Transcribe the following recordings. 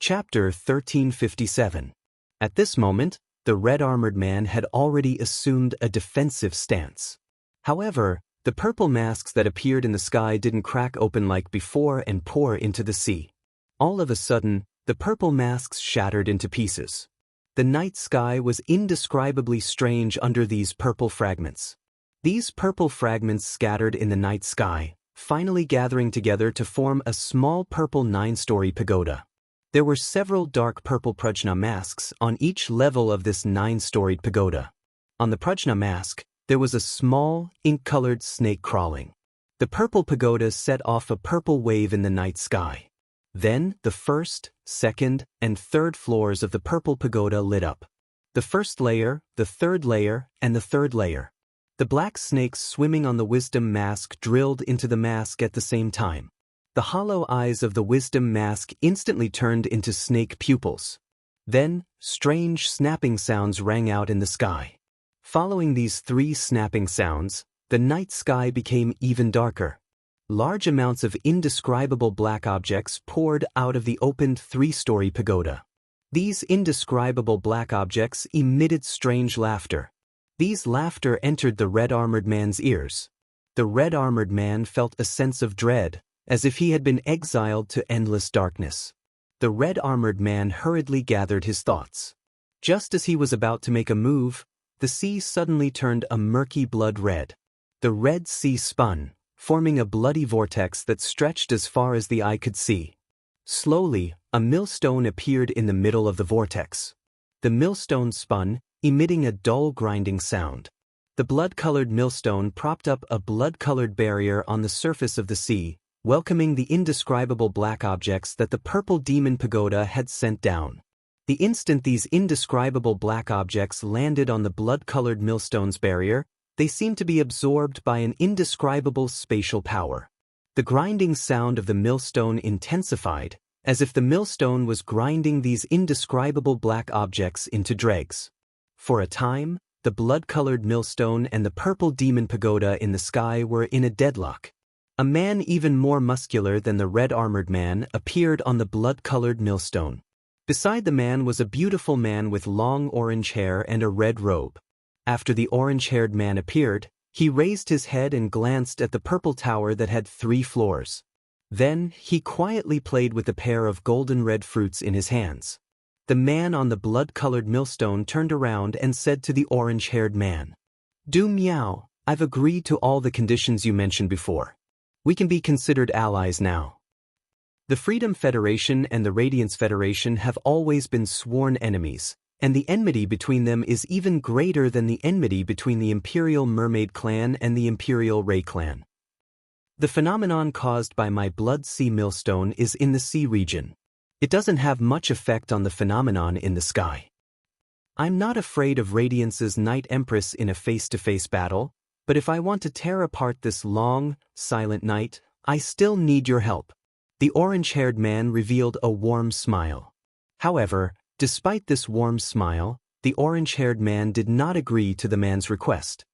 Chapter 1357. At this moment, the red-armored man had already assumed a defensive stance. However, the purple masks that appeared in the sky didn't crack open like before and pour into the sea. All of a sudden, the purple masks shattered into pieces. The night sky was indescribably strange under these purple fragments. These purple fragments scattered in the night sky, finally gathering together to form a small purple 9-story pagoda. There were several dark purple prajna masks on each level of this 9-storied pagoda. On the prajna mask, there was a small, ink-colored snake crawling. The purple pagoda set off a purple wave in the night sky. Then, the first, second, and third floors of the purple pagoda lit up. The first layer, the third layer, and the third layer. The black snakes swimming on the wisdom mask drilled into the mask at the same time. The hollow eyes of the wisdom mask instantly turned into snake pupils. Then, strange snapping sounds rang out in the sky. Following these 3 snapping sounds, the night sky became even darker. Large amounts of indescribable black objects poured out of the opened 3-story pagoda. These indescribable black objects emitted strange laughter. These laughter entered the red-armored man's ears. The red-armored man felt a sense of dread, as if he had been exiled to endless darkness. The red-armored man hurriedly gathered his thoughts. Just as he was about to make a move, the sea suddenly turned a murky blood red. The Red Sea spun, forming a bloody vortex that stretched as far as the eye could see. Slowly, a millstone appeared in the middle of the vortex. The millstone spun, emitting a dull grinding sound. The blood-colored millstone propped up a blood-colored barrier on the surface of the sea, welcoming the indescribable black objects that the purple demon pagoda had sent down. The instant these indescribable black objects landed on the blood-colored millstone's barrier, they seemed to be absorbed by an indescribable spatial power. The grinding sound of the millstone intensified, as if the millstone was grinding these indescribable black objects into dregs. For a time, the blood-colored millstone and the purple demon pagoda in the sky were in a deadlock. A man even more muscular than the red-armored man appeared on the blood-colored millstone. Beside the man was a beautiful man with long orange hair and a red robe. After the orange-haired man appeared, he raised his head and glanced at the purple tower that had 3 floors. Then, he quietly played with a pair of golden-red fruits in his hands. The man on the blood-colored millstone turned around and said to the orange-haired man, "Du Miao, I've agreed to all the conditions you mentioned before. We can be considered allies now." The Freedom Federation and the Radiance Federation have always been sworn enemies, and the enmity between them is even greater than the enmity between the Imperial Mermaid Clan and the Imperial Ray Clan. The phenomenon caused by my Blood Sea Millstone is in the sea region. It doesn't have much effect on the phenomenon in the sky. I'm not afraid of Radiance's Night Empress in a face-to-face battle, but if I want to tear apart this long, silent night, I still need your help. The orange-haired man revealed a warm smile. However, despite this warm smile, the orange-haired man did not agree to the man's request.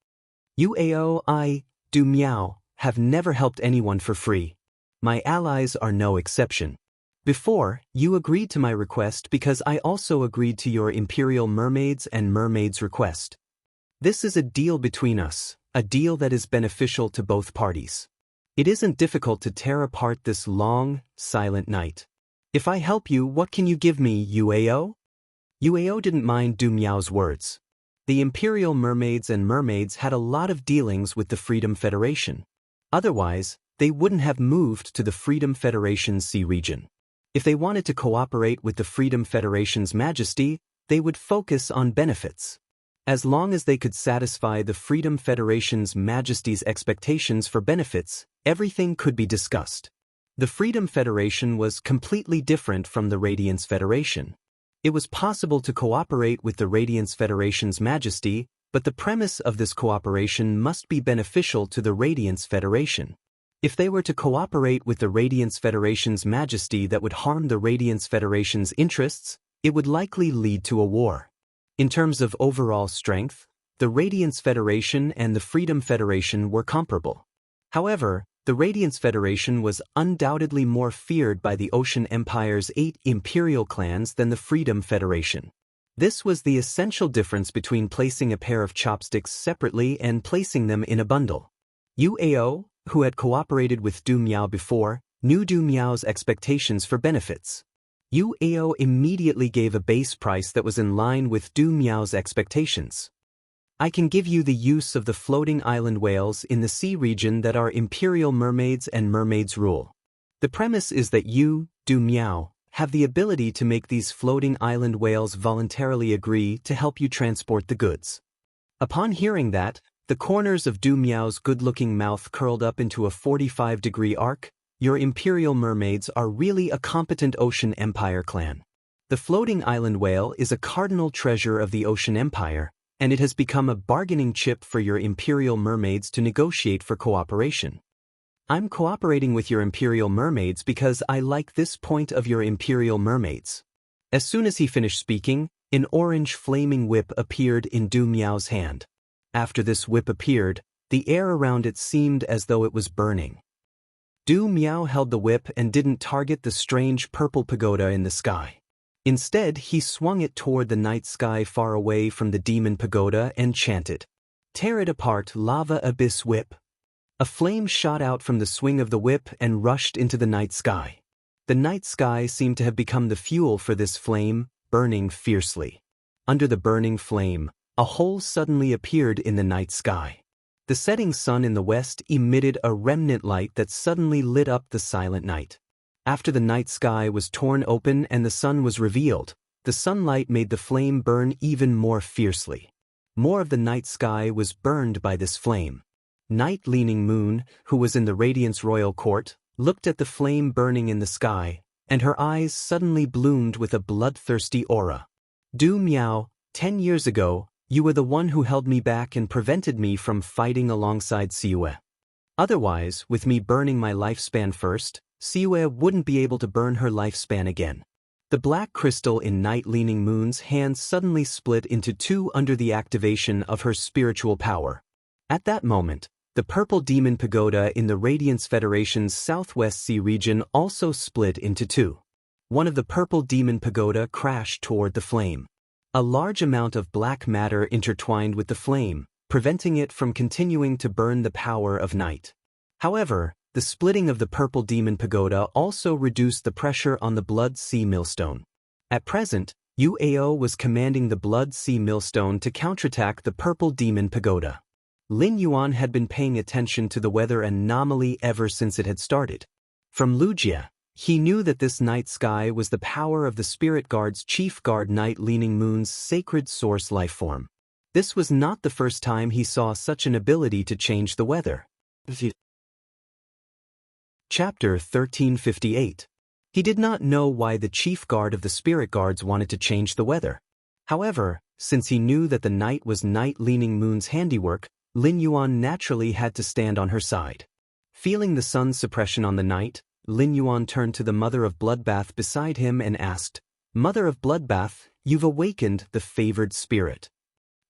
Du Miao, have never helped anyone for free. My allies are no exception. Before, you agreed to my request because I also agreed to your Imperial Mermaids and Mermaids' request. This is a deal between us, a deal that is beneficial to both parties. It isn't difficult to tear apart this long, silent night. If I help you, what can you give me, Yuao? Yuao didn't mind Du Miao's words. The Imperial Mermaids and Mermaids had a lot of dealings with the Freedom Federation. Otherwise, they wouldn't have moved to the Freedom Federation's sea region. If they wanted to cooperate with the Freedom Federation's Majesty, they would focus on benefits. As long as they could satisfy the Freedom Federation's Majesty's expectations for benefits, everything could be discussed. The Freedom Federation was completely different from the Radiance Federation. It was possible to cooperate with the Radiance Federation's Majesty, but the premise of this cooperation must be beneficial to the Radiance Federation. If they were to cooperate with the Radiance Federation's Majesty that would harm the Radiance Federation's interests, it would likely lead to a war. In terms of overall strength, the Radiance Federation and the Freedom Federation were comparable. However, The Radiance Federation was undoubtedly more feared by the Ocean Empire's 8 imperial clans than the Freedom Federation. This was the essential difference between placing a pair of chopsticks separately and placing them in a bundle. Yuao, who had cooperated with Du Miao before, knew Du Miao's expectations for benefits. Yuao immediately gave a base price that was in line with Du Miao's expectations. I can give you the use of the floating island whales in the sea region that our imperial mermaids and mermaids rule. The premise is that you, Du Miao, have the ability to make these floating island whales voluntarily agree to help you transport the goods. Upon hearing that, the corners of Du Miao's good-looking mouth curled up into a 45-degree arc. Your imperial mermaids are really a competent Ocean Empire clan. The floating island whale is a cardinal treasure of the Ocean Empire, and it has become a bargaining chip for your imperial mermaids to negotiate for cooperation. I'm cooperating with your imperial mermaids because I like this point of your imperial mermaids. As soon as he finished speaking, an orange flaming whip appeared in Du Miao's hand. After this whip appeared, the air around it seemed as though it was burning. Du Miao held the whip and didn't target the strange purple pagoda in the sky. Instead, he swung it toward the night sky far away from the demon pagoda and chanted, "Tear it apart, lava abyss whip." A flame shot out from the swing of the whip and rushed into the night sky. The night sky seemed to have become the fuel for this flame, burning fiercely. Under the burning flame, a hole suddenly appeared in the night sky. The setting sun in the west emitted a remnant light that suddenly lit up the silent night. After the night sky was torn open and the sun was revealed, the sunlight made the flame burn even more fiercely. More of the night sky was burned by this flame. Night-leaning Moon, who was in the Radiance Royal Court, looked at the flame burning in the sky, and her eyes suddenly bloomed with a bloodthirsty aura. Du Miao, 10 years ago, you were the one who held me back and prevented me from fighting alongside Siue. Otherwise, with me burning my lifespan first, Siue wouldn't be able to burn her lifespan again. The black crystal in Night-leaning Moon's hand suddenly split into two under the activation of her spiritual power. At that moment, the purple demon pagoda in the Radiance Federation's Southwest Sea region also split into two. One of the purple demon pagoda crashed toward the flame. A large amount of black matter intertwined with the flame, preventing it from continuing to burn the power of night. However, the splitting of the purple demon pagoda also reduced the pressure on the Blood Sea Millstone. At present, Yuao was commanding the Blood Sea Millstone to counterattack the purple demon pagoda. Lin Yuan had been paying attention to the weather anomaly ever since it had started. From Lujia, he knew that this night sky was the power of the Spirit Guard's chief guard Night-leaning Moon's sacred source lifeform. This was not the first time he saw such an ability to change the weather. Chapter 1358. He did not know why the chief guard of the Spirit Guards wanted to change the weather. However, since he knew that the night was Night-leaning Moon's handiwork, Lin Yuan naturally had to stand on her side. Feeling the sun's suppression on the night, Lin Yuan turned to the Mother of Bloodbath beside him and asked, "Mother of Bloodbath, you've awakened the favored spirit.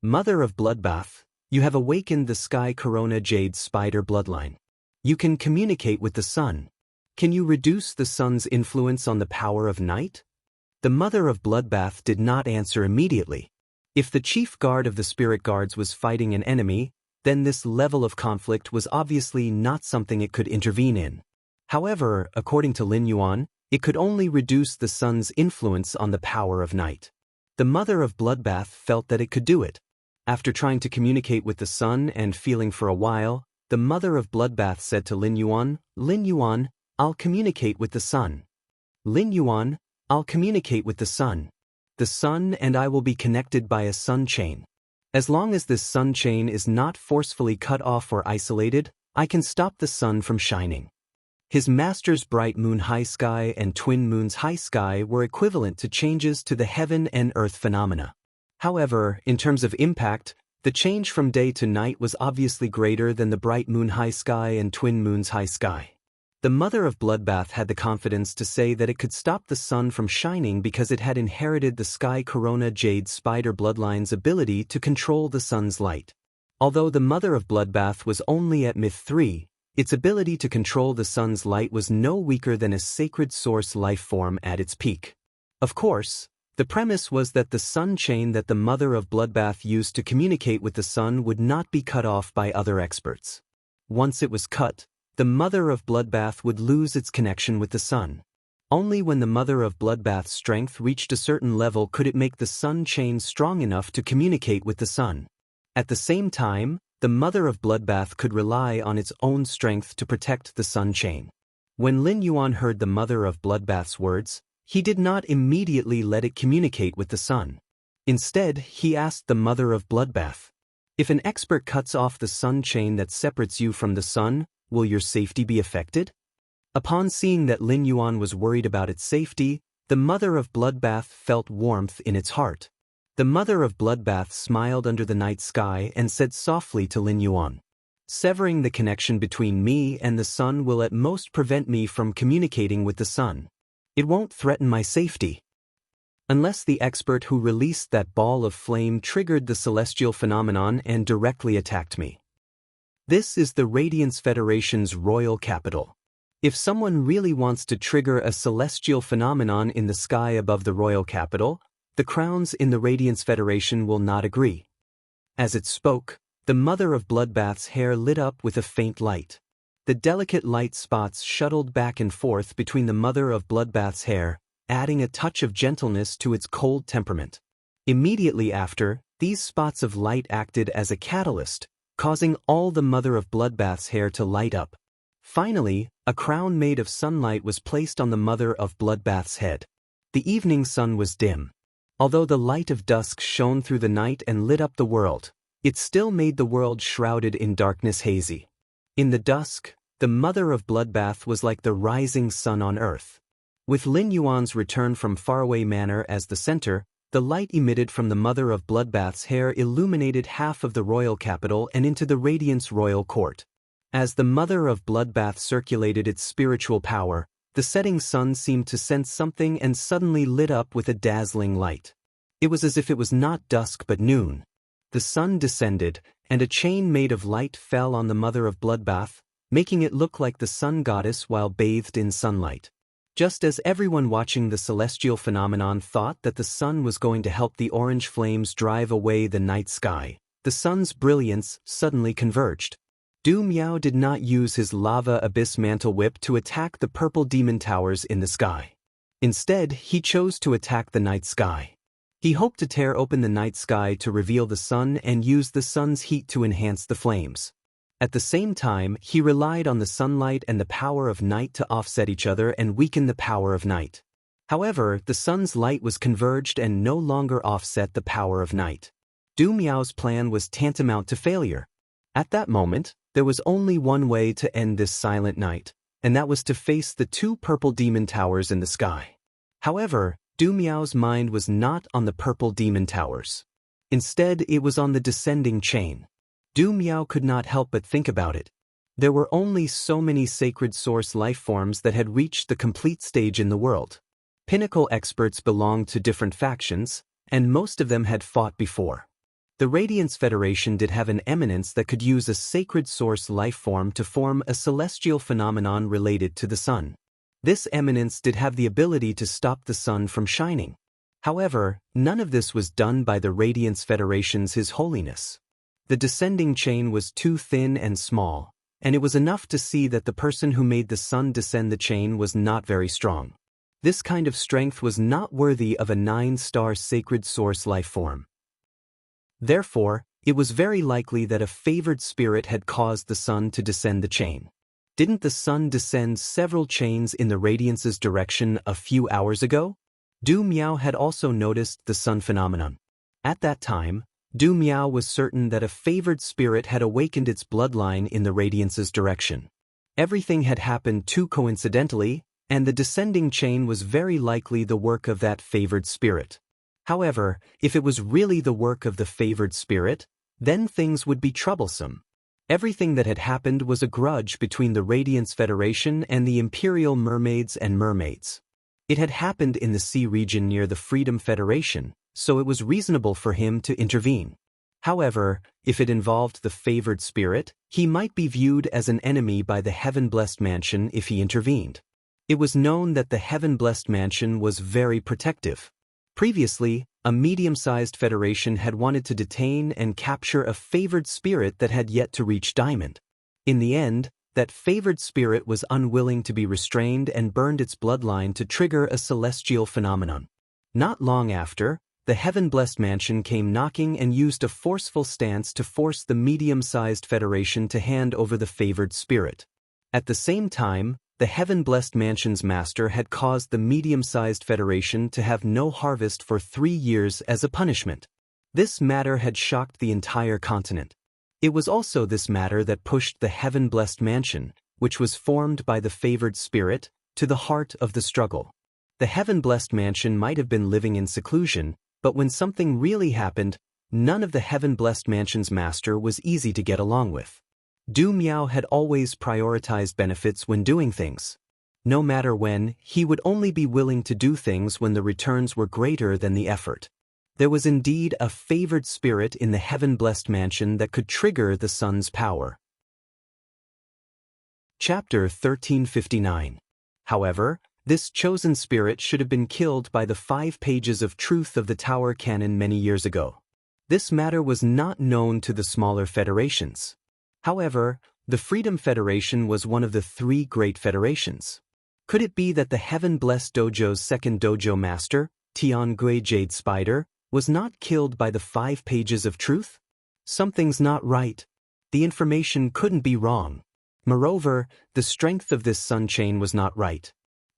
Mother of Bloodbath, you have awakened the Sky Corona Jade Spider bloodline. You can communicate with the sun. Can you reduce the sun's influence on the power of night?" The Mother of Bloodbath did not answer immediately. If the chief guard of the Spirit Guards was fighting an enemy, then this level of conflict was obviously not something it could intervene in. However, according to Lin Yuan, it could only reduce the sun's influence on the power of night. The Mother of Bloodbath felt that it could do it. After trying to communicate with the sun and feeling for a while, the Mother of Bloodbath said to Lin Yuan, "I'll communicate with the sun. Lin Yuan, I'll communicate with the sun. The sun and I will be connected by a sun chain. As long as this sun chain is not forcefully cut off or isolated, I can stop the sun from shining." His master's bright moon high sky and twin moons high sky were equivalent to changes to the heaven and earth phenomena. However, in terms of impact, the change from day to night was obviously greater than the bright moon high sky and twin moons high sky. The Mother of Bloodbath had the confidence to say that it could stop the sun from shining because it had inherited the Sky Corona Jade Spider bloodline's ability to control the sun's light. Although the Mother of Bloodbath was only at Myth 3, Its ability to control the sun's light was no weaker than a sacred source life form at its peak. Of course, the premise was that the sun chain that the Mother of Bloodbath used to communicate with the sun would not be cut off by other experts. Once it was cut, the Mother of Bloodbath would lose its connection with the sun. Only when the Mother of Bloodbath's strength reached a certain level could it make the sun chain strong enough to communicate with the sun. At the same time, the Mother of Bloodbath could rely on its own strength to protect the sun chain. When Lin Yuan heard the Mother of Bloodbath's words, he did not immediately let it communicate with the sun. Instead, he asked the Mother of Bloodbath, "If an expert cuts off the sun chain that separates you from the sun, will your safety be affected?" Upon seeing that Lin Yuan was worried about its safety, the Mother of Bloodbath felt warmth in its heart. The Mother of Bloodbath smiled under the night sky and said softly to Lin Yuan, "Severing the connection between me and the sun will at most prevent me from communicating with the sun. It won't threaten my safety. Unless the expert who released that ball of flame triggered the celestial phenomenon and directly attacked me. This is the Radiance Federation's royal capital. If someone really wants to trigger a celestial phenomenon in the sky above the royal capital, the crowns in the Radiance Federation will not agree." As it spoke, the Mother of Bloodbath's hair lit up with a faint light. The delicate light spots shuttled back and forth between the Mother of Bloodbath's hair, adding a touch of gentleness to its cold temperament. Immediately after, these spots of light acted as a catalyst, causing all the Mother of Bloodbath's hair to light up. Finally, a crown made of sunlight was placed on the Mother of Bloodbath's head. The evening sun was dim. Although the light of dusk shone through the night and lit up the world, it still made the world shrouded in darkness hazy. In the dusk, the Mother of Bloodbath was like the rising sun on earth. With Lin Yuan's return from Faraway Manor as the center, the light emitted from the Mother of Bloodbath's hair illuminated half of the royal capital and into the Radiance Royal Court. As the Mother of Bloodbath circulated its spiritual power, the setting sun seemed to sense something and suddenly lit up with a dazzling light. It was as if it was not dusk but noon. The sun descended, and a chain made of light fell on the Mother of Bloodbath, making it look like the sun goddess while bathed in sunlight. Just as everyone watching the celestial phenomenon thought that the sun was going to help the orange flames drive away the night sky, the sun's brilliance suddenly converged. Du Miao did not use his lava abyss mantle whip to attack the purple demon towers in the sky. Instead, he chose to attack the night sky. He hoped to tear open the night sky to reveal the sun and use the sun's heat to enhance the flames. At the same time, he relied on the sunlight and the power of night to offset each other and weaken the power of night. However, the sun's light was converged and no longer offset the power of night. Du Miao's plan was tantamount to failure. At that moment, there was only one way to end this silent night, and that was to face the two purple demon towers in the sky. However, Du Miao's mind was not on the purple demon towers. Instead, it was on the descending chain. Du Miao could not help but think about it. There were only so many sacred source life forms that had reached the complete stage in the world. Pinnacle experts belonged to different factions, and most of them had fought before. The Radiance Federation did have an eminence that could use a sacred source life form to form a celestial phenomenon related to the sun. This eminence did have the ability to stop the sun from shining. However, none of this was done by the Radiance Federation's His Holiness. The descending chain was too thin and small, and it was enough to see that the person who made the sun descend the chain was not very strong. This kind of strength was not worthy of a 9-star sacred source life form. Therefore, it was very likely that a favored spirit had caused the sun to descend the chain. Didn't the sun descend several chains in the Radiance's direction a few hours ago? Du Miao had also noticed the sun phenomenon. At that time, Du Miao was certain that a favored spirit had awakened its bloodline in the Radiance's direction. Everything had happened too coincidentally, and the descending chain was very likely the work of that favored spirit. However, if it was really the work of the favored spirit, then things would be troublesome. Everything that had happened was a grudge between the Radiance Federation and the Imperial Mermaids and Mermaids. It had happened in the sea region near the Freedom Federation, so it was reasonable for him to intervene. However, if it involved the favored spirit, he might be viewed as an enemy by the heaven-blessed mansion if he intervened. It was known that the heaven-blessed mansion was very protective. Previously, a medium-sized federation had wanted to detain and capture a favored spirit that had yet to reach Diamond. In the end, that favored spirit was unwilling to be restrained and burned its bloodline to trigger a celestial phenomenon. Not long after, the heaven-blessed mansion came knocking and used a forceful stance to force the medium-sized federation to hand over the favored spirit. At the same time, the heaven-blessed mansion's master had caused the medium-sized federation to have no harvest for 3 years as a punishment. This matter had shocked the entire continent. It was also this matter that pushed the heaven-blessed mansion, which was formed by the favored spirit, to the heart of the struggle. The heaven-blessed mansion might have been living in seclusion, but when something really happened, none of the heaven-blessed mansion's master was easy to get along with. Du Miao had always prioritized benefits when doing things. No matter when, he would only be willing to do things when the returns were greater than the effort. There was indeed a favored spirit in the heaven-blessed mansion that could trigger the sun's power. Chapter 1359. However, this chosen spirit should have been killed by the 5 pages of truth of the Tower Canon many years ago. This matter was not known to the smaller federations. However, the Freedom Federation was one of the 3 great federations. Could it be that the Heaven-Blessed Dojo's second dojo master, Tiangui Jade Spider, was not killed by the 5 pages of truth? Something's not right. The information couldn't be wrong. Moreover, the strength of this sun chain was not right.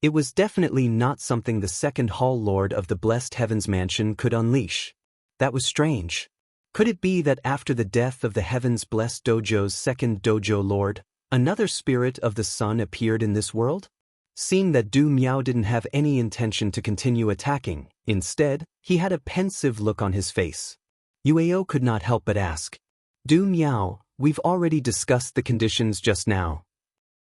It was definitely not something the second Hall Lord of the Blessed Heavens Mansion could unleash. That was strange. Could it be that after the death of the Heavens Blessed Dojo's second dojo lord, another spirit of the sun appeared in this world? Seeing that Du Miao didn't have any intention to continue attacking, instead, he had a pensive look on his face. Yueo could not help but ask, Du Miao, we've already discussed the conditions just now.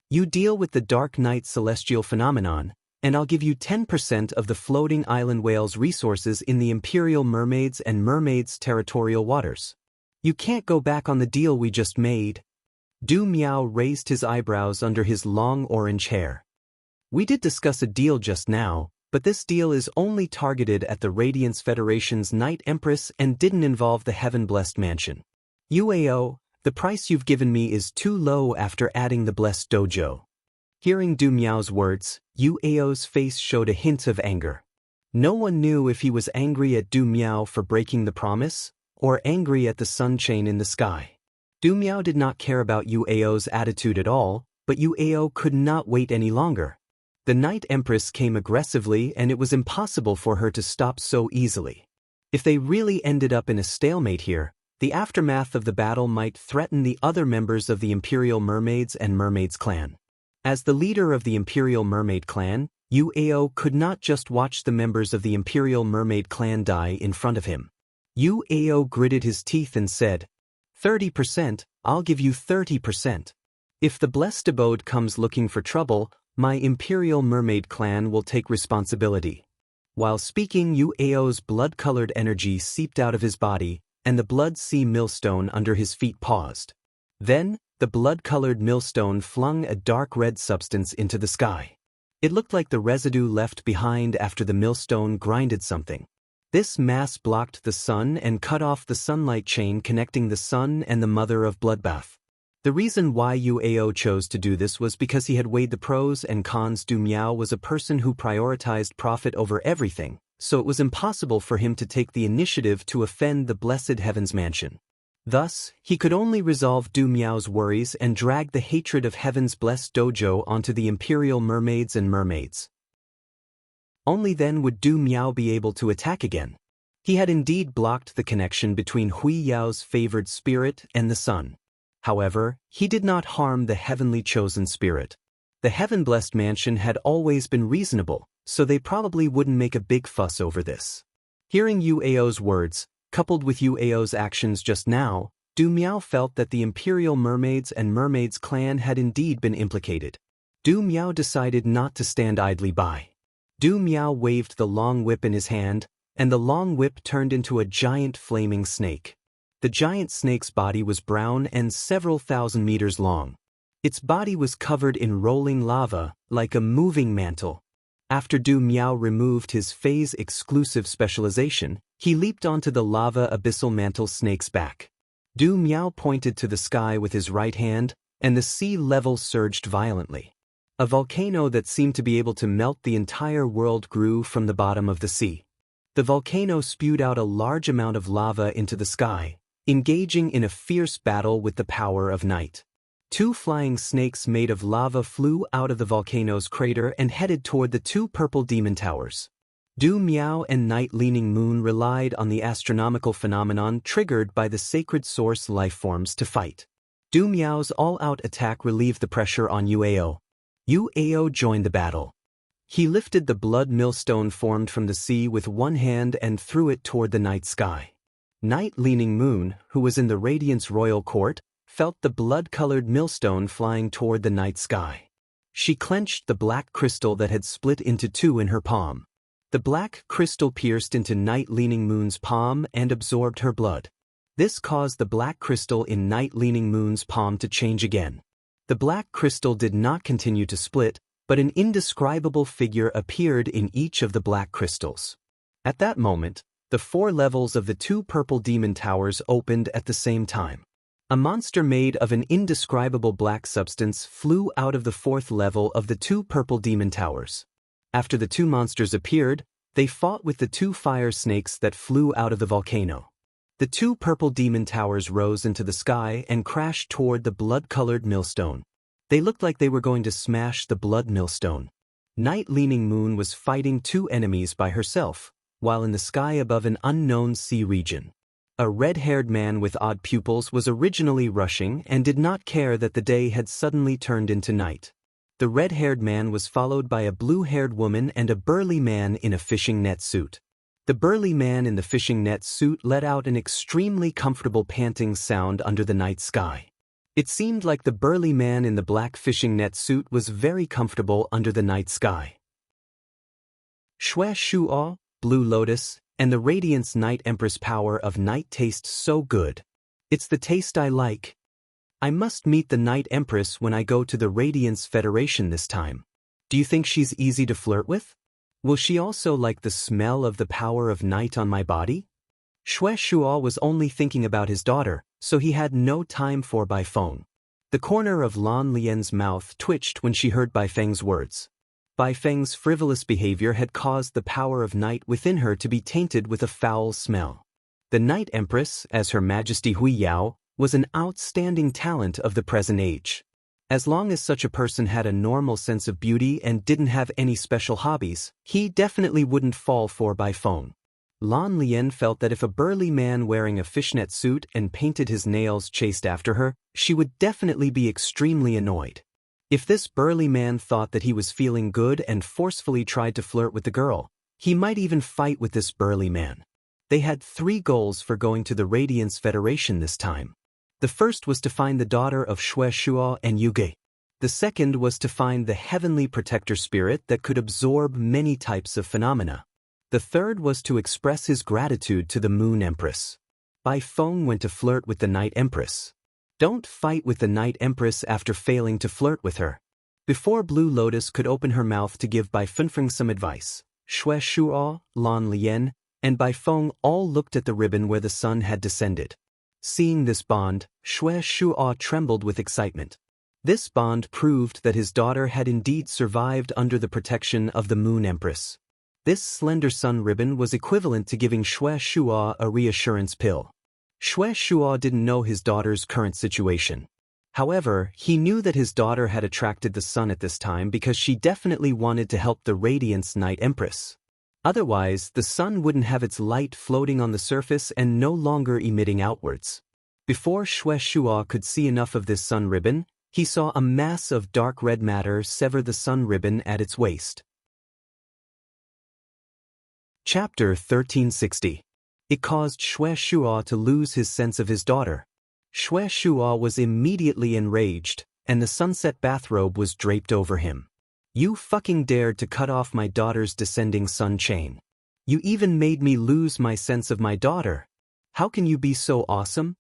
You deal with the Dark Night celestial phenomenon, and I'll give you 10% of the floating island whale's resources in the Imperial Mermaids and Mermaids' territorial waters. You can't go back on the deal we just made. Du Miao raised his eyebrows under his long orange hair. We did discuss a deal just now, but this deal is only targeted at the Radiance Federation's Night Empress and didn't involve the Heaven-Blessed Mansion. Yueo, the price you've given me is too low after adding the Blessed Dojo. Hearing Du Miao's words, Yueo's face showed a hint of anger. No one knew if he was angry at Du Miao for breaking the promise, or angry at the sun chain in the sky. Du Miao did not care about Yueo's attitude at all, but Yueo could not wait any longer. The Night Empress came aggressively and it was impossible for her to stop so easily. If they really ended up in a stalemate here, the aftermath of the battle might threaten the other members of the Imperial Mermaids and Mermaids clan. As the leader of the Imperial Mermaid clan, Yueo could not just watch the members of the Imperial Mermaid clan die in front of him. Yueo gritted his teeth and said, 30%, I'll give you 30%. If the Blessed Abode comes looking for trouble, my Imperial Mermaid clan will take responsibility. While speaking, Yueo's blood-colored energy seeped out of his body, and the blood sea millstone under his feet paused. Then, the blood-colored millstone flung a dark red substance into the sky. It looked like the residue left behind after the millstone grinded something. This mass blocked the sun and cut off the sunlight chain connecting the sun and the mother of bloodbath. The reason why Yueo chose to do this was because he had weighed the pros and cons. Du Miao was a person who prioritized profit over everything, so it was impossible for him to take the initiative to offend the Blessed Heavens Mansion. Thus, he could only resolve Du Miao's worries and drag the hatred of Heaven's Blessed Dojo onto the Imperial Mermaids and Mermaids. Only then would Du Miao be able to attack again. He had indeed blocked the connection between Hui Yao's favored spirit and the sun. However, he did not harm the heavenly chosen spirit. The Heaven-Blessed Mansion had always been reasonable, so they probably wouldn't make a big fuss over this. Hearing Yueo's words, coupled with Yueo's actions just now, Du Miao felt that the Imperial Mermaids and Mermaids clan had indeed been implicated. Du Miao decided not to stand idly by. Du Miao waved the long whip in his hand, and the long whip turned into a giant flaming snake. The The giant snake's body was brown and several thousand meters long. Its body was covered in rolling lava, like a moving mantle. After Du Miao removed his phase-exclusive specialization, he leaped onto the lava abyssal mantle snake's back. Du Miao pointed to the sky with his right hand, and the sea level surged violently. A volcano that seemed to be able to melt the entire world grew from the bottom of the sea. The volcano spewed out a large amount of lava into the sky, engaging in a fierce battle with the power of night. Two flying snakes made of lava flew out of the volcano's crater and headed toward the two purple demon towers. Du Miao and Night Leaning Moon relied on the astronomical phenomenon triggered by the sacred source lifeforms to fight. Du Miao's all-out attack relieved the pressure on Yuao. Yuao joined the battle. He lifted the blood millstone formed from the sea with one hand and threw it toward the night sky. Night Leaning Moon, who was in the Radiance Royal Court, felt the blood-colored millstone flying toward the night sky. She clenched the black crystal that had split into two in her palm. The black crystal pierced into Night Leaning Moon's palm and absorbed her blood. This caused the black crystal in Night Leaning Moon's palm to change again. The black crystal did not continue to split, but an indescribable figure appeared in each of the black crystals. At that moment, the four levels of the two purple demon towers opened at the same time. A monster made of an indescribable black substance flew out of the fourth level of the two purple demon towers. After the two monsters appeared, they fought with the two fire snakes that flew out of the volcano. The two purple demon towers rose into the sky and crashed toward the blood-colored millstone. They looked like they were going to smash the blood millstone. Night Leaning Moon was fighting two enemies by herself, while in the sky above an unknown sea region. A red-haired man with odd pupils was originally rushing and did not care that the day had suddenly turned into night. The red-haired man was followed by a blue-haired woman and a burly man in a fishing net suit. The burly man in the fishing net suit let out an extremely comfortable panting sound under the night sky. It seemed like the burly man in the black fishing net suit was very comfortable under the night sky. Shui Shuo, Blue Lotus, and the Radiance Night Empress power of night taste so good. It's the taste I like. I must meet the Night Empress when I go to the Radiance Federation this time. Do you think she's easy to flirt with? Will she also like the smell of the power of night on my body? Shui Shuo was only thinking about his daughter, so he had no time for Bai Feng. The corner of Lan Lian's mouth twitched when she heard Bai Feng's words. Bai Feng's frivolous behavior had caused the power of night within her to be tainted with a foul smell. The Night Empress, as Her Majesty Hui Yao, was an outstanding talent of the present age. As long as such a person had a normal sense of beauty and didn't have any special hobbies, he definitely wouldn't fall for Bai Feng. Lan Lian felt that if a burly man wearing a fishnet suit and painted his nails chased after her, she would definitely be extremely annoyed. If this burly man thought that he was feeling good and forcefully tried to flirt with the girl, he might even fight with this burly man. They had 3 goals for going to the Radiance Federation this time. The first was to find the daughter of Shui Shuo and Yuge. The second was to find the heavenly protector spirit that could absorb many types of phenomena. The third was to express his gratitude to the Moon Empress. Bai Feng went to flirt with the Night Empress. Don't fight with the Night Empress after failing to flirt with her. Before Blue Lotus could open her mouth to give Bai Feng some advice, Shui Shuo, Lan Lian, and Bai Feng all looked at the ribbon where the sun had descended. Seeing this bond, Shui Shuo trembled with excitement. This bond proved that his daughter had indeed survived under the protection of the Moon Empress. This slender sun ribbon was equivalent to giving Shui Shuo a reassurance pill. Shui Shuo didn't know his daughter's current situation. However, he knew that his daughter had attracted the sun at this time because she definitely wanted to help the Radiance Night Empress. Otherwise, the sun wouldn't have its light floating on the surface and no longer emitting outwards. Before Shui Shuo could see enough of this sun ribbon, he saw a mass of dark red matter sever the sun ribbon at its waist. Chapter 1360. It caused Shui Shuo to lose his sense of his daughter. Shui Shuo was immediately enraged, and the sunset bathrobe was draped over him. You fucking dared to cut off my daughter's descending sun chain. You even made me lose my sense of my daughter. How can you be so awesome?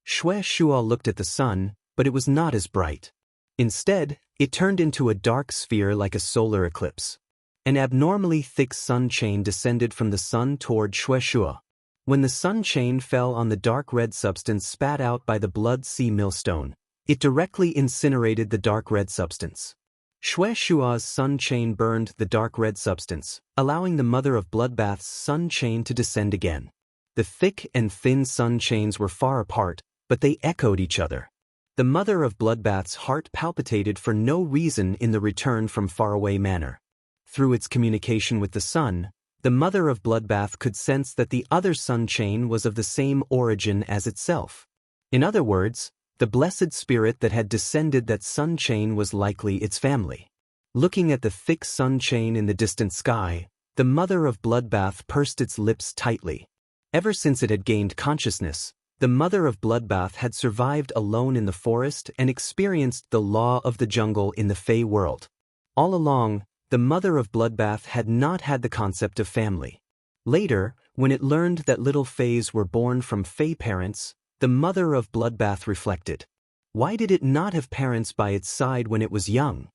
Xue Shua looked at the sun, but it was not as bright. Instead, it turned into a dark sphere like a solar eclipse. An abnormally thick sun chain descended from the sun toward Xue Shua. When the sun chain fell on the dark red substance spat out by the blood sea millstone, it directly incinerated the dark red substance. Xue Shua's sun chain burned the dark red substance, allowing the mother of bloodbath's sun chain to descend again. The thick and thin sun chains were far apart, but they echoed each other. The mother of bloodbath's heart palpitated for no reason in the return from faraway manor. Through its communication with the sun, the mother of bloodbath could sense that the other sun chain was of the same origin as itself. In other words, the blessed spirit that had descended that sun chain was likely its family. Looking at the thick sun chain in the distant sky, the mother of bloodbath pursed its lips tightly. Ever since it had gained consciousness, the mother of bloodbath had survived alone in the forest and experienced the law of the jungle in the Fey world. All along, the mother of bloodbath had not had the concept of family. Later, when it learned that little Feys were born from Fey parents, the mother of bloodbath reflected. Why did it not have parents by its side when it was young?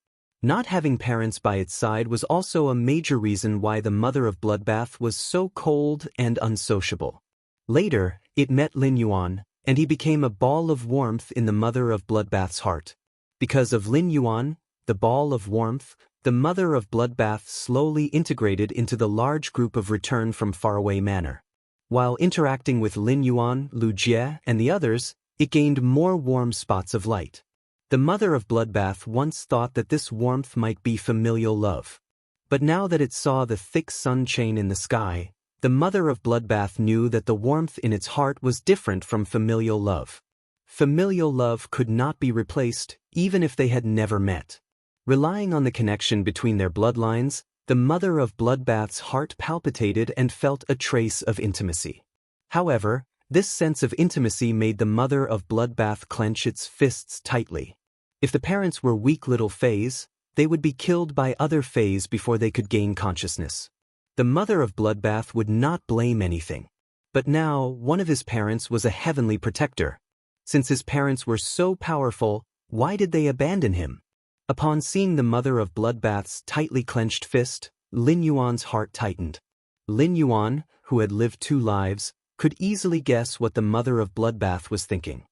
Not having parents by its side was also a major reason why the mother of bloodbath was so cold and unsociable. Later, it met Lin Yuan, and he became a ball of warmth in the mother of bloodbath's heart. Because of Lin Yuan, the ball of warmth, the mother of bloodbath slowly integrated into the large group of return from faraway manor. While interacting with Lin Yuan, Lu Jie, and the others, it gained more warm spots of light. The mother of bloodbath once thought that this warmth might be familial love. But now that it saw the thick sun chain in the sky, the mother of bloodbath knew that the warmth in its heart was different from familial love. Familial love could not be replaced, even if they had never met. Relying on the connection between their bloodlines, the mother of bloodbath's heart palpitated and felt a trace of intimacy. However, this sense of intimacy made the mother of bloodbath clench its fists tightly. If the parents were weak little Feys, they would be killed by other Feys before they could gain consciousness. The mother of bloodbath would not blame anything. But now, one of his parents was a heavenly protector. Since his parents were so powerful, why did they abandon him? Upon seeing the mother of bloodbath's tightly clenched fist, Lin Yuan's heart tightened. Lin Yuan, who had lived 2 lives, could easily guess what the mother of bloodbath was thinking.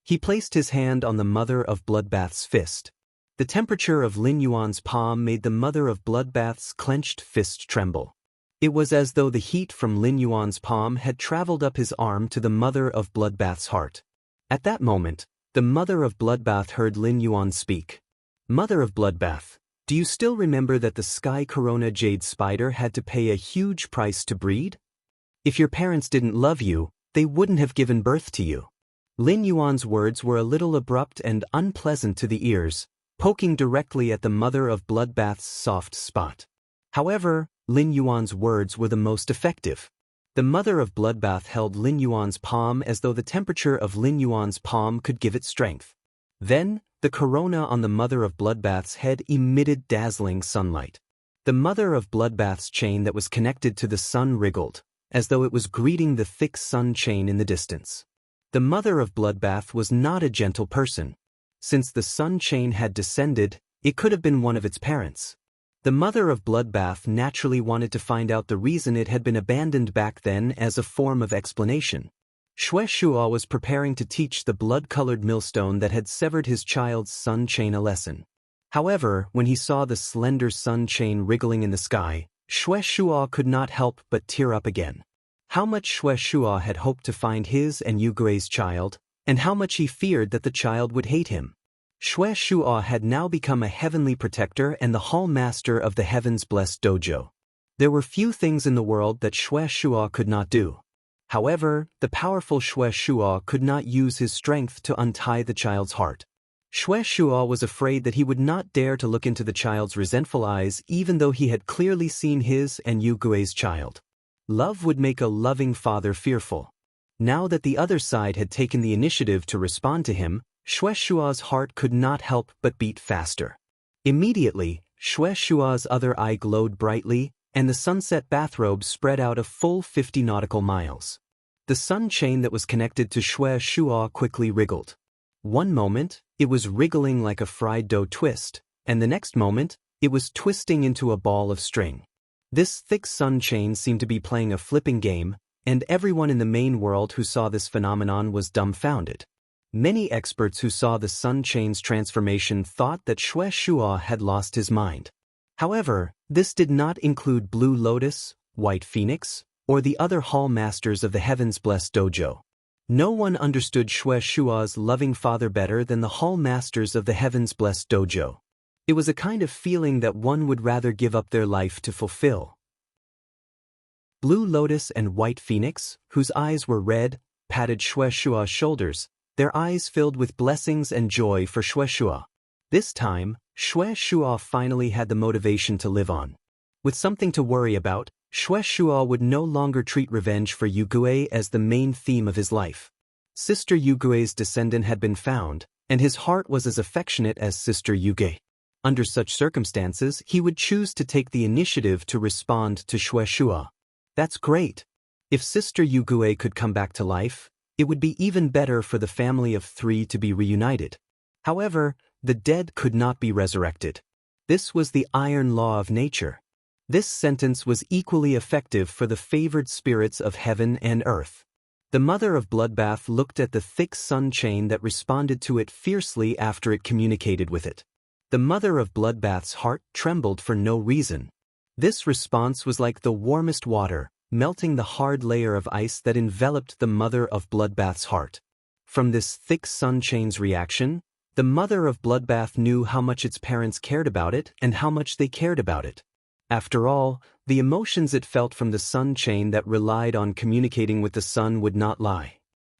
He placed his hand on the mother of bloodbath's fist. The temperature of Lin Yuan's palm made the mother of bloodbath's clenched fist tremble. It was as though the heat from Lin Yuan's palm had traveled up his arm to the mother of bloodbath's heart. At that moment, the mother of bloodbath heard Lin Yuan speak. Mother of bloodbath, do you still remember that the sky corona jade spider had to pay a huge price to breed? If your parents didn't love you, they wouldn't have given birth to you. Lin Yuan's words were a little abrupt and unpleasant to the ears, poking directly at the mother of bloodbath's soft spot. However, Lin Yuan's words were the most effective. The mother of bloodbath held Lin Yuan's palm as though the temperature of Lin Yuan's palm could give it strength. Then, the corona on the mother of bloodbath's head emitted dazzling sunlight. The mother of bloodbath's chain that was connected to the sun wriggled, as though it was greeting the thick sun chain in the distance. The mother of bloodbath was not a gentle person. Since the sun chain had descended, it could have been one of its parents. The mother of bloodbath naturally wanted to find out the reason it had been abandoned back then as a form of explanation. Xue Shua was preparing to teach the blood-colored millstone that had severed his child's sun chain a lesson. However, when he saw the slender sun chain wriggling in the sky, Xue Shua could not help but tear up again. How much Xue Shua had hoped to find his and Yu Gui's child, and how much he feared that the child would hate him. Xue Shua had now become a heavenly protector and the hall master of the heavens blessed dojo. There were few things in the world that Xue Shua could not do. However, the powerful Xue Shua could not use his strength to untie the child's heart. Xue Shua was afraid that he would not dare to look into the child's resentful eyes even though he had clearly seen his and Yu Gui's child. Love would make a loving father fearful. Now that the other side had taken the initiative to respond to him, Xue Shua's heart could not help but beat faster. Immediately, Xue Shua's other eye glowed brightly, and the sunset bathrobe spread out a full 50 nautical miles. The sun chain that was connected to Xue Shuo quickly wriggled. One moment, it was wriggling like a fried dough twist, and the next moment, it was twisting into a ball of string. This thick sun chain seemed to be playing a flipping game, and everyone in the main world who saw this phenomenon was dumbfounded. Many experts who saw the sun chain's transformation thought that Xue Shuo had lost his mind. However, this did not include Blue Lotus, White Phoenix, or the other hall masters of the Heaven's Blessed Dojo. No one understood Xue Shuo's loving father better than the hall masters of the Heaven's Blessed Dojo. It was a kind of feeling that one would rather give up their life to fulfill. Blue Lotus and White Phoenix, whose eyes were red, patted Xue Shuo's shoulders, their eyes filled with blessings and joy for Xue Shuo. This time, Xue Shuo finally had the motivation to live on. With something to worry about, Xue Shuo would no longer treat revenge for Yugue as the main theme of his life. Sister Yugue's descendant had been found, and his heart was as affectionate as Sister Yuge. Under such circumstances, he would choose to take the initiative to respond to Xue Shuo. That's great. If Sister Yugue could come back to life, it would be even better for the family of three to be reunited. However, the dead could not be resurrected. This was the iron law of nature. This sentence was equally effective for the favored spirits of heaven and earth. The mother of Bloodbath looked at the thick sun chain that responded to it fiercely after it communicated with it. The mother of Bloodbath's heart trembled for no reason. This response was like the warmest water, melting the hard layer of ice that enveloped the mother of Bloodbath's heart. From this thick sun chain's reaction, the mother of Bloodbath knew how much its parents cared about it and how much they cared about it. After all, the emotions it felt from the sun chain that relied on communicating with the sun would not lie.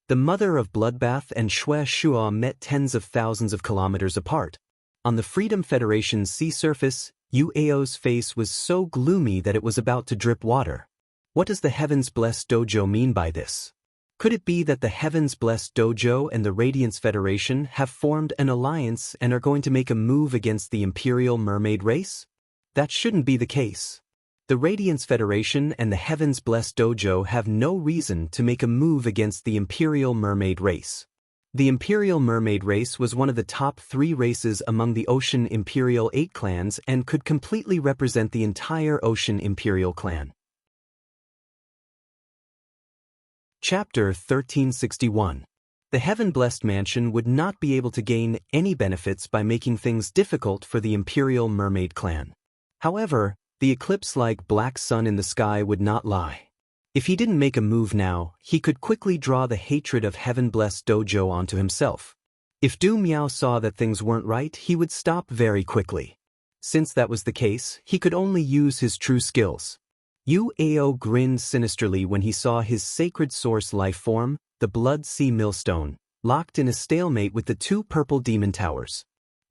The mother of Bloodbath and Xue Shuo met tens of thousands of kilometers apart. On the Freedom Federation's sea surface, Yu Ao's face was so gloomy that it was about to drip water. What does the Heaven's Blessed Dojo mean by this? Could it be that the Heaven's Blessed Dojo and the Radiance Federation have formed an alliance and are going to make a move against the Imperial Mermaid race? That shouldn't be the case. The Radiance Federation and the Heaven's Blessed Dojo have no reason to make a move against the Imperial Mermaid race. The Imperial Mermaid race was one of the top 3 races among the Ocean Imperial 8 clans and could completely represent the entire Ocean Imperial clan. Chapter 1361. The Heaven-Blessed Mansion would not be able to gain any benefits by making things difficult for the Imperial Mermaid clan. However, the eclipse-like black sun in the sky would not lie. If he didn't make a move now, he could quickly draw the hatred of Heaven-Blessed Dojo onto himself. If Du Miao saw that things weren't right, he would stop very quickly. Since that was the case, he could only use his true skills. Yu Ao grinned sinisterly when he saw his sacred source life form, the Blood Sea Millstone, locked in a stalemate with the 2 purple demon towers.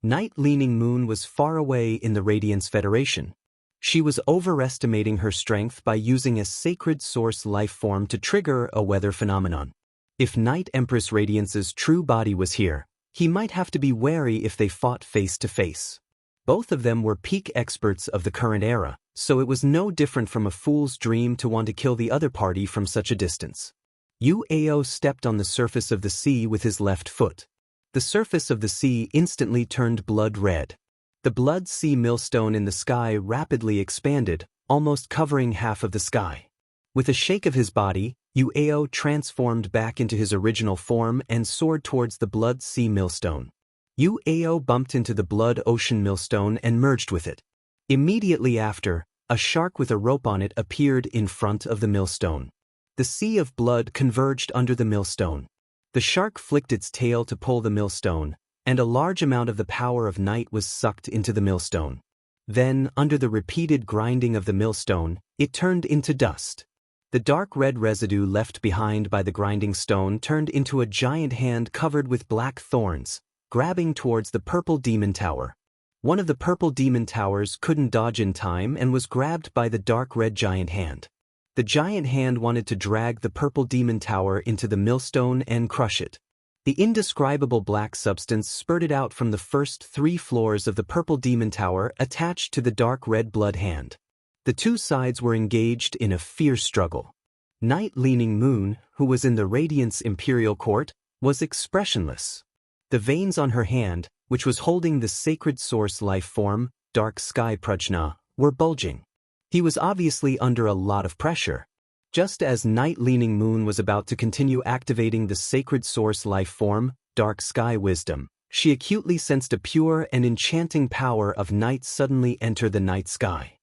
Night-leaning Moon was far away in the Radiance Federation. She was overestimating her strength by using a sacred source life form to trigger a weather phenomenon. If Night Empress Radiance's true body was here, he might have to be wary if they fought face to face. Both of them were peak experts of the current era, so it was no different from a fool's dream to want to kill the other party from such a distance. Yu Ao stepped on the surface of the sea with his left foot. The surface of the sea instantly turned blood red. The Blood Sea Millstone in the sky rapidly expanded, almost covering half of the sky. With a shake of his body, Yu Ao transformed back into his original form and soared towards the Blood Sea Millstone. Yu Ao bumped into the Blood Ocean Millstone and merged with it. Immediately after, a shark with a rope on it appeared in front of the millstone. The sea of blood converged under the millstone. The shark flicked its tail to pull the millstone, and a large amount of the power of night was sucked into the millstone. Then, under the repeated grinding of the millstone, it turned into dust. The dark red residue left behind by the grinding stone turned into a giant hand covered with black thorns, grabbing towards the purple demon tower. One of the purple demon towers couldn't dodge in time and was grabbed by the dark red giant hand. The giant hand wanted to drag the purple demon tower into the millstone and crush it. The indescribable black substance spurted out from the first 3 floors of the purple demon tower attached to the dark red blood hand. The 2 sides were engaged in a fierce struggle. Night-leaning moon, who was in the Radiant's imperial court, was expressionless. The veins on her hand, which was holding the sacred source life form, dark sky prajna, were bulging. He was obviously under a lot of pressure. Just as Night-leaning moon was about to continue activating the sacred source life form, dark sky wisdom, she acutely sensed a pure and enchanting power of night suddenly enter the night sky.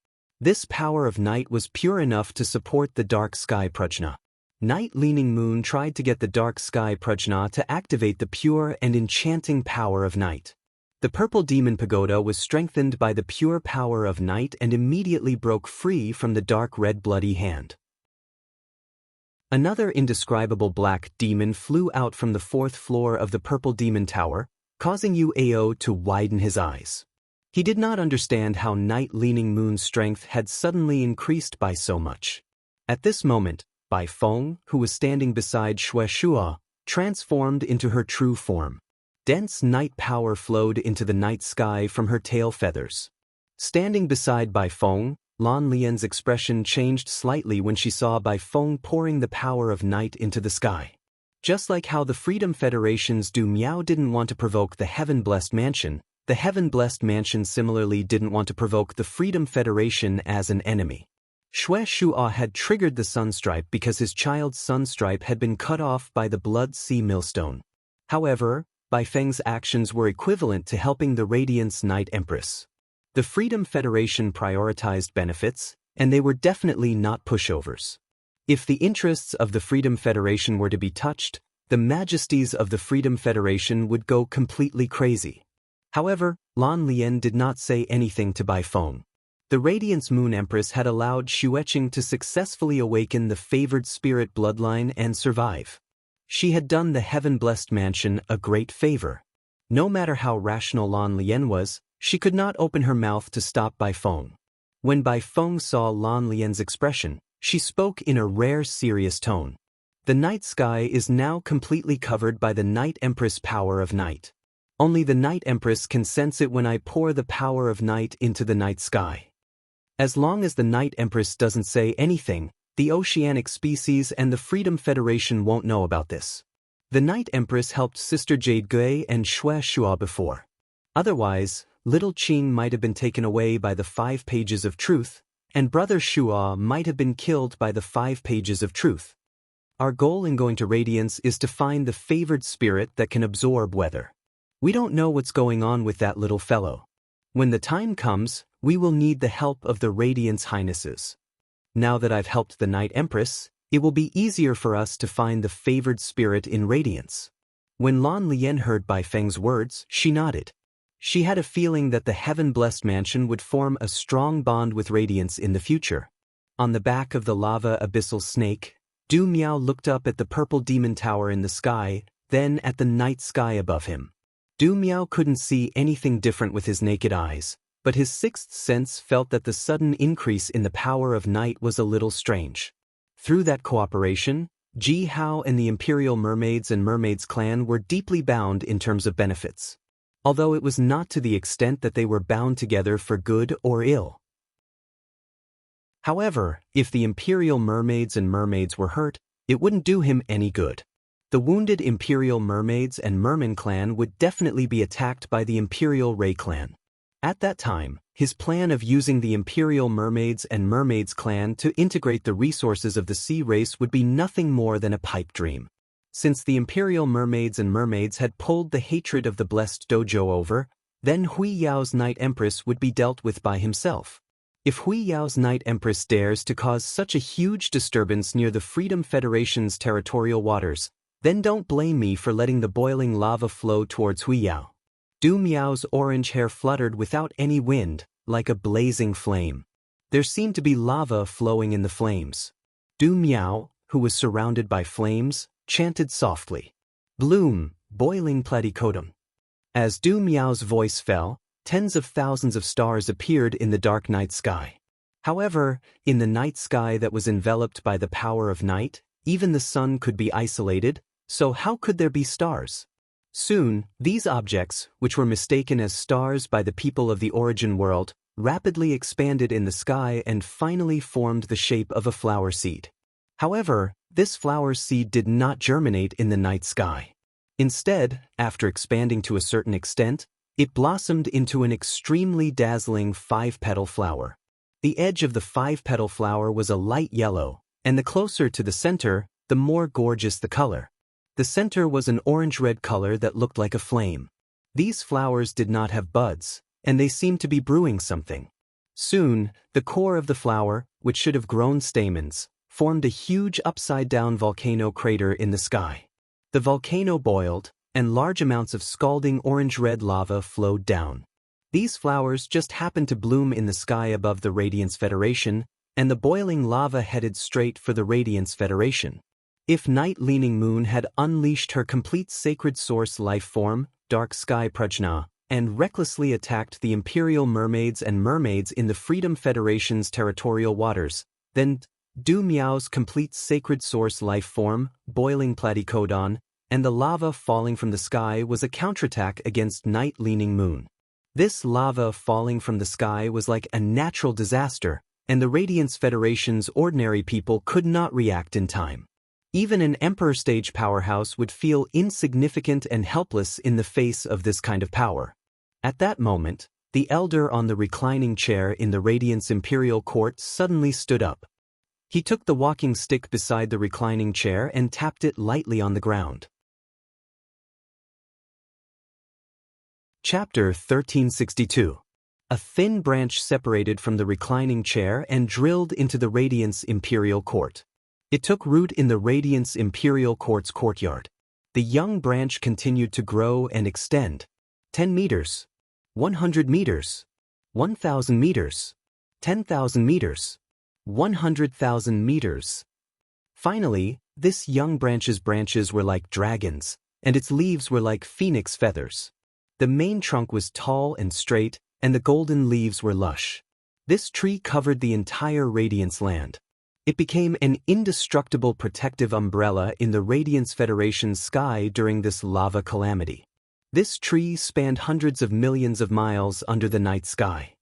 This power of night was pure enough to support the dark sky prajna. Night-leaning moon tried to get the dark sky prajna to activate the pure and enchanting power of night. The purple demon pagoda was strengthened by the pure power of night and immediately broke free from the dark red bloody hand. Another indescribable black demon flew out from the 4th floor of the purple demon tower, causing Uao to widen his eyes. He did not understand how Night-leaning moon's strength had suddenly increased by so much. At this moment, Bai Feng, who was standing beside Xue Shua, transformed into her true form. Dense night power flowed into the night sky from her tail feathers. Standing beside Bai Feng, Lan Lian's expression changed slightly when she saw Bai Feng pouring the power of night into the sky. Just like how the Freedom Federation's Du Miao didn't want to provoke the Heaven-Blessed Mansion, the Heaven-Blessed Mansion similarly didn't want to provoke the Freedom Federation as an enemy. Xue Shua had triggered the Sunstripe because his child's Sunstripe had been cut off by the Blood Sea Millstone. However, Bai Feng's actions were equivalent to helping the Radiant's Night Empress. The Freedom Federation prioritized benefits, and they were definitely not pushovers. If the interests of the Freedom Federation were to be touched, the majesties of the Freedom Federation would go completely crazy. However, Lan Lian did not say anything to Bai Feng. The Radiance Moon Empress had allowed Xueqing to successfully awaken the favored spirit bloodline and survive. She had done the Heaven-Blessed Mansion a great favor. No matter how rational Lan Lian was, she could not open her mouth to stop Bai Feng. When Bai Feng saw Lan Lian's expression, she spoke in a rare serious tone. The night sky is now completely covered by the Night Empress power of night. Only the Night Empress can sense it when I pour the power of night into the night sky. As long as the Night Empress doesn't say anything, the oceanic species and the Freedom Federation won't know about this. The Night Empress helped Sister Jade Gui and Xue Shua before. Otherwise, little Qing might have been taken away by the 5 pages of truth, and Brother Shua might have been killed by the 5 pages of truth. Our goal in going to Radiance is to find the favored spirit that can absorb weather. We don't know what's going on with that little fellow. When the time comes, we will need the help of the Radiance Highnesses. Now that I've helped the Night Empress, it will be easier for us to find the favored spirit in Radiance. When Lan Lian heard Bai Feng's words, she nodded. She had a feeling that the Heaven-Blessed Mansion would form a strong bond with Radiance in the future. On the back of the lava abyssal snake, Du Miao looked up at the purple demon tower in the sky, then at the night sky above him. Du Miao couldn't see anything different with his naked eyes, but his 6th sense felt that the sudden increase in the power of night was a little strange. Through that cooperation, Ji Hao and the Imperial Mermaids and Mermaids clan were deeply bound in terms of benefits, although it was not to the extent that they were bound together for good or ill. However, if the Imperial Mermaids and Mermaids were hurt, it wouldn't do him any good. The wounded Imperial Mermaids and Merman clan would definitely be attacked by the Imperial Ray clan. At that time, his plan of using the Imperial Mermaids and Mermaids clan to integrate the resources of the sea race would be nothing more than a pipe dream. Since the Imperial Mermaids and Mermaids had pulled the hatred of the Blessed Dojo over, then Hui Yao's Night Empress would be dealt with by himself. If Hui Yao's Night Empress dares to cause such a huge disturbance near the Freedom Federation's territorial waters, then don't blame me for letting the boiling lava flow towards Hui Yao. Du Miao's orange hair fluttered without any wind, like a blazing flame. There seemed to be lava flowing in the flames. Du Miao, who was surrounded by flames, chanted softly, "Bloom, boiling platycodum." As Du Miao's voice fell, tens of thousands of stars appeared in the dark night sky. However, in the night sky that was enveloped by the power of night, even the sun could be isolated, so how could there be stars? Soon, these objects, which were mistaken as stars by the people of the origin world, rapidly expanded in the sky and finally formed the shape of a flower seed. However, this flower's seed did not germinate in the night sky. Instead, after expanding to a certain extent, it blossomed into an extremely dazzling 5-petal flower. The edge of the 5-petal flower was a light yellow, and the closer to the center, the more gorgeous the color. The center was an orange-red color that looked like a flame. These flowers did not have buds, and they seemed to be brewing something. Soon, the core of the flower, which should have grown stamens, formed a huge upside-down volcano crater in the sky. The volcano boiled, and large amounts of scalding orange-red lava flowed down. These flowers just happened to bloom in the sky above the Radiance Federation, and the boiling lava headed straight for the Radiance Federation. If Night-Leaning Moon had unleashed her complete sacred source life form, Dark Sky Prajna, and recklessly attacked the Imperial Mermaids and Mermaids in the Freedom Federation's territorial waters, then Du Miao's complete sacred source life form, Boiling Platycodon, and the lava falling from the sky was a counterattack against Night-Leaning Moon. This lava falling from the sky was like a natural disaster, and the Radiance Federation's ordinary people could not react in time. Even an Emperor stage powerhouse would feel insignificant and helpless in the face of this kind of power. At that moment, the elder on the reclining chair in the Radiance Imperial Court suddenly stood up. He took the walking stick beside the reclining chair and tapped it lightly on the ground. Chapter 1362. A thin branch separated from the reclining chair and drilled into the Radiance Imperial Court. It took root in the Radiance Imperial Court's courtyard. The young branch continued to grow and extend. 10 meters. 100 meters. 1,000 meters. 10,000 meters. 100,000 meters. Finally, this young branch's branches were like dragons, and its leaves were like phoenix feathers. The main trunk was tall and straight, and the golden leaves were lush. This tree covered the entire Radiance land. It became an indestructible protective umbrella in the Radiance Federation's sky during this lava calamity. This tree spanned hundreds of millions of miles under the night sky.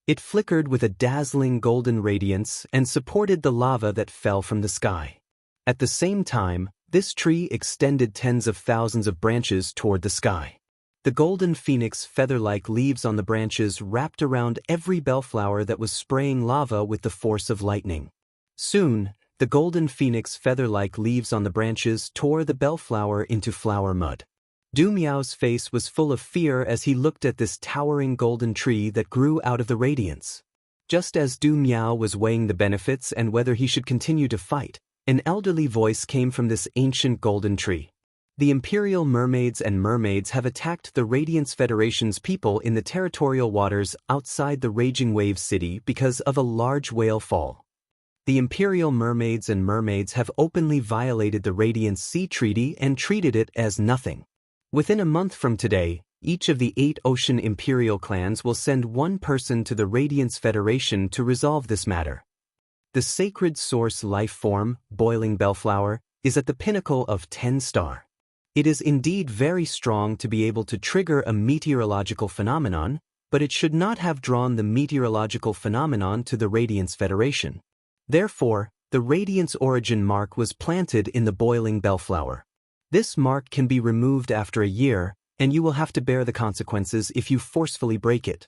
It flickered with a dazzling golden radiance and supported the lava that fell from the sky. At the same time, this tree extended tens of thousands of branches toward the sky. The golden phoenix feather-like leaves on the branches wrapped around every bellflower that was spraying lava with the force of lightning. Soon, the golden phoenix feather-like leaves on the branches tore the bellflower into flower mud. Du Miao's face was full of fear as he looked at this towering golden tree that grew out of the radiance. Just as Du Miao was weighing the benefits and whether he should continue to fight, an elderly voice came from this ancient golden tree. The Imperial Mermaids and Mermaids have attacked the Radiance Federation's people in the territorial waters outside the Raging Wave City because of a large whale fall. The Imperial Mermaids and Mermaids have openly violated the Radiance Sea Treaty and treated it as nothing. Within a month from today, each of the 8 Ocean Imperial clans will send one person to the Radiance Federation to resolve this matter. The sacred source life form, Boiling Bellflower, is at the pinnacle of 10-star. It is indeed very strong to be able to trigger a meteorological phenomenon, but it should not have drawn the meteorological phenomenon to the Radiance Federation. Therefore, the Radiance origin mark was planted in the Boiling Bellflower. This mark can be removed after a year, and you will have to bear the consequences if you forcefully break it.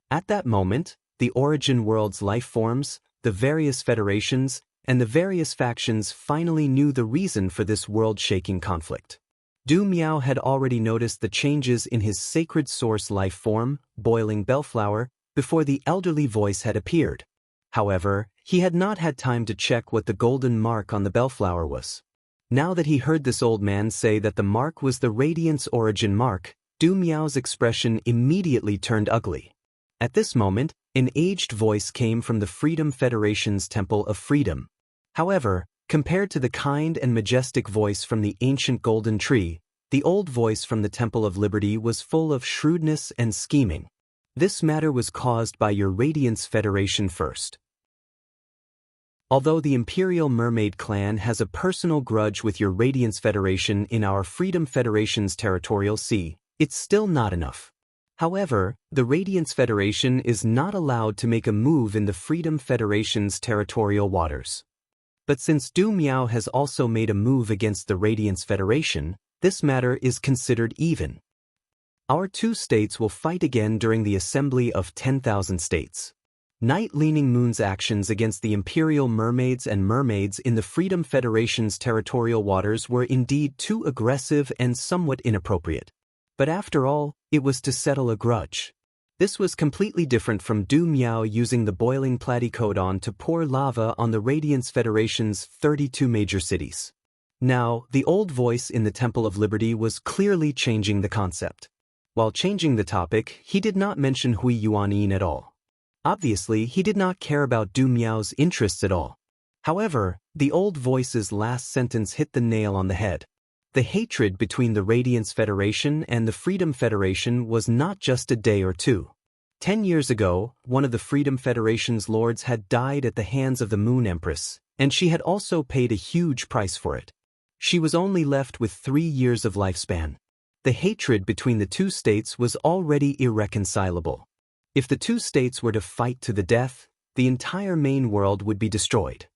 At that moment, the origin world's life forms, the various federations, and the various factions finally knew the reason for this world-shaking conflict. Du Miao had already noticed the changes in his sacred source life form, Boiling Bellflower, before the elderly voice had appeared. However, he had not had time to check what the golden mark on the bellflower was. Now that he heard this old man say that the mark was the Radiance origin mark, Du Miao's expression immediately turned ugly. At this moment, an aged voice came from the Freedom Federation's Temple of Freedom. However, compared to the kind and majestic voice from the ancient golden tree, the old voice from the Temple of Liberty was full of shrewdness and scheming. This matter was caused by your Radiance Federation first. Although the Imperial Mermaid clan has a personal grudge with your Radiance Federation in our Freedom Federation's territorial sea, it's still not enough. However, the Radiance Federation is not allowed to make a move in the Freedom Federation's territorial waters. But since Du Miao has also made a move against the Radiance Federation, this matter is considered even. Our two states will fight again during the assembly of 10,000 states. Night-leaning Moon's actions against the Imperial mermaids and mermaids in the Freedom Federation's territorial waters were indeed too aggressive and somewhat inappropriate. But after all, it was to settle a grudge. This was completely different from Du Miao using the boiling platycodon to pour lava on the Radiance Federation's 32 major cities. Now, the old voice in the Temple of Liberty was clearly changing the concept. While changing the topic, he did not mention Hui Yuanyin at all. Obviously, he did not care about Du Miao's interests at all. However, the old voice's last sentence hit the nail on the head. The hatred between the Radiance Federation and the Freedom Federation was not just a day or two. 10 years ago, one of the Freedom Federation's lords had died at the hands of the Moon Empress, and she had also paid a huge price for it. She was only left with 3 years of lifespan. The hatred between the two states was already irreconcilable. If the two states were to fight to the death, the entire main world would be destroyed.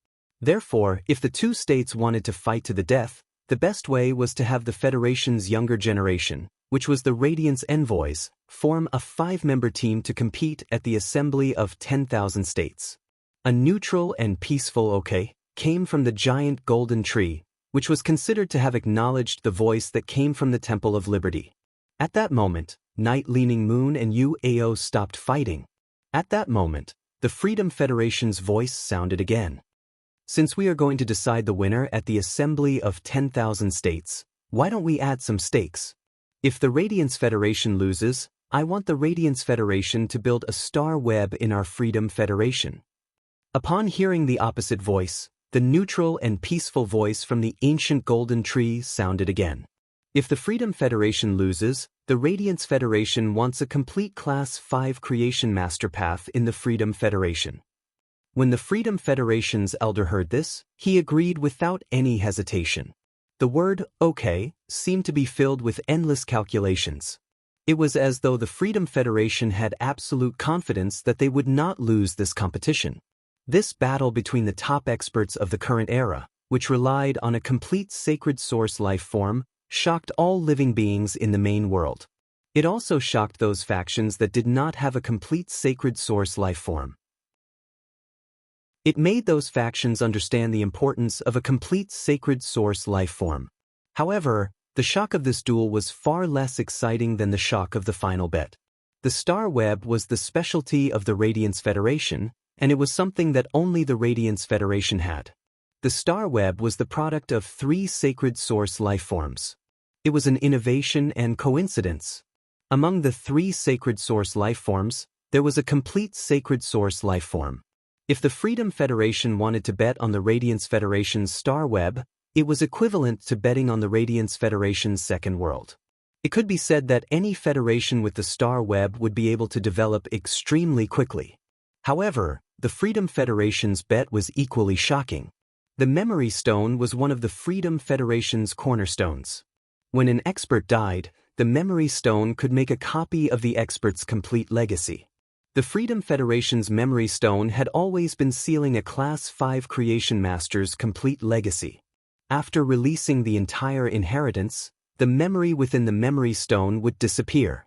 Therefore, if the two states wanted to fight to the death, the best way was to have the Federation's younger generation, which was the Radiance Envoys, form a 5-member team to compete at the assembly of 10,000 states. A neutral and peaceful okay came from the giant golden tree, which was considered to have acknowledged the voice that came from the Temple of Liberty. At that moment, Night-leaning Moon and UAO stopped fighting. At that moment, the Freedom Federation's voice sounded again. Since we are going to decide the winner at the assembly of 10,000 states, why don't we add some stakes? If the Radiance Federation loses, I want the Radiance Federation to build a star web in our Freedom Federation. Upon hearing the opposite voice, the neutral and peaceful voice from the ancient golden tree sounded again. If the Freedom Federation loses, the Radiance Federation wants a complete Class 5 creation master path in the Freedom Federation. When the Freedom Federation's elder heard this, he agreed without any hesitation. The word, okay, seemed to be filled with endless calculations. It was as though the Freedom Federation had absolute confidence that they would not lose this competition. This battle between the top experts of the current era, which relied on a complete sacred source life form, shocked all living beings in the main world. It also shocked those factions that did not have a complete sacred source life form. It made those factions understand the importance of a complete sacred source life form. However, the shock of this duel was far less exciting than the shock of the final bet. The Star Web was the specialty of the Radiance Federation, and it was something that only the Radiance Federation had. The Star Web was the product of 3 sacred source life forms. It was an innovation and coincidence. Among the 3 sacred source life forms, there was a complete sacred source life form. If the Freedom Federation wanted to bet on the Radiance Federation's Star Web, it was equivalent to betting on the Radiance Federation's second world. It could be said that any federation with the Star Web would be able to develop extremely quickly. However, the Freedom Federation's bet was equally shocking. The Memory Stone was one of the Freedom Federation's cornerstones. When an expert died, the Memory Stone could make a copy of the expert's complete legacy. The Freedom Federation's Memory Stone had always been sealing a Class 5 Creation Master's complete legacy. After releasing the entire inheritance, the memory within the Memory Stone would disappear.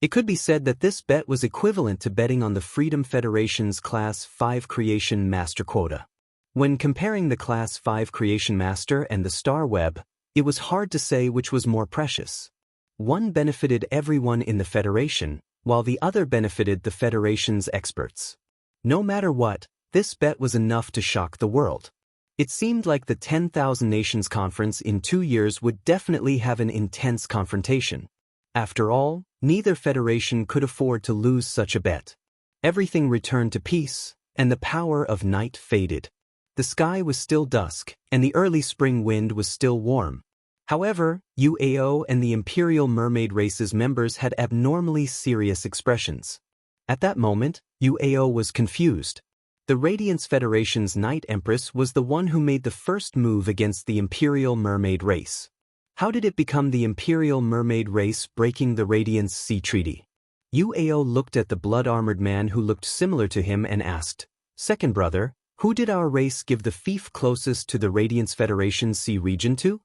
It could be said that this bet was equivalent to betting on the Freedom Federation's Class 5 Creation Master quota. When comparing the Class 5 Creation Master and the Star Web, it was hard to say which was more precious. One benefited everyone in the Federation, while the other benefited the Federation's experts. No matter what, this bet was enough to shock the world. It seemed like the 10,000 Nations Conference in 2 years would definitely have an intense confrontation. After all, neither federation could afford to lose such a bet. Everything returned to peace, and the power of night faded. The sky was still dusk, and the early spring wind was still warm. However, UAO and the Imperial Mermaid race's members had abnormally serious expressions. At that moment, UAO was confused. The Radiance Federation's Night Empress was the one who made the first move against the Imperial Mermaid race. How did it become the Imperial Mermaid race breaking the Radiance Sea Treaty? UAO looked at the blood-armored man who looked similar to him and asked, "Second brother, Who did our race give the fief closest to the Radiance Federation's sea region to?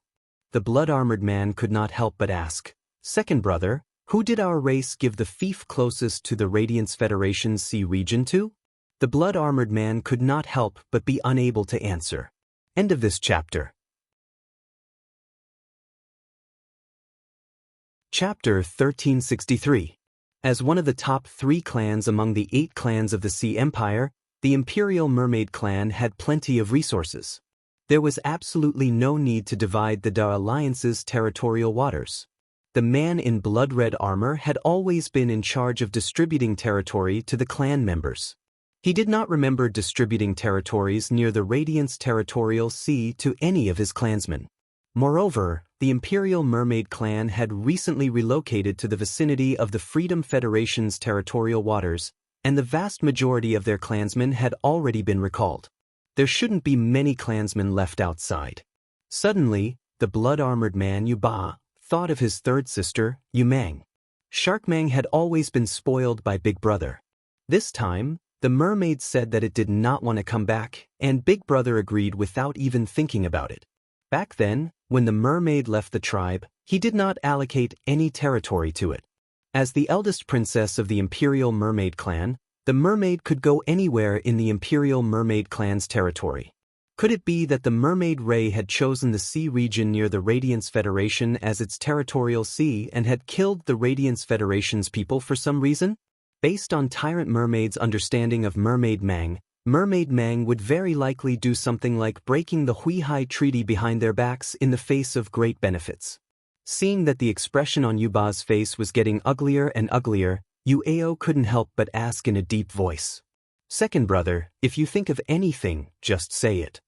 The blood-armored man could not help but ask. Second brother, who did our race give the fief closest to the Radiance Federation's sea region to? The blood-armored man could not help but be unable to answer. End of this chapter. Chapter 1363. As one of the top 3 clans among the 8 clans of the Sea Empire, the Imperial Mermaid clan had plenty of resources. There was absolutely no need to divide the Da Alliance's territorial waters. The man in blood-red armor had always been in charge of distributing territory to the clan members. He did not remember distributing territories near the Radiance Territorial Sea to any of his clansmen. Moreover, the Imperial Mermaid clan had recently relocated to the vicinity of the Freedom Federation's territorial waters, and the vast majority of their clansmen had already been recalled. There shouldn't be many clansmen left outside. Suddenly, the blood-armored man Yuba thought of his third sister, Yumang. Sharkmang had always been spoiled by Big Brother. This time, the mermaid said that it did not want to come back, and Big Brother agreed without even thinking about it. Back then, when the mermaid left the tribe, he did not allocate any territory to it. As the eldest princess of the Imperial Mermaid clan, the mermaid could go anywhere in the Imperial Mermaid clan's territory. Could it be that the mermaid Ray had chosen the sea region near the Radiance Federation as its territorial sea and had killed the Radiance Federation's people for some reason? Based on Tyrant Mermaid's understanding of Mermaid Mang would very likely do something like breaking the Huihai Treaty behind their backs in the face of great benefits. Seeing that the expression on Yuba's face was getting uglier and uglier, Yuao couldn't help but ask in a deep voice. Second brother, if you think of anything, just say it.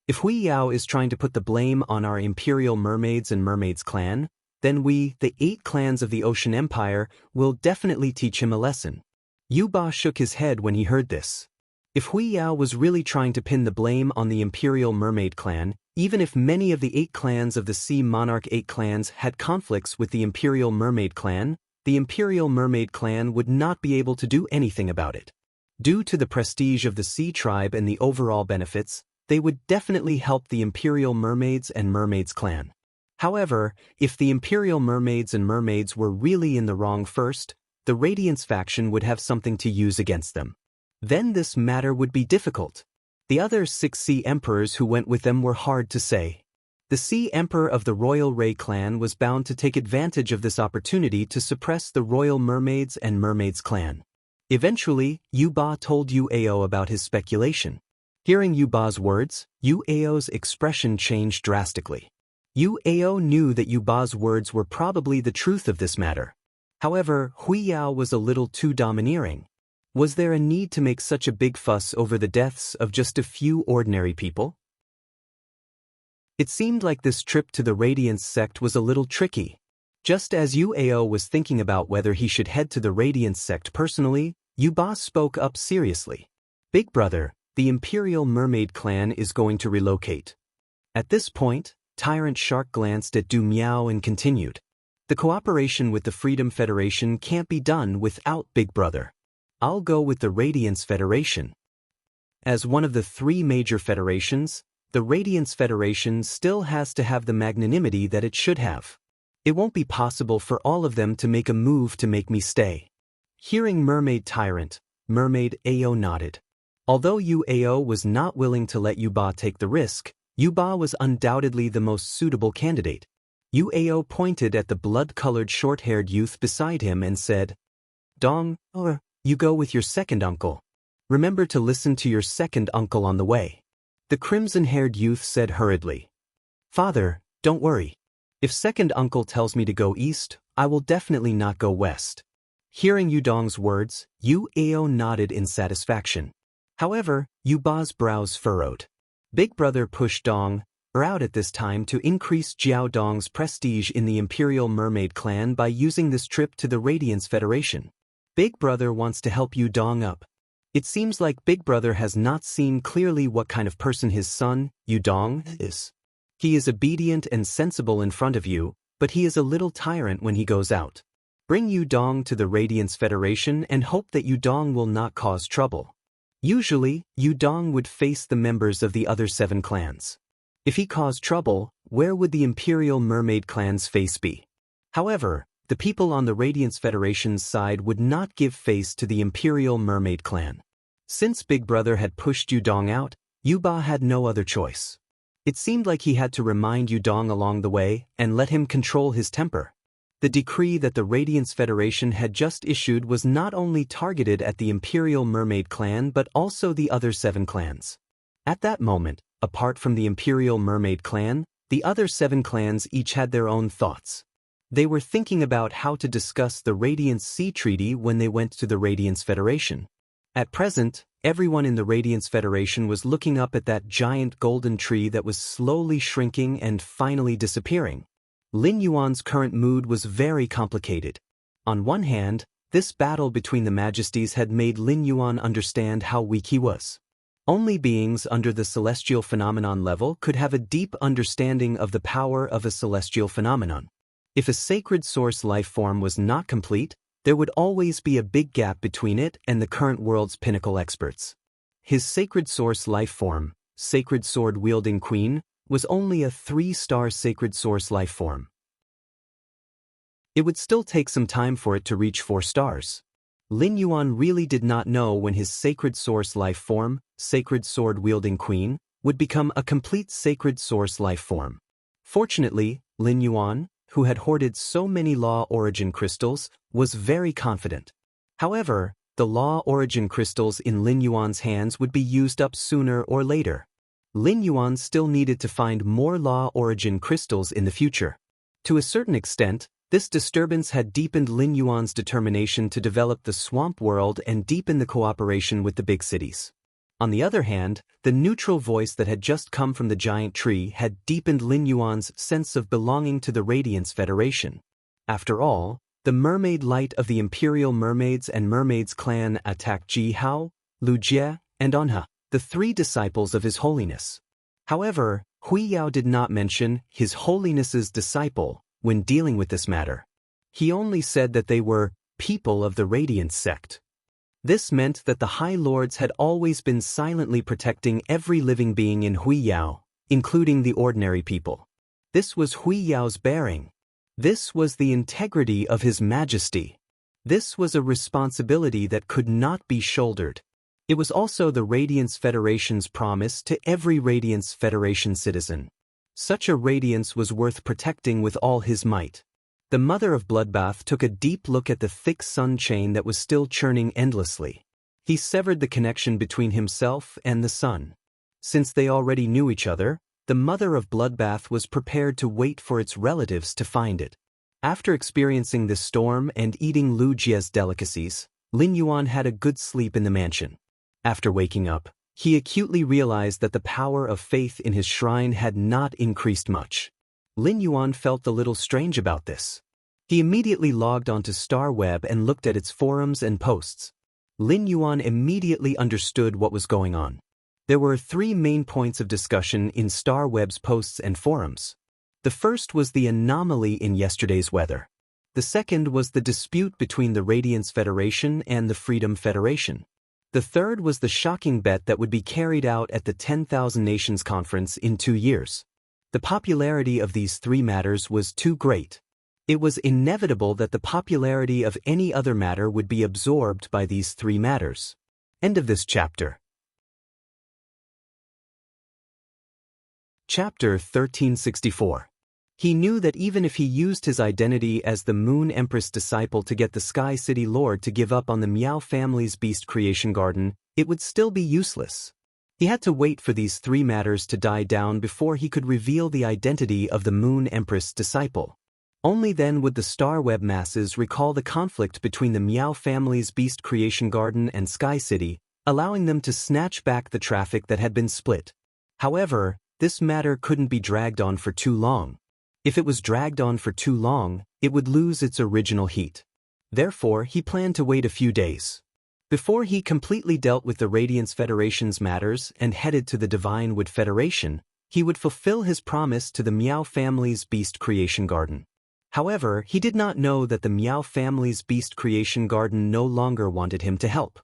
If Hui Yao is trying to put the blame on our Imperial Mermaids and Mermaids clan, then we, the 8 clans of the Ocean Empire, will definitely teach him a lesson. Yuba shook his head when he heard this. If Hui Yao was really trying to pin the blame on the Imperial Mermaid clan, even if many of the 8 clans of the Sea Monarch 8 clans had conflicts with the Imperial Mermaid clan, the Imperial Mermaid clan would not be able to do anything about it. Due to the prestige of the Sea tribe and the overall benefits, they would definitely help the Imperial Mermaids and Mermaids clan. However, if the Imperial Mermaids and Mermaids were really in the wrong first, the Radiance faction would have something to use against them. Then this matter would be difficult. The other 6 Sea Emperors who went with them were hard to say. The Sea Emperor of the Royal Ray clan was bound to take advantage of this opportunity to suppress the Royal Mermaids and Mermaids clan. Eventually, Yuba told Yuao about his speculation. Hearing Yuba's words, Yuao's expression changed drastically. Yuao knew that Yuba's words were probably the truth of this matter. However, Hui Yao was a little too domineering. Was there a need to make such a big fuss over the deaths of just a few ordinary people? It seemed like this trip to the Radiance sect was a little tricky. Just as Yuao was thinking about whether he should head to the Radiance sect personally, Yuba spoke up seriously. Big brother, the Imperial Mermaid clan is going to relocate. At this point, Tyrant Shark glanced at Du Miao and continued. The cooperation with the Freedom Federation can't be done without Big Brother. I'll go with the Radiance Federation. As one of the 3 major federations, the Radiance Federation still has to have the magnanimity that it should have. It won't be possible for all of them to make a move to make me stay. Hearing Mermaid Tyrant, Mermaid Ao nodded. Although Yuao was not willing to let Yuba take the risk, Yuba was undoubtedly the most suitable candidate. Yuao pointed at the blood-colored short-haired youth beside him and said, Dong, you go with your second uncle. Remember to listen to your second uncle on the way. The crimson-haired youth said hurriedly. Father, don't worry. If second uncle tells me to go east, I will definitely not go west. Hearing Yudong's words, Yuao nodded in satisfaction. However, Yuba's brows furrowed. Big Brother pushed Dong out at this time to increase Jiao Dong's prestige in the Imperial Mermaid clan by using this trip to the Radiance Federation. Big Brother wants to help Yudong up. It seems like Big Brother has not seen clearly what kind of person his son, Yudong, is. He is obedient and sensible in front of you, but he is a little tyrant when he goes out. Bring Yudong to the Radiance Federation and hope that Yudong will not cause trouble. Usually, Yudong would face the members of the other 7 clans. If he caused trouble, where would the Imperial Mermaid clan's face be? However, the people on the Radiance Federation's side would not give face to the Imperial Mermaid clan. Since Big Brother had pushed Yudong out, Yuba had no other choice. It seemed like he had to remind Yudong along the way and let him control his temper. The decree that the Radiance Federation had just issued was not only targeted at the Imperial Mermaid clan but also the other 7 clans. At that moment, apart from the Imperial Mermaid clan, the other 7 clans each had their own thoughts. They were thinking about how to discuss the Radiance Sea Treaty when they went to the Radiance Federation. At present, everyone in the Radiance Federation was looking up at that giant golden tree that was slowly shrinking and finally disappearing. Lin Yuan's current mood was very complicated. On one hand, this battle between the majesties had made Lin Yuan understand how weak he was. Only beings under the celestial phenomenon level could have a deep understanding of the power of a celestial phenomenon. If a sacred source life form was not complete, there would always be a big gap between it and the current world's pinnacle experts. His sacred source life form, Sacred Sword-wielding Queen, was only a 3-star sacred source life form. It would still take some time for it to reach 4 stars. Lin Yuan really did not know when his sacred source life form, Sacred Sword-wielding Queen, would become a complete sacred source life form. Fortunately, Lin Yuan, who had hoarded so many Law Origin crystals, was very confident. However, the Law Origin crystals in Lin Yuan's hands would be used up sooner or later. Lin Yuan still needed to find more Law Origin crystals in the future. To a certain extent, this disturbance had deepened Lin Yuan's determination to develop the swamp world and deepen the cooperation with the big cities. On the other hand, the neutral voice that had just come from the giant tree had deepened Lin Yuan's sense of belonging to the Radiance Federation. After all, the mermaid light of the Imperial Mermaids and Mermaids clan attacked Ji Hao, Lu Jie, and Anha, the 3 disciples of His Holiness. However, Hui Yao did not mention His Holiness's disciple when dealing with this matter. He only said that they were people of the Radiance sect. This meant that the High Lords had always been silently protecting every living being in Hui Yao, including the ordinary people. This was Hui Yao's bearing. This was the integrity of His Majesty. This was a responsibility that could not be shouldered. It was also the Radiance Federation's promise to every Radiance Federation citizen. Such a radiance was worth protecting with all his might. The Mother of Bloodbath took a deep look at the thick sun chain that was still churning endlessly. He severed the connection between himself and the sun. Since they already knew each other, the Mother of Bloodbath was prepared to wait for its relatives to find it. After experiencing this storm and eating Lu Jie's delicacies, Lin Yuan had a good sleep in the mansion. After waking up, he acutely realized that the power of faith in his shrine had not increased much. Lin Yuan felt a little strange about this. He immediately logged onto StarWeb and looked at its forums and posts. Lin Yuan immediately understood what was going on. There were 3 main points of discussion in StarWeb's posts and forums. The first was the anomaly in yesterday's weather. The second was the dispute between the Radiance Federation and the Freedom Federation. The third was the shocking bet that would be carried out at the 10,000 Nations Conference in 2 years. The popularity of these 3 matters was too great. It was inevitable that the popularity of any other matter would be absorbed by these 3 matters. End of this chapter. Chapter 1364. He knew that even if he used his identity as the Moon Empress disciple to get the Sky City Lord to give up on the Miao family's beast creation garden, it would still be useless. He had to wait for these 3 matters to die down before he could reveal the identity of the Moon Empress disciple. Only then would the StarWeb masses recall the conflict between the Miao family's beast creation garden and Sky City, allowing them to snatch back the traffic that had been split. However, this matter couldn't be dragged on for too long. If it was dragged on for too long, it would lose its original heat. Therefore, he planned to wait a few days. Before he completely dealt with the Radiance Federation's matters and headed to the Divine Wood Federation, he would fulfill his promise to the Miao family's beast creation garden. However, he did not know that the Miao family's beast creation garden no longer wanted him to help.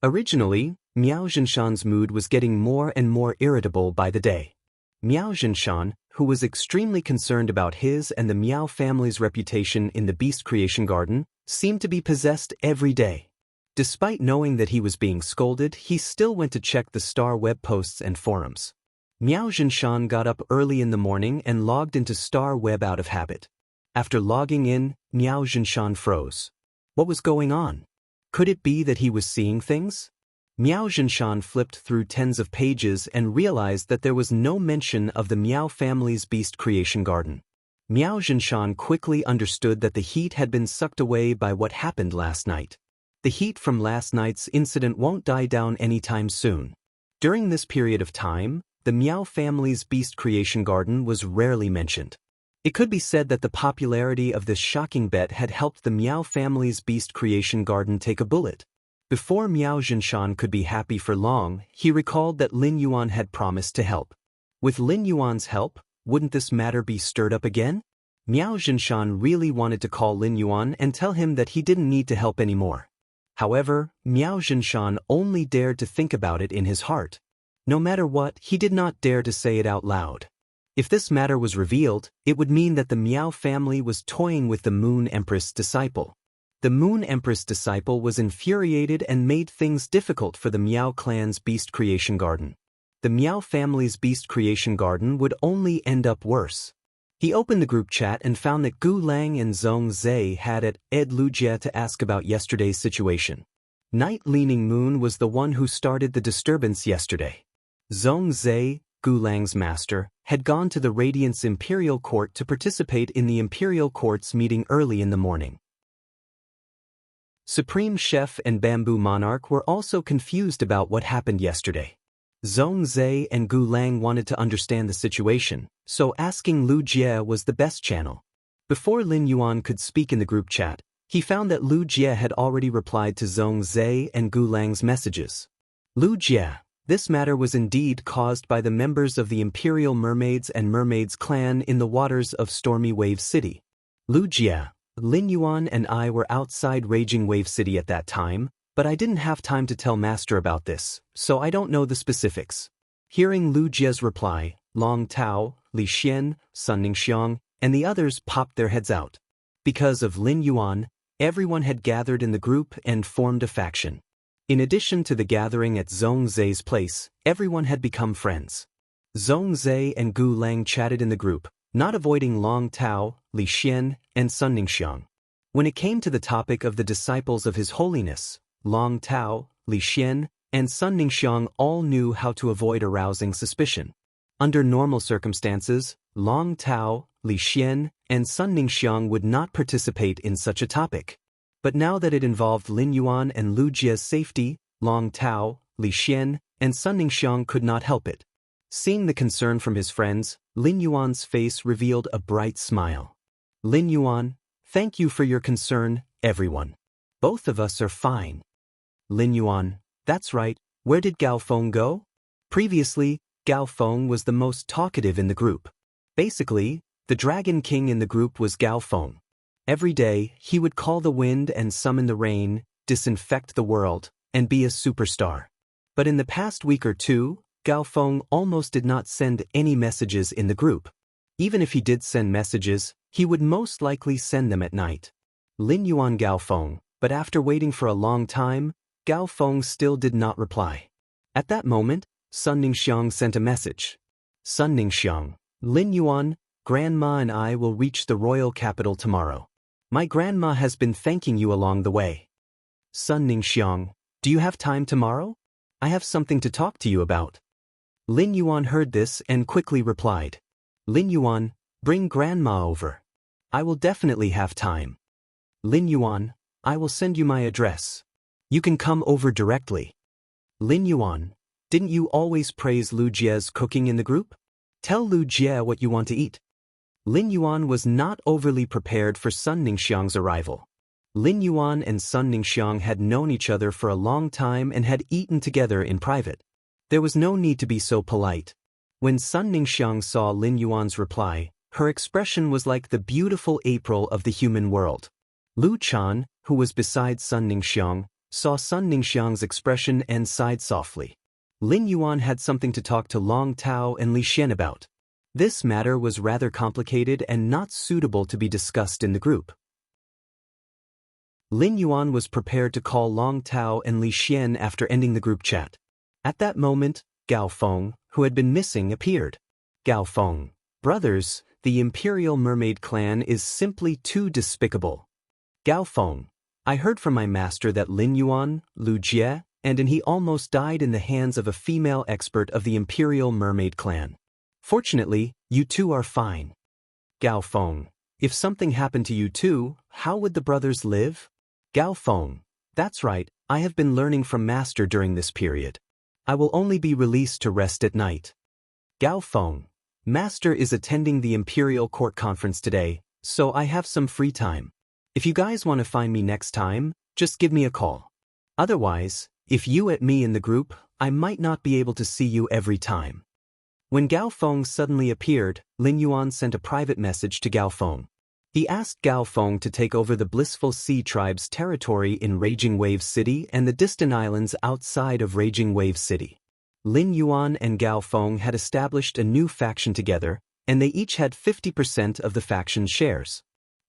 Originally, Miao Zhenshan's mood was getting more and more irritable by the day. Miao Zhenshan, who was extremely concerned about his and the Miao family's reputation in the Beast Creation Garden, seemed to be possessed every day. Despite knowing that he was being scolded, he still went to check the Star web posts and forums. Miao Zhenshan got up early in the morning and logged into Star web out of habit. After logging in, Miao Zhenshan froze. What was going on? Could it be that he was seeing things? Miao Zhenshan flipped through tens of pages and realized that there was no mention of the Miao family's Beast Creation Garden. Miao Zhenshan quickly understood that the heat had been sucked away by what happened last night. The heat from last night's incident won't die down anytime soon. During this period of time, the Miao family's Beast Creation Garden was rarely mentioned. It could be said that the popularity of this shocking bet had helped the Miao family's Beast Creation Garden take a bullet. Before Miao Zhenshan could be happy for long, he recalled that Lin Yuan had promised to help. With Lin Yuan's help, wouldn't this matter be stirred up again? Miao Zhenshan really wanted to call Lin Yuan and tell him that he didn't need to help anymore. However, Miao Zhenshan only dared to think about it in his heart. No matter what, he did not dare to say it out loud. If this matter was revealed, it would mean that the Miao family was toying with the Moon Empress disciple. The Moon Empress disciple was infuriated and made things difficult for the Miao clan's Beast Creation Garden. The Miao family's Beast Creation Garden would only end up worse. He opened the group chat and found that Gu Lang and Zhong Zhe had Ed Lu Jie to ask about yesterday's situation. Night Leaning Moon was the one who started the disturbance yesterday. Zhong Zhe, Gu Lang's master, had gone to the Radiance Imperial Court to participate in the Imperial Court's meeting early in the morning. Supreme Chef and Bamboo Monarch were also confused about what happened yesterday. Zhong Zhe and Gu Lang wanted to understand the situation, so asking Lu Jie was the best channel. Before Lin Yuan could speak in the group chat, he found that Lu Jie had already replied to Zhong Zhe and Gu Lang's messages. Lu Jie, this matter was indeed caused by the members of the Imperial Mermaids and Mermaids clan in the waters of Stormy Wave City. Lu Jie, Lin Yuan and I were outside Raging Wave City at that time, but I didn't have time to tell Master about this, so I don't know the specifics. Hearing Lu Jie's reply, Long Tao, Li Xian, Sun Ningxiang, and the others popped their heads out. Because of Lin Yuan, everyone had gathered in the group and formed a faction. In addition to the gathering at Zhong Zhe's place, everyone had become friends. Zhong Zhe and Gu Lang chatted in the group, not avoiding Long Tao, Li Xian, and Sun Ningxiang. When it came to the topic of the disciples of His Holiness, Long Tao, Li Xian, and Sun Ningxiang all knew how to avoid arousing suspicion. Under normal circumstances, Long Tao, Li Xian, and Sun Ningxiang would not participate in such a topic. But now that it involved Lin Yuan and Lu Jie's safety, Long Tao, Li Xian, and Sun Ningxiang could not help it. Seeing the concern from his friends, Lin Yuan's face revealed a bright smile. Lin Yuan, thank you for your concern, everyone. Both of us are fine. Lin Yuan, that's right, where did Gao Feng go? Previously, Gao Feng was the most talkative in the group. Basically, the Dragon King in the group was Gao Feng. Every day, he would call the wind and summon the rain, disinfect the world, and be a superstar. But in the past week or two, Gao Feng almost did not send any messages in the group. Even if he did send messages, he would most likely send them at night. Lin Yuan Gao Feng, but after waiting for a long time, Gao Feng still did not reply. At that moment, Sun Ningxiang sent a message. Sun Ningxiang, Lin Yuan, Grandma and I will reach the royal capital tomorrow. My grandma has been thanking you along the way. Sun Ningxiang, do you have time tomorrow? I have something to talk to you about. Lin Yuan heard this and quickly replied. Lin Yuan, bring Grandma over. I will definitely have time. Lin Yuan, I will send you my address. You can come over directly. Lin Yuan, didn't you always praise Lu Jie's cooking in the group? Tell Lu Jie what you want to eat. Lin Yuan was not overly prepared for Sun Ningxiang's arrival. Lin Yuan and Sun Ningxiang had known each other for a long time and had eaten together in private. There was no need to be so polite. When Sun Ningxiang saw Lin Yuan's reply, her expression was like the beautiful April of the human world. Lu Chan, who was beside Sun Ningxiang, saw Sun Ningxiang's expression and sighed softly. Lin Yuan had something to talk to Long Tao and Li Xian about. This matter was rather complicated and not suitable to be discussed in the group. Lin Yuan was prepared to call Long Tao and Li Xian after ending the group chat. At that moment, Gao Feng, who had been missing, appeared. Gao Feng, brothers, the Imperial Mermaid clan is simply too despicable. Gao Feng, I heard from my master that Lin Yuan, Lu Jie, and he almost died in the hands of a female expert of the Imperial Mermaid clan. Fortunately, you two are fine. Gao Feng, if something happened to you too, how would the brothers live? Gao Feng, that's right, I have been learning from master during this period. I will only be released to rest at night. Gao Feng, master is attending the Imperial Court Conference today, so I have some free time. If you guys want to find me next time, just give me a call. Otherwise, if you at me in the group, I might not be able to see you every time. When Gao Feng suddenly appeared, Lin Yuan sent a private message to Gao Feng. He asked Gao Feng to take over the Blissful Sea Tribe's territory in Raging Wave City and the distant islands outside of Raging Wave City. Lin Yuan and Gao Feng had established a new faction together, and they each had 50% of the faction's shares.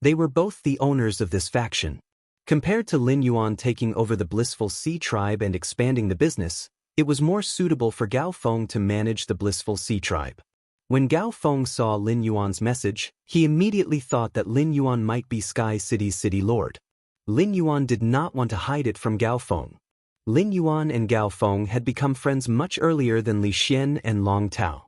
They were both the owners of this faction. Compared to Lin Yuan taking over the Blissful Sea Tribe and expanding the business, it was more suitable for Gao Feng to manage the Blissful Sea Tribe. When Gao Feng saw Lin Yuan's message, he immediately thought that Lin Yuan might be Sky City's city lord. Lin Yuan did not want to hide it from Gao Feng. Lin Yuan and Gao Feng had become friends much earlier than Li Xian and Long Tao.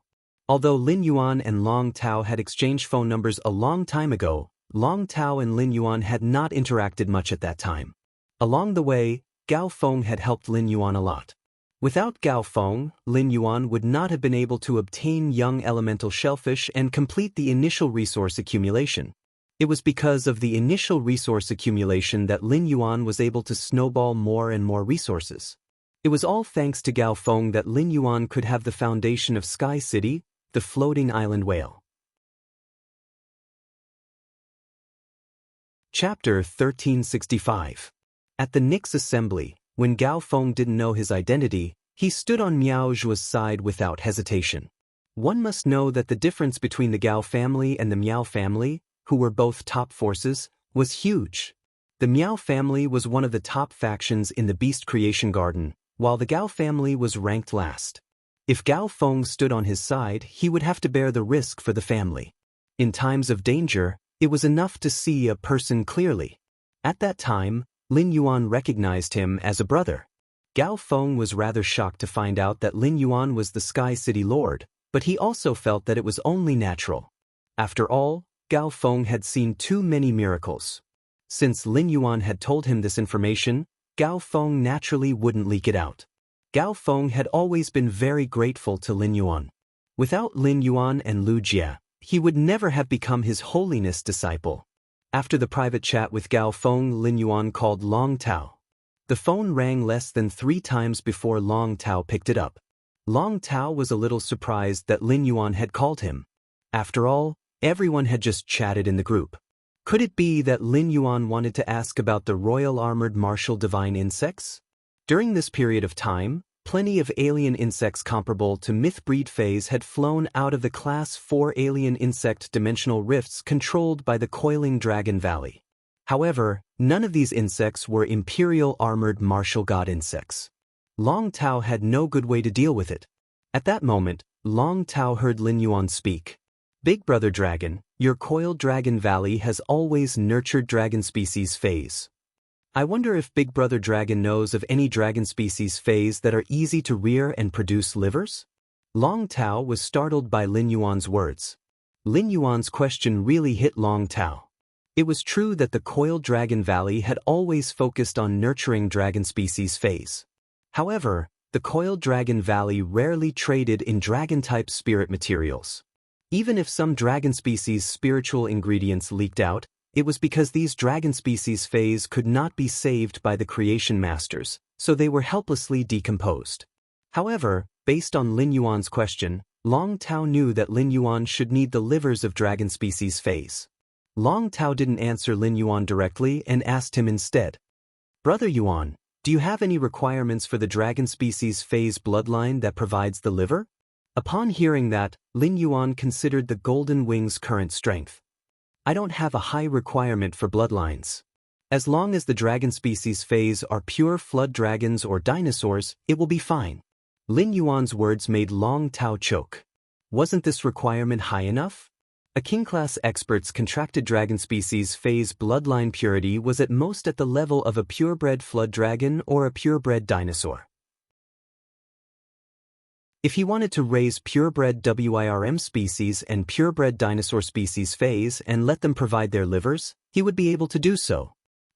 Although Lin Yuan and Long Tao had exchanged phone numbers a long time ago, Long Tao and Lin Yuan had not interacted much at that time. Along the way, Gao Feng had helped Lin Yuan a lot. Without Gao Feng, Lin Yuan would not have been able to obtain young elemental shellfish and complete the initial resource accumulation. It was because of the initial resource accumulation that Lin Yuan was able to snowball more and more resources. It was all thanks to Gao Feng that Lin Yuan could have the foundation of Sky City, the floating island whale. Chapter 1365. At the Nix assembly, when Gao Feng didn't know his identity, he stood on Miao Zhuo's side without hesitation. One must know that the difference between the Gao family and the Miao family, who were both top forces, was huge. The Miao family was one of the top factions in the Beast Creation Garden, while the Gao family was ranked last. If Gao Feng stood on his side, he would have to bear the risk for the family. In times of danger, it was enough to see a person clearly. At that time, Lin Yuan recognized him as a brother. Gao Feng was rather shocked to find out that Lin Yuan was the Sky City Lord, but he also felt that it was only natural. After all, Gao Feng had seen too many miracles. Since Lin Yuan had told him this information, Gao Feng naturally wouldn't leak it out. Gao Feng had always been very grateful to Lin Yuan. Without Lin Yuan and Lu Jie, he would never have become His Holiness disciple. After the private chat with Gao Feng, Lin Yuan called Long Tao. The phone rang less than 3 times before Long Tao picked it up. Long Tao was a little surprised that Lin Yuan had called him. After all, everyone had just chatted in the group. Could it be that Lin Yuan wanted to ask about the Royal Armored Martial Divine Insects? During this period of time, plenty of alien insects comparable to Myth-Breed phase had flown out of the Class 4 alien insect dimensional rifts controlled by the Coiling Dragon Valley. However, none of these insects were Imperial Armored Martial God insects. Long Tao had no good way to deal with it. At that moment, Long Tao heard Lin Yuan speak. Big Brother Dragon, your Coiled Dragon Valley has always nurtured dragon species phase. I wonder if Big Brother Dragon knows of any dragon species phase that are easy to rear and produce livers? Long Tao was startled by Lin Yuan's words. Lin Yuan's question really hit Long Tao. It was true that the Coiled Dragon Valley had always focused on nurturing dragon species phase. However, the Coiled Dragon Valley rarely traded in dragon-type spirit materials. Even if some dragon species spiritual ingredients leaked out, it was because these dragon species phase could not be saved by the creation masters, so they were helplessly decomposed. However, based on Lin Yuan's question, Long Tao knew that Lin Yuan should need the livers of dragon species phase. Long Tao didn't answer Lin Yuan directly and asked him instead, Brother Yuan, Do you have any requirements for the dragon species phase bloodline that provides the liver? Upon hearing that, Lin Yuan considered the golden wing's current strength. I don't have a high requirement for bloodlines. As long as the dragon species phase are pure flood dragons or dinosaurs, it will be fine. Lin Yuan's words made Long Tao choke. Wasn't this requirement high enough? A king-class expert's contracted dragon species phase bloodline purity was at most at the level of a purebred flood dragon or a purebred dinosaur. If he wanted to raise purebred WIRM species and purebred dinosaur species phase and let them provide their livers, he would be able to do so.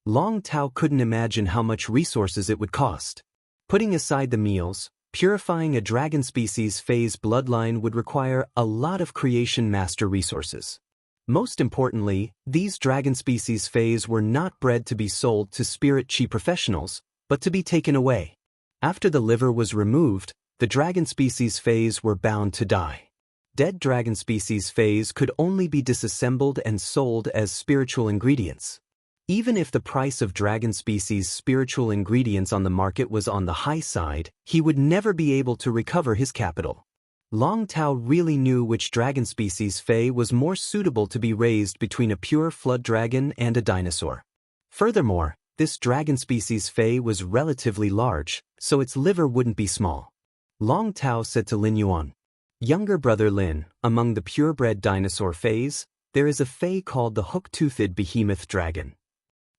Long Tao couldn't imagine how much resources it would cost. Putting aside the meals, purifying a dragon species phase bloodline would require a lot of creation master resources. Most importantly, these dragon species phase were not bred to be sold to spirit chi professionals, but to be taken away. After the liver was removed, the dragon species phase were bound to die. Dead dragon species phase could only be disassembled and sold as spiritual ingredients. Even if the price of dragon species spiritual ingredients on the market was on the high side, he would never be able to recover his capital. Long Tao really knew which dragon species Fei was more suitable to be raised between a pure flood dragon and a dinosaur. Furthermore, this dragon species Fei was relatively large, so its liver wouldn't be small. Long Tao said to Lin Yuan, "Younger brother Lin, among the purebred dinosaur Feis, there is a Fei called the hook-toothed behemoth dragon.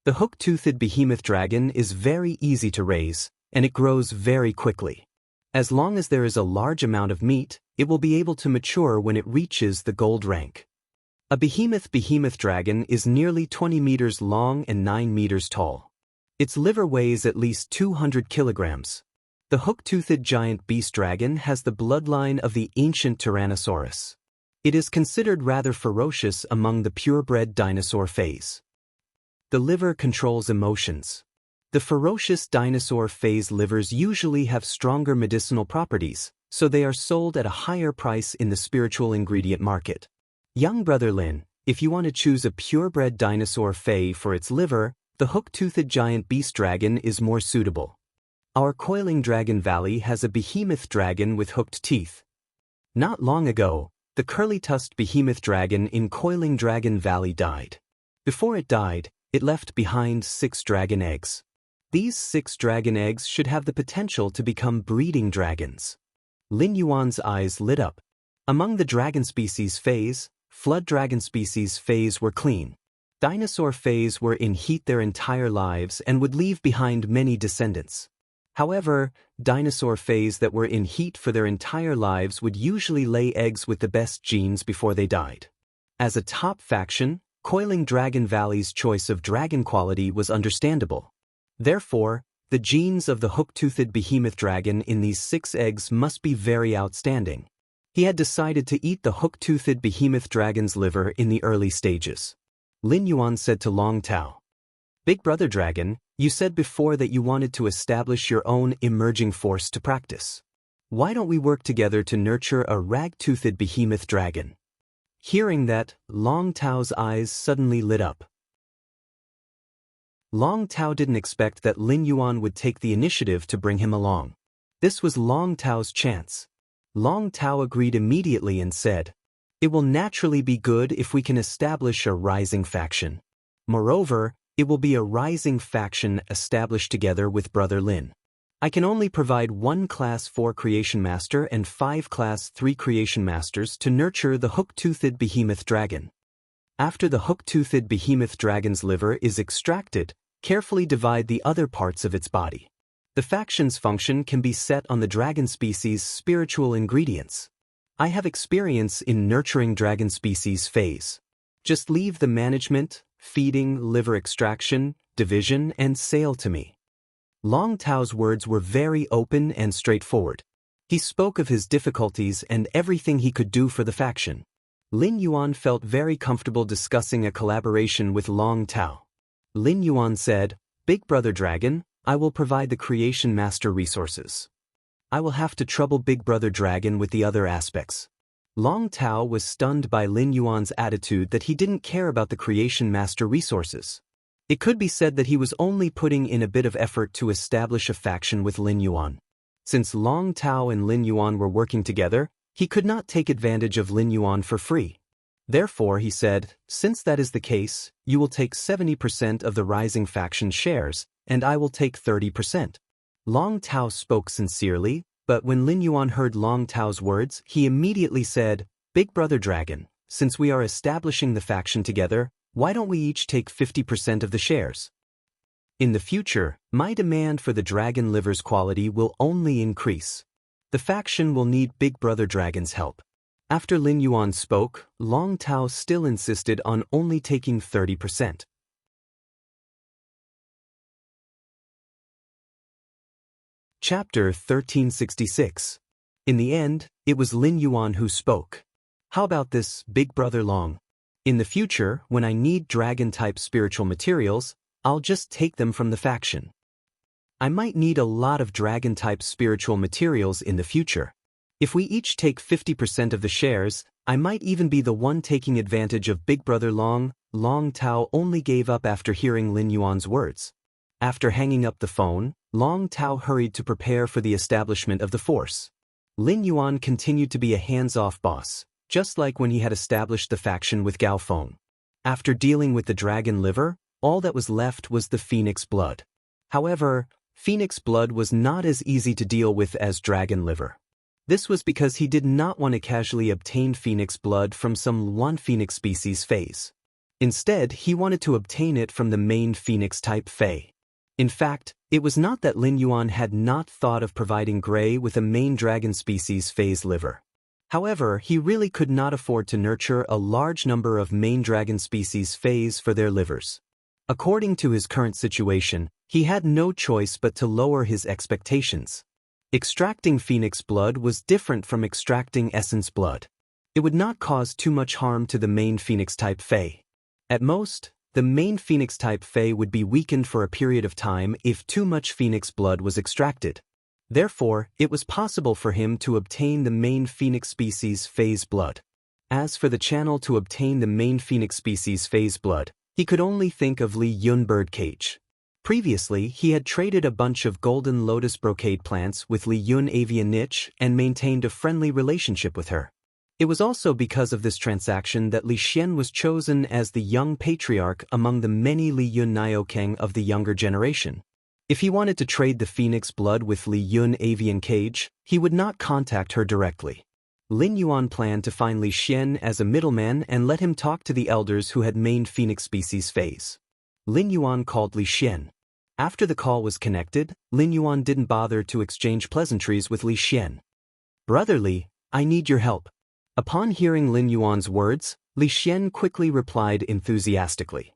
The hook-toothed behemoth dragon is very easy to raise, and it grows very quickly. As long as there is a large amount of meat, it will be able to mature when it reaches the gold rank. A behemoth dragon is nearly 20 meters long and 9 meters tall. Its liver weighs at least 200 kilograms. The hook-toothed giant beast dragon has the bloodline of the ancient Tyrannosaurus. It is considered rather ferocious among the purebred dinosaur phase. The liver controls emotions. The ferocious dinosaur phase livers usually have stronger medicinal properties, so they are sold at a higher price in the spiritual ingredient market. Young brother Lin, if you want to choose a purebred dinosaur Fei for its liver, the hook-toothed giant beast dragon is more suitable. Our Coiling Dragon Valley has a behemoth dragon with hooked teeth. Not long ago, the curly-tusked behemoth dragon in Coiling Dragon Valley died. Before it died, it left behind 6 dragon eggs. These 6 dragon eggs should have the potential to become breeding dragons." Lin Yuan's eyes lit up. Among the dragon species Feis, flood dragon species Feis were clean. Dinosaur Feis were in heat their entire lives and would leave behind many descendants. However, dinosaur Feis that were in heat for their entire lives would usually lay eggs with the best genes before they died. As a top faction, Coiling Dragon Valley's choice of dragon quality was understandable. Therefore, the genes of the hook-toothed behemoth dragon in these 6 eggs must be very outstanding. He had decided to eat the hook-toothed behemoth dragon's liver in the early stages. Lin Yuan said to Long Tao, "Big brother dragon, you said before that you wanted to establish your own emerging force to practice. Why don't we work together to nurture a rag-toothed behemoth dragon?" Hearing that, Long Tao's eyes suddenly lit up. Long Tao didn't expect that Lin Yuan would take the initiative to bring him along. This was Long Tao's chance. Long Tao agreed immediately and said, "It will naturally be good if we can establish a rising faction. Moreover, it will be a rising faction established together with Brother Lin. I can only provide 1 Class 4 Creation Master and 5 Class 3 Creation Masters to nurture the hook-toothed behemoth dragon. After the hook-toothed behemoth dragon's liver is extracted, carefully divide the other parts of its body. The faction's function can be set on the dragon species' spiritual ingredients. I have experience in nurturing dragon species phase. Just leave the management, feeding, liver extraction, division, and sale to me." Long Tao's words were very open and straightforward. He spoke of his difficulties and everything he could do for the faction. Lin Yuan felt very comfortable discussing a collaboration with Long Tao. Lin Yuan said, "Big brother dragon, I will provide the creation master resources. I will have to trouble Big brother dragon with the other aspects." Long Tao was stunned by Lin Yuan's attitude that he didn't care about the creation master resources. It could be said that he was only putting in a bit of effort to establish a faction with Lin Yuan. Since Long Tao and Lin Yuan were working together, he could not take advantage of Lin Yuan for free. Therefore, he said, since that is the case, you will take 70% of the rising faction shares, and I will take 30%. Long Tao spoke sincerely, but when Lin Yuan heard Long Tao's words, he immediately said, Big Brother Dragon, since we are establishing the faction together, why don't we each take 50% of the shares? In the future, my demand for the dragon liver's quality will only increase. The faction will need Big Brother Dragon's help. After Lin Yuan spoke, Long Tao still insisted on only taking 30%. Chapter 1366. In the end, it was Lin Yuan who spoke. How about this, Big Brother Long? In the future, when I need dragon-type spiritual materials, I'll just take them from the faction. I might need a lot of dragon-type spiritual materials in the future. If we each take 50% of the shares, I might even be the one taking advantage of Big Brother Long. Long Tao only gave up after hearing Lin Yuan's words. After hanging up the phone, Long Tao hurried to prepare for the establishment of the force. Lin Yuan continued to be a hands-off boss, just like when he had established the faction with Gao Feng. After dealing with the dragon liver, all that was left was the phoenix blood. However, phoenix blood was not as easy to deal with as dragon liver. This was because he did not want to casually obtain phoenix blood from some one phoenix species phase. Instead, he wanted to obtain it from the main phoenix-type Fae. In fact, it was not that Lin Yuan had not thought of providing Gray with a main dragon species phase liver. However, he really could not afford to nurture a large number of main dragon species phase for their livers. According to his current situation, he had no choice but to lower his expectations. Extracting phoenix blood was different from extracting essence blood. It would not cause too much harm to the main phoenix-type Fae. At most, the main phoenix-type Fae would be weakened for a period of time if too much phoenix blood was extracted. Therefore, it was possible for him to obtain the main phoenix species phase blood. As for the channel to obtain the main phoenix species phase blood, he could only think of Li Yun birdcage. Previously, he had traded a bunch of golden lotus brocade plants with Li Yun avian niche and maintained a friendly relationship with her. It was also because of this transaction that Li Xian was chosen as the young patriarch among the many Li Yun Niokeng of the younger generation. If he wanted to trade the phoenix blood with Li Yun avian cage, he would not contact her directly. Lin Yuan planned to find Li Xian as a middleman and let him talk to the elders who had main phoenix species phase. Lin Yuan called Li Xian. After the call was connected, Lin Yuan didn't bother to exchange pleasantries with Li Xian. Brother Li, I need your help. Upon hearing Lin Yuan's words, Li Xian quickly replied enthusiastically.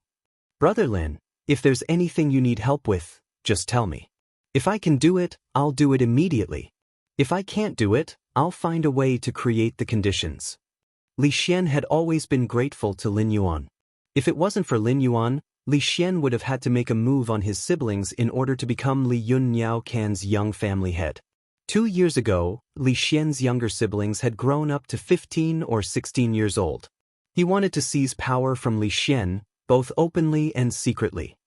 Brother Lin, if there's anything you need help with, just tell me. If I can do it, I'll do it immediately. If I can't do it, I'll find a way to create the conditions. Li Xian had always been grateful to Lin Yuan. If it wasn't for Lin Yuan, Li Xian would have had to make a move on his siblings in order to become Li Yun Niao Can's young family head. 2 years ago, Li Xian's younger siblings had grown up to 15 or 16 years old. He wanted to seize power from Li Xian, both openly and secretly.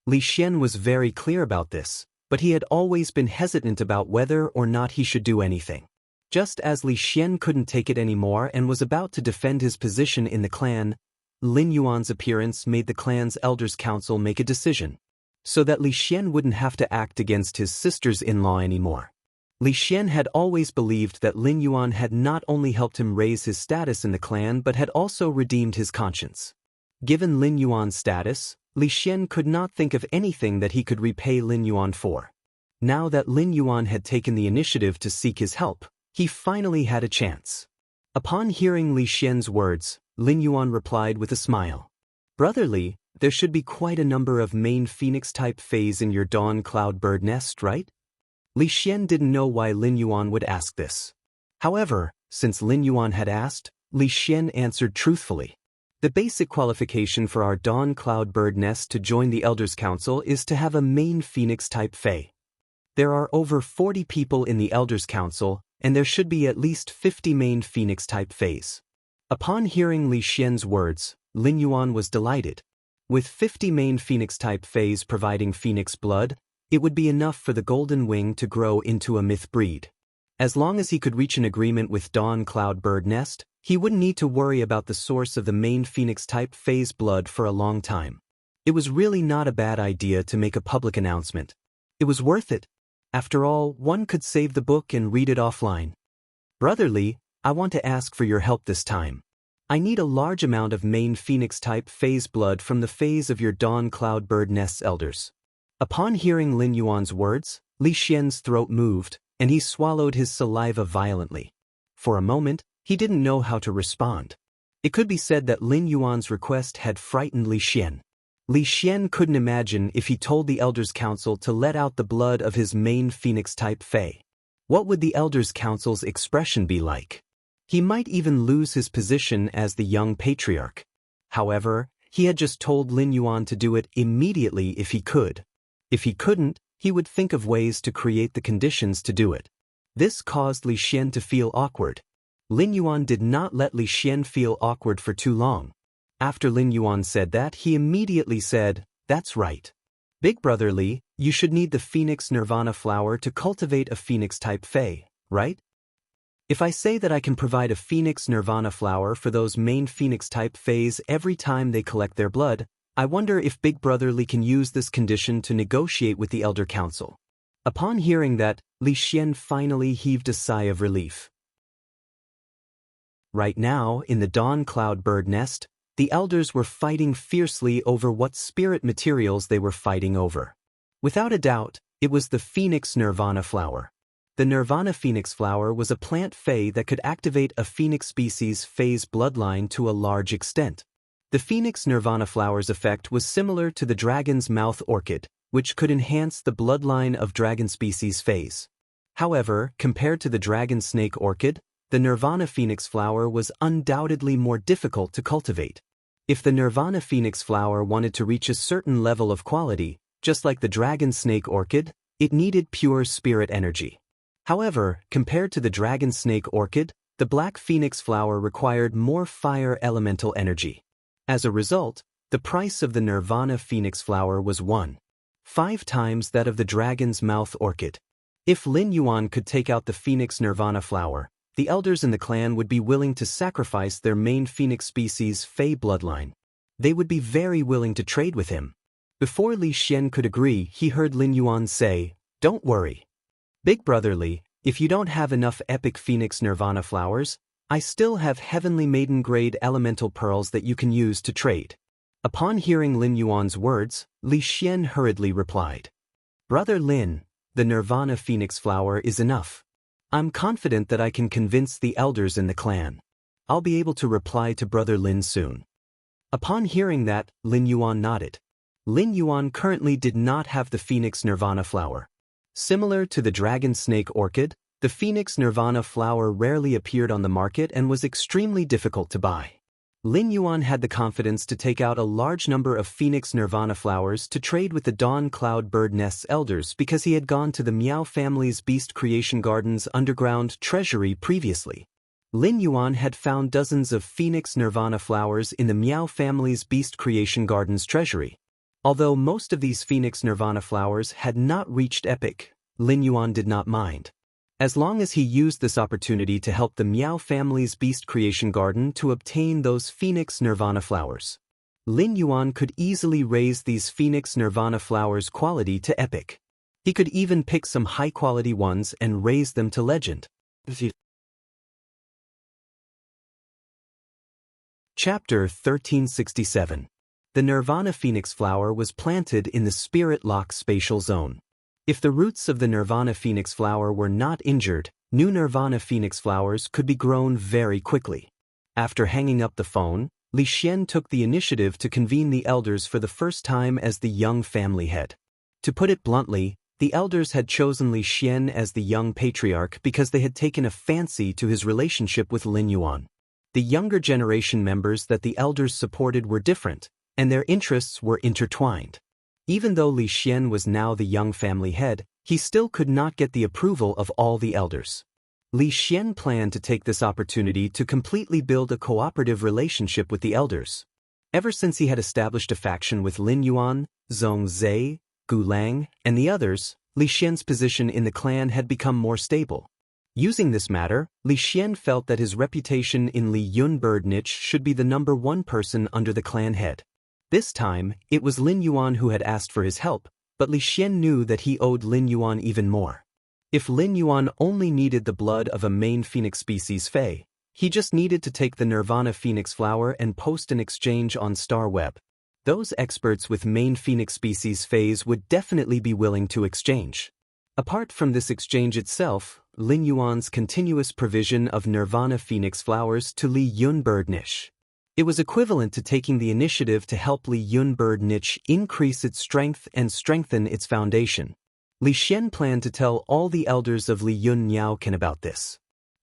Li Xian was very clear about this, but he had always been hesitant about whether or not he should do anything. Just as Li Xian couldn't take it anymore and was about to defend his position in the clan, Lin Yuan's appearance made the clan's elders' council make a decision, so that Li Xian wouldn't have to act against his sisters-in-law anymore. Li Xian had always believed that Lin Yuan had not only helped him raise his status in the clan but had also redeemed his conscience. Given Lin Yuan's status, Li Xian could not think of anything that he could repay Lin Yuan for. Now that Lin Yuan had taken the initiative to seek his help, he finally had a chance. Upon hearing Li Xian's words, Lin Yuan replied with a smile. Brother Li, there should be quite a number of main phoenix-type Fays in your dawn cloud bird nest, right? Li Xian didn't know why Lin Yuan would ask this. However, since Lin Yuan had asked, Li Xian answered truthfully. The basic qualification for our dawn cloud bird nest to join the Elders' Council is to have a main phoenix-type Fae. There are over 40 people in the Elders' Council, and there should be at least 50 main phoenix-type Fays. Upon hearing Li Xian's words, Lin Yuan was delighted. With 50 main phoenix-type fays providing phoenix blood, it would be enough for the golden wing to grow into a myth breed. As long as he could reach an agreement with Dawn Cloudbird Nest, he wouldn't need to worry about the source of the main phoenix-type phase blood for a long time. It was really not a bad idea to make a public announcement. It was worth it. After all, one could save the book and read it offline. Brotherly, I want to ask for your help this time. I need a large amount of main phoenix-type phase blood from the phase of your Dawn Cloudbird Nest's elders. Upon hearing Lin Yuan's words, Li Xian's throat moved, and he swallowed his saliva violently. For a moment, he didn't know how to respond. It could be said that Lin Yuan's request had frightened Li Xian. Li Xian couldn't imagine if he told the Elders' Council to let out the blood of his main phoenix-type fae. What would the Elders' Council's expression be like? He might even lose his position as the young patriarch. However, he had just told Lin Yuan to do it immediately if he could. If he couldn't, he would think of ways to create the conditions to do it. This caused Li Xian to feel awkward. Lin Yuan did not let Li Xian feel awkward for too long. After Lin Yuan said that, he immediately said, "That's right. Big Brother Li, you should need the Phoenix Nirvana flower to cultivate a Phoenix-type fae, right? If I say that I can provide a Phoenix Nirvana flower for those main Phoenix-type fays every time they collect their blood, I wonder if Big Brother Li can use this condition to negotiate with the Elder Council." Upon hearing that, Li Xian finally heaved a sigh of relief. Right now, in the Dawn Cloudbird Nest, the elders were fighting fiercely over what spirit materials they were fighting over. Without a doubt, it was the Phoenix Nirvana flower. The Nirvana Phoenix flower was a plant fae that could activate a phoenix species phase bloodline to a large extent. The Phoenix Nirvana flower's effect was similar to the dragon's mouth orchid, which could enhance the bloodline of dragon species phase. However, compared to the dragon snake orchid, the Nirvana Phoenix flower was undoubtedly more difficult to cultivate. If the Nirvana Phoenix flower wanted to reach a certain level of quality, just like the dragon snake orchid, it needed pure spirit energy. However, compared to the dragon snake orchid, the black phoenix flower required more fire elemental energy. As a result, the price of the Nirvana Phoenix flower was 1.5 times that of the dragon's mouth orchid. If Lin Yuan could take out the Phoenix Nirvana flower, the elders in the clan would be willing to sacrifice their main phoenix species Fey bloodline. They would be very willing to trade with him. Before Li Xian could agree, he heard Lin Yuan say, "Don't worry. Big Brother Li, if you don't have enough epic Phoenix Nirvana flowers, I still have Heavenly Maiden grade elemental pearls that you can use to trade." Upon hearing Lin Yuan's words, Li Xian hurriedly replied, "Brother Lin, the Nirvana Phoenix flower is enough. I'm confident that I can convince the elders in the clan. I'll be able to reply to Brother Lin soon." Upon hearing that, Lin Yuan nodded. Lin Yuan currently did not have the Phoenix Nirvana flower. Similar to the dragon snake orchid, the Phoenix Nirvana flower rarely appeared on the market and was extremely difficult to buy. Lin Yuan had the confidence to take out a large number of Phoenix Nirvana flowers to trade with the Dawn Cloudbird Nest's elders because he had gone to the Miao family's Beast Creation Garden's underground treasury previously. Lin Yuan had found dozens of Phoenix Nirvana flowers in the Miao family's Beast Creation Garden's treasury. Although most of these Phoenix Nirvana flowers had not reached epic, Lin Yuan did not mind. As long as he used this opportunity to help the Miao family's Beast Creation Garden to obtain those Phoenix Nirvana flowers, Lin Yuan could easily raise these Phoenix Nirvana flowers' quality to epic. He could even pick some high-quality ones and raise them to legend. Chapter 1367. The Nirvana Phoenix flower was planted in the Spirit Lock spatial zone. If the roots of the Nirvana Phoenix flower were not injured, new Nirvana Phoenix flowers could be grown very quickly. After hanging up the phone, Li Xian took the initiative to convene the elders for the first time as the young family head. To put it bluntly, the elders had chosen Li Xian as the young patriarch because they had taken a fancy to his relationship with Lin Yuan. The younger generation members that the elders supported were different, and their interests were intertwined. Even though Li Xian was now the young family head, he still could not get the approval of all the elders. Li Xian planned to take this opportunity to completely build a cooperative relationship with the elders. Ever since he had established a faction with Lin Yuan, Zhong Zhe, Gu Lang, and the others, Li Xian's position in the clan had become more stable. Using this matter, Li Xian felt that his reputation in Li Yun bird niche should be the #1 person under the clan head. This time, it was Lin Yuan who had asked for his help, but Li Xian knew that he owed Lin Yuan even more. If Lin Yuan only needed the blood of a main phoenix species Fae, he just needed to take the Nirvana phoenix flower and post an exchange on StarWeb. Those experts with main phoenix species Faes would definitely be willing to exchange. Apart from this exchange itself, Lin Yuan's continuous provision of Nirvana phoenix flowers to Li Yun bird niche. It was equivalent to taking the initiative to help Li Yun bird niche increase its strength and strengthen its foundation. Li Xian planned to tell all the elders of Li Yun Niaocan about this.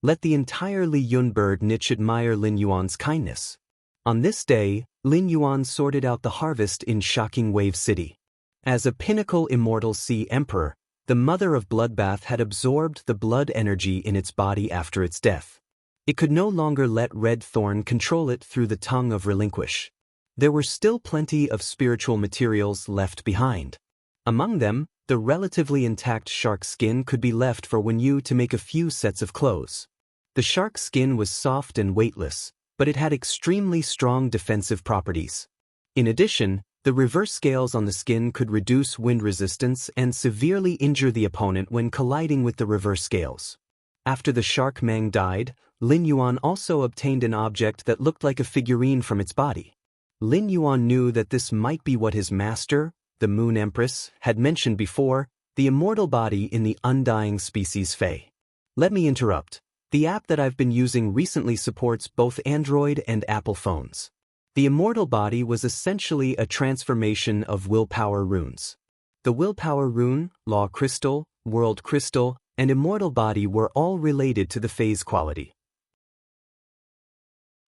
Let the entire Li Yun bird niche admire Lin Yuan's kindness. On this day, Lin Yuan sorted out the harvest in Shocking Wave City. As a pinnacle immortal sea emperor, the mother of Bloodbath had absorbed the blood energy in its body after its death. It could no longer let Red Thorn control it through the tongue of Relinquish. There were still plenty of spiritual materials left behind. Among them, the relatively intact shark skin could be left for Wen Yu to make a few sets of clothes. The shark skin was soft and weightless, but it had extremely strong defensive properties. In addition, the reverse scales on the skin could reduce wind resistance and severely injure the opponent when colliding with the reverse scales. After the shark Mang died, Lin Yuan also obtained an object that looked like a figurine from its body. Lin Yuan knew that this might be what his master, the Moon Empress, had mentioned before, the immortal body in the undying species Fae. Let me interrupt. The app that I've been using recently supports both Android and Apple phones. The immortal body was essentially a transformation of willpower runes. The willpower rune, law crystal, world crystal, and immortal body were all related to the phase quality.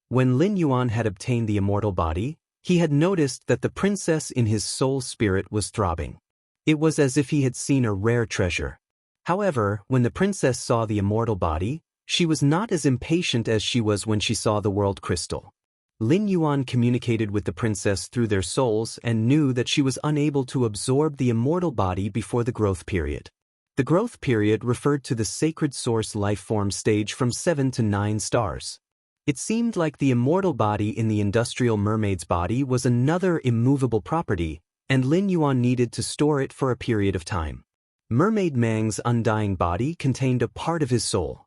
When Lin Yuan had obtained the immortal body, he had noticed that the princess in his soul spirit was throbbing. It was as if he had seen a rare treasure. However, when the princess saw the immortal body, she was not as impatient as she was when she saw the world crystal. Lin Yuan communicated with the princess through their souls and knew that she was unable to absorb the immortal body before the growth period. The growth period referred to the sacred source life form stage from 7 to 9 stars. It seemed like the immortal body in the industrial mermaid's body was another immovable property, and Lin Yuan needed to store it for a period of time. Mermaid Mang's undying body contained a part of his soul.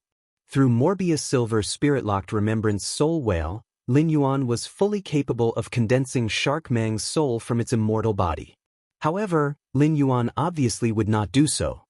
Through Morbius Silver Spirit-Locked Remembrance Soul Whale, Lin Yuan was fully capable of condensing Shark Mang's soul from its immortal body. However, Lin Yuan obviously would not do so.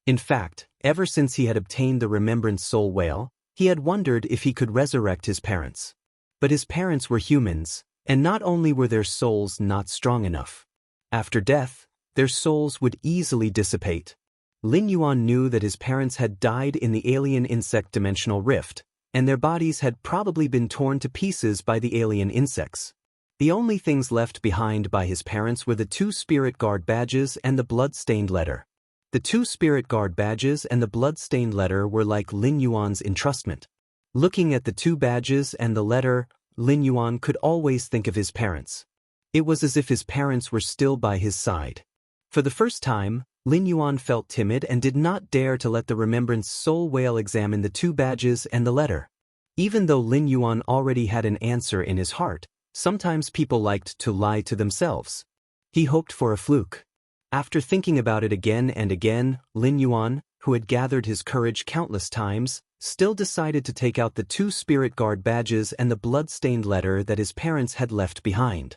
In fact, ever since he had obtained the Remembrance Soul Whale, he had wondered if he could resurrect his parents. But his parents were humans, and not only were their souls not strong enough. After death, their souls would easily dissipate. Lin Yuan knew that his parents had died in the alien insect dimensional rift, and their bodies had probably been torn to pieces by the alien insects. The only things left behind by his parents were the 2 Spirit Guard badges and the blood-stained letter. The 2 Spirit Guard badges and the blood-stained letter were like Lin Yuan's entrustment. Looking at the 2 badges and the letter, Lin Yuan could always think of his parents. It was as if his parents were still by his side. For the first time, Lin Yuan felt timid and did not dare to let the Remembrance Soul Whale examine the 2 badges and the letter. Even though Lin Yuan already had an answer in his heart, sometimes people liked to lie to themselves. He hoped for a fluke. After thinking about it again and again, Lin Yuan, who had gathered his courage countless times, still decided to take out the 2 Spirit Guard badges and the blood-stained letter that his parents had left behind.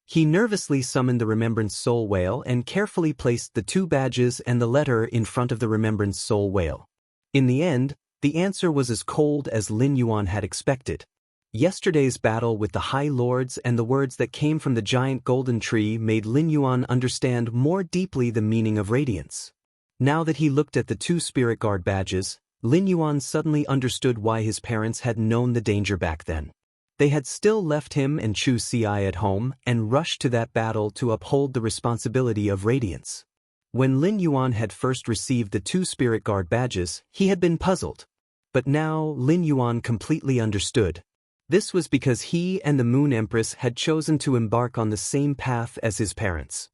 He nervously summoned the Remembrance Soul Whale and carefully placed the 2 badges and the letter in front of the Remembrance Soul Whale. In the end, the answer was as cold as Lin Yuan had expected. Yesterday's battle with the High Lords and the words that came from the giant golden tree made Lin Yuan understand more deeply the meaning of radiance. Now that he looked at the 2 Spirit Guard badges, Lin Yuan suddenly understood why his parents had known the danger back then. They had still left him and Chu Ci at home and rushed to that battle to uphold the responsibility of radiance. When Lin Yuan had first received the 2 Spirit Guard badges, he had been puzzled. But now Lin Yuan completely understood. This was because he and the Moon Empress had chosen to embark on the same path as his parents.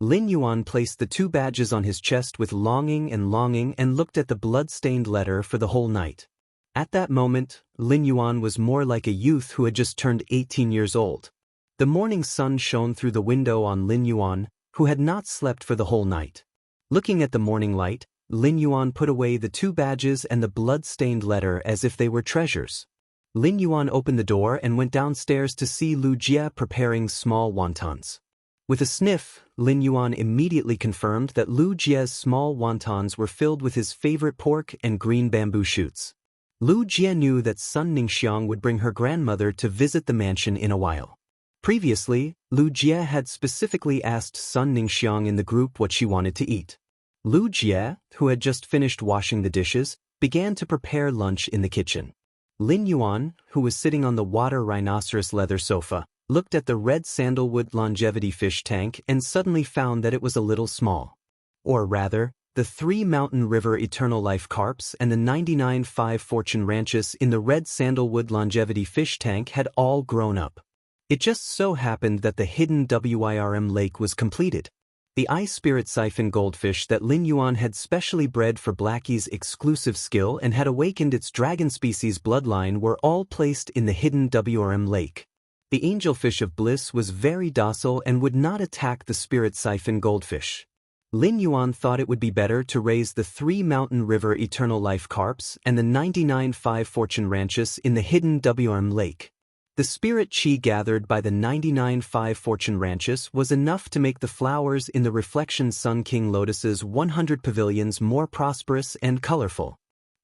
Lin Yuan placed the 2 badges on his chest with longing and looked at the blood-stained letter for the whole night. At that moment, Lin Yuan was more like a youth who had just turned 18 years old. The morning sun shone through the window on Lin Yuan, who had not slept for the whole night. Looking at the morning light, Lin Yuan put away the 2 badges and the blood-stained letter as if they were treasures. Lin Yuan opened the door and went downstairs to see Lu Jie preparing small wontons. With a sniff, Lin Yuan immediately confirmed that Lu Jie's small wontons were filled with his favorite pork and green bamboo shoots. Lu Jie knew that Sun Ningxiang would bring her grandmother to visit the mansion in a while. Previously, Lu Jie had specifically asked Sun Ningxiang in the group what she wanted to eat. Lu Jie, who had just finished washing the dishes, began to prepare lunch in the kitchen. Lin Yuan, who was sitting on the water rhinoceros leather sofa, looked at the red sandalwood longevity fish tank and suddenly found that it was a little small. Or rather, the 3 Mountain River Eternal Life carps and the 99.5 Fortune ranches in the red sandalwood longevity fish tank had all grown up. It just so happened that the hidden WIRM lake was completed. The ice spirit siphon goldfish that Lin Yuan had specially bred for Blackie's exclusive skill and had awakened its dragon species bloodline were all placed in the hidden WRM lake. The angelfish of bliss was very docile and would not attack the spirit siphon goldfish. Lin Yuan thought it would be better to raise the 3 Mountain River Eternal Life carps and the 99.5 Fortune ranches in the hidden WRM lake. The spirit chi gathered by the 99.5 Fortune ranches was enough to make the flowers in the Reflection Sun King Lotus's 100 pavilions more prosperous and colorful.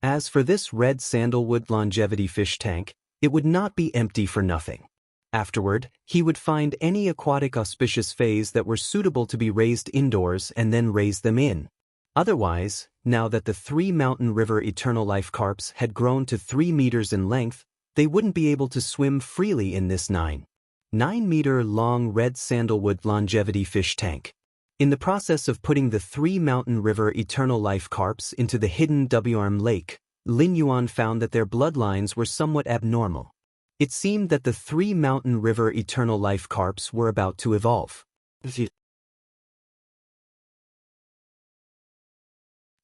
As for this red sandalwood longevity fish tank, it would not be empty for nothing. Afterward, he would find any aquatic auspicious phase that were suitable to be raised indoors and then raise them in. Otherwise, now that the 3 Mountain River Eternal Life carps had grown to 3 meters in length, they wouldn't be able to swim freely in this 9-meter-long red sandalwood longevity fish tank. In the process of putting the 3 Mountain River Eternal Life carps into the hidden WRM lake, Lin Yuan found that their bloodlines were somewhat abnormal. It seemed that the 3 Mountain River Eternal Life carps were about to evolve.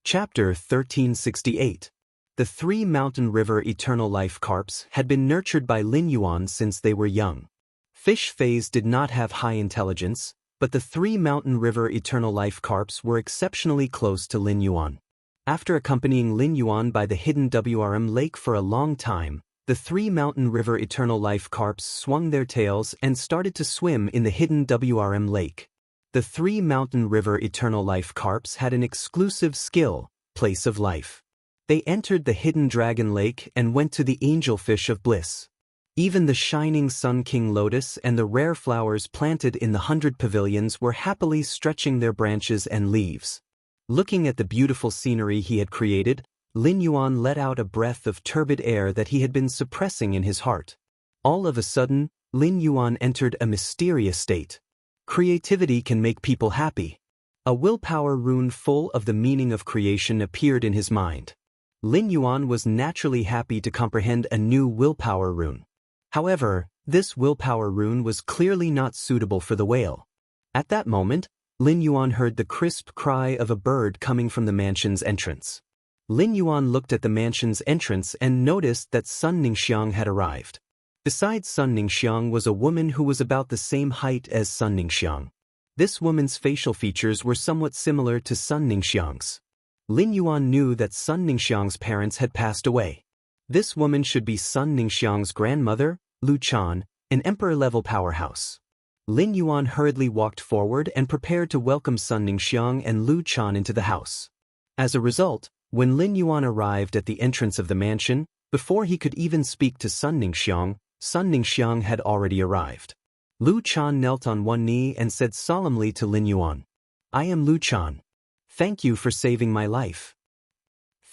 Chapter 1368. The 3 Mountain River Eternal Life carps had been nurtured by Lin Yuan since they were young. Fish phase did not have high intelligence, but the 3 Mountain River Eternal Life carps were exceptionally close to Lin Yuan. After accompanying Lin Yuan by the hidden WRM lake for a long time, the 3 Mountain River Eternal Life carps swung their tails and started to swim in the hidden WRM lake. The 3 Mountain River Eternal Life carps had an exclusive skill, Place of Life. They entered the hidden dragon lake and went to the angelfish of bliss. Even the shining Sun King lotus and the rare flowers planted in the 100 pavilions were happily stretching their branches and leaves. Looking at the beautiful scenery he had created, Lin Yuan let out a breath of turbid air that he had been suppressing in his heart. All of a sudden, Lin Yuan entered a mysterious state. Creativity can make people happy. A willpower rune full of the meaning of creation appeared in his mind. Lin Yuan was naturally happy to comprehend a new willpower rune. However, this willpower rune was clearly not suitable for the whale. At that moment, Lin Yuan heard the crisp cry of a bird coming from the mansion's entrance. Lin Yuan looked at the mansion's entrance and noticed that Sun Ningxiang had arrived. Beside Sun Ningxiang was a woman who was about the same height as Sun Ningxiang. This woman's facial features were somewhat similar to Sun Ningxiang's. Lin Yuan knew that Sun Ningxiang's parents had passed away. This woman should be Sun Ningxiang's grandmother, Lu Chan, an emperor-level powerhouse. Lin Yuan hurriedly walked forward and prepared to welcome Sun Ningxiang and Lu Chan into the house. As a result, when Lin Yuan arrived at the entrance of the mansion, before he could even speak to Sun Ningxiang had already arrived. Lu Chan knelt on one knee and said solemnly to Lin Yuan, "I am Lu Chan. Thank you for saving my life.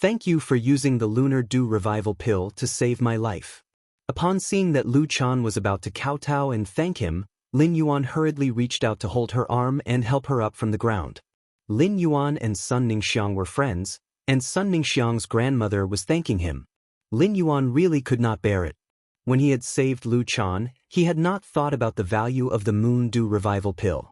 Thank you for using the Lunar Dew Revival pill to save my life." Upon seeing that Lu Chan was about to kowtow and thank him, Lin Yuan hurriedly reached out to hold her arm and help her up from the ground. Lin Yuan and Sun Ningxiang were friends, and Sun Ningxiang's grandmother was thanking him. Lin Yuan really could not bear it. When he had saved Lu Chan, he had not thought about the value of the Moon Dew Revival Pill.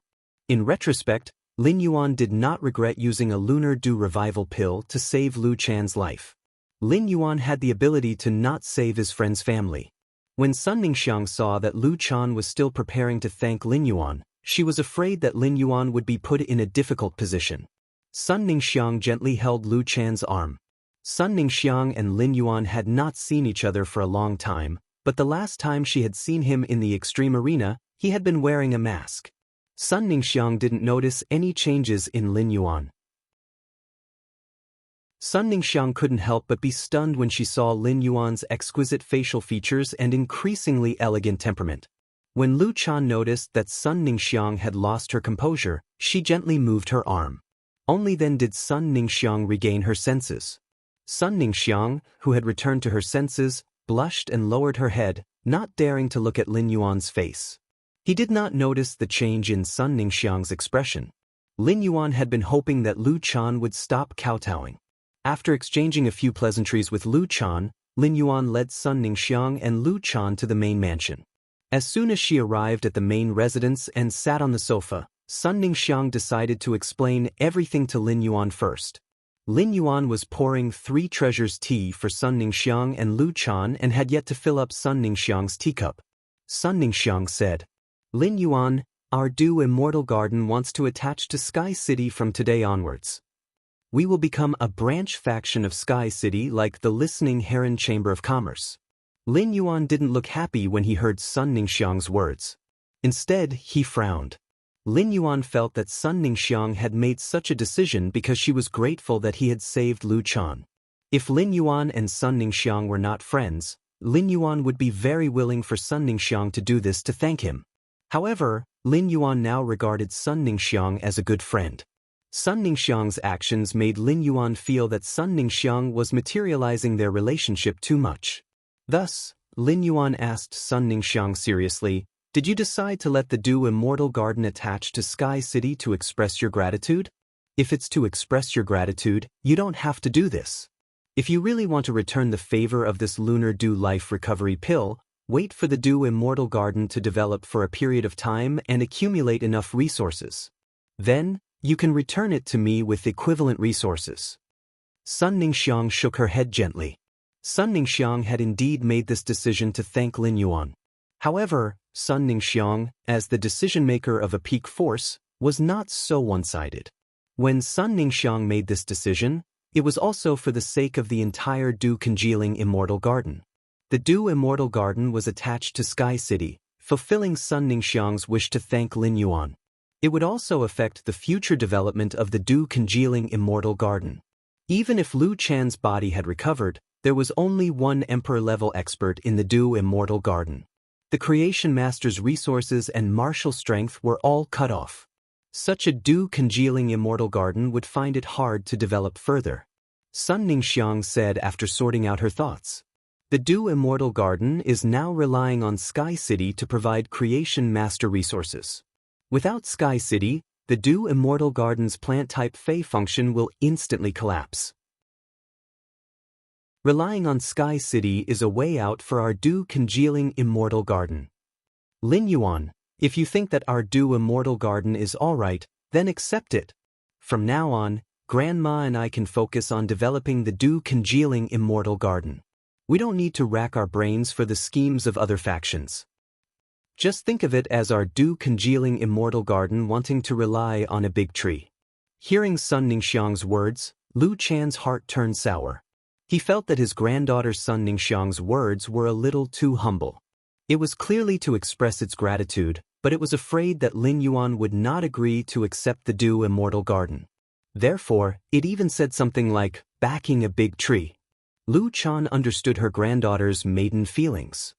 In retrospect, Lin Yuan did not regret using a Lunar Dew Revival Pill to save Lu Chan's life. Lin Yuan had the ability to not save his friend's family. When Sun Ningxiang saw that Lu Chan was still preparing to thank Lin Yuan, she was afraid that Lin Yuan would be put in a difficult position. Sun Ningxiang gently held Lu Chan's arm. Sun Ningxiang and Lin Yuan had not seen each other for a long time, but the last time she had seen him in the extreme arena, he had been wearing a mask. Sun Ningxiang didn't notice any changes in Lin Yuan. Sun Ningxiang couldn't help but be stunned when she saw Lin Yuan's exquisite facial features and increasingly elegant temperament. When Lu Chan noticed that Sun Ningxiang had lost her composure, she gently moved her arm. Only then did Sun Ningxiang regain her senses. Sun Ningxiang, who had returned to her senses, blushed and lowered her head, not daring to look at Lin Yuan's face. He did not notice the change in Sun Ningxiang's expression. Lin Yuan had been hoping that Lu Chan would stop kowtowing. After exchanging a few pleasantries with Lu Chan, Lin Yuan led Sun Ningxiang and Lu Chan to the main mansion. As soon as she arrived at the main residence and sat on the sofa, Sun Ningxiang decided to explain everything to Lin Yuan first. Lin Yuan was pouring 3 treasures tea for Sun Ningxiang and Lu Chan and had yet to fill up Sun Ningxiang's teacup. Sun Ningxiang said, "Lin Yuan, our Dew Immortal Garden wants to attach to Sky City from today onwards. We will become a branch faction of Sky City like the Listening Heron Chamber of Commerce." Lin Yuan didn't look happy when he heard Sun Ningxiang's words. Instead, he frowned. Lin Yuan felt that Sun Ningxiang had made such a decision because she was grateful that he had saved Lu Chan. If Lin Yuan and Sun Ningxiang were not friends, Lin Yuan would be very willing for Sun Ningxiang to do this to thank him. However, Lin Yuan now regarded Sun Ningxiang as a good friend. Sun Ningxiang's actions made Lin Yuan feel that Sun Ningxiang was materializing their relationship too much. Thus, Lin Yuan asked Sun Ningxiang seriously, "Did you decide to let the Dew Immortal Garden attach to Sky City to express your gratitude? If it's to express your gratitude, you don't have to do this. If you really want to return the favor of this Lunar Dew Life Recovery Pill, wait for the Dew Immortal Garden to develop for a period of time and accumulate enough resources. Then, you can return it to me with equivalent resources." Sun Ningxiang shook her head gently. Sun Ningxiang had indeed made this decision to thank Lin Yuan. However, Sun Ningxiang, as the decision-maker of a peak force, was not so one-sided. When Sun Ningxiang made this decision, it was also for the sake of the entire Dew Congealing Immortal Garden. The Dew Immortal Garden was attached to Sky City, fulfilling Sun Ningxiang's wish to thank Lin Yuan. It would also affect the future development of the Dew Congealing Immortal Garden. Even if Lu Chan's body had recovered, there was only one Emperor-level expert in the Dew Immortal Garden. The Creation Master's resources and martial strength were all cut off. Such a Dew Congealing Immortal Garden would find it hard to develop further. Sun Ningxiang said after sorting out her thoughts. The Dew Immortal Garden is now relying on Sky City to provide Creation Master resources. Without Sky City, the Dew Immortal Garden's plant-type Fey function will instantly collapse. Relying on Sky City is a way out for our Dew Congealing Immortal Garden. Lin Yuan, if you think that our Dew Immortal Garden is alright, then accept it. From now on, Grandma and I can focus on developing the Dew Congealing Immortal Garden. We don't need to rack our brains for the schemes of other factions. Just think of it as our Dew Congealing Immortal Garden wanting to rely on a big tree. Hearing Sun Ningxiang's words, Lu Chan's heart turned sour. He felt that his granddaughter Sun Ningxiang's words were a little too humble. It was clearly to express its gratitude, but it was afraid that Lin Yuan would not agree to accept the Dew Immortal Garden. Therefore, it even said something like, backing a big tree. Lu Chan understood her granddaughter's maiden feelings.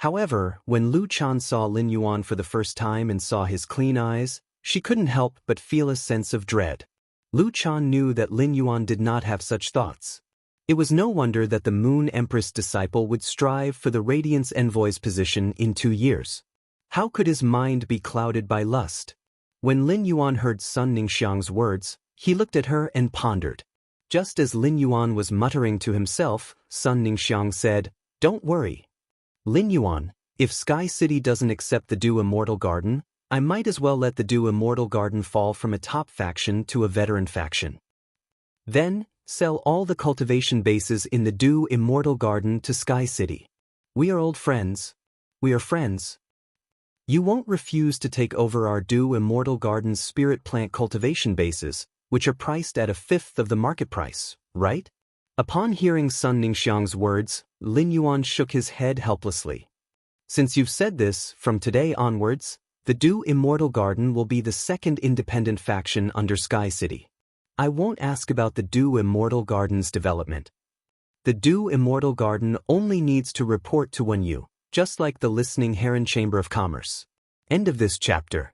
However, when Lu Chan saw Lin Yuan for the first time and saw his clean eyes, she couldn't help but feel a sense of dread. Lu Chan knew that Lin Yuan did not have such thoughts. It was no wonder that the Moon Empress disciple would strive for the Radiance Envoy's position in 2 years. How could his mind be clouded by lust? When Lin Yuan heard Sun Ningxiang's words, he looked at her and pondered. Just as Lin Yuan was muttering to himself, Sun Ningxiang said, "Don't worry. Lin Yuan, if Sky City doesn't accept the Dew Immortal Garden, I might as well let the Dew Immortal Garden fall from a top faction to a veteran faction. Then, sell all the cultivation bases in the Dew Immortal Garden to Sky City. We are old friends. We are friends. You won't refuse to take over our Dew Immortal Garden's spirit plant cultivation bases, which are priced at a fifth of the market price, right?" Upon hearing Sun Ningxiang's words, Lin Yuan shook his head helplessly. "Since you've said this, from today onwards, the Dew Immortal Garden will be the second independent faction under Sky City. I won't ask about the Dew Immortal Garden's development. The Dew Immortal Garden only needs to report to Wenyu, just like the listening Heron Chamber of Commerce." End of this chapter.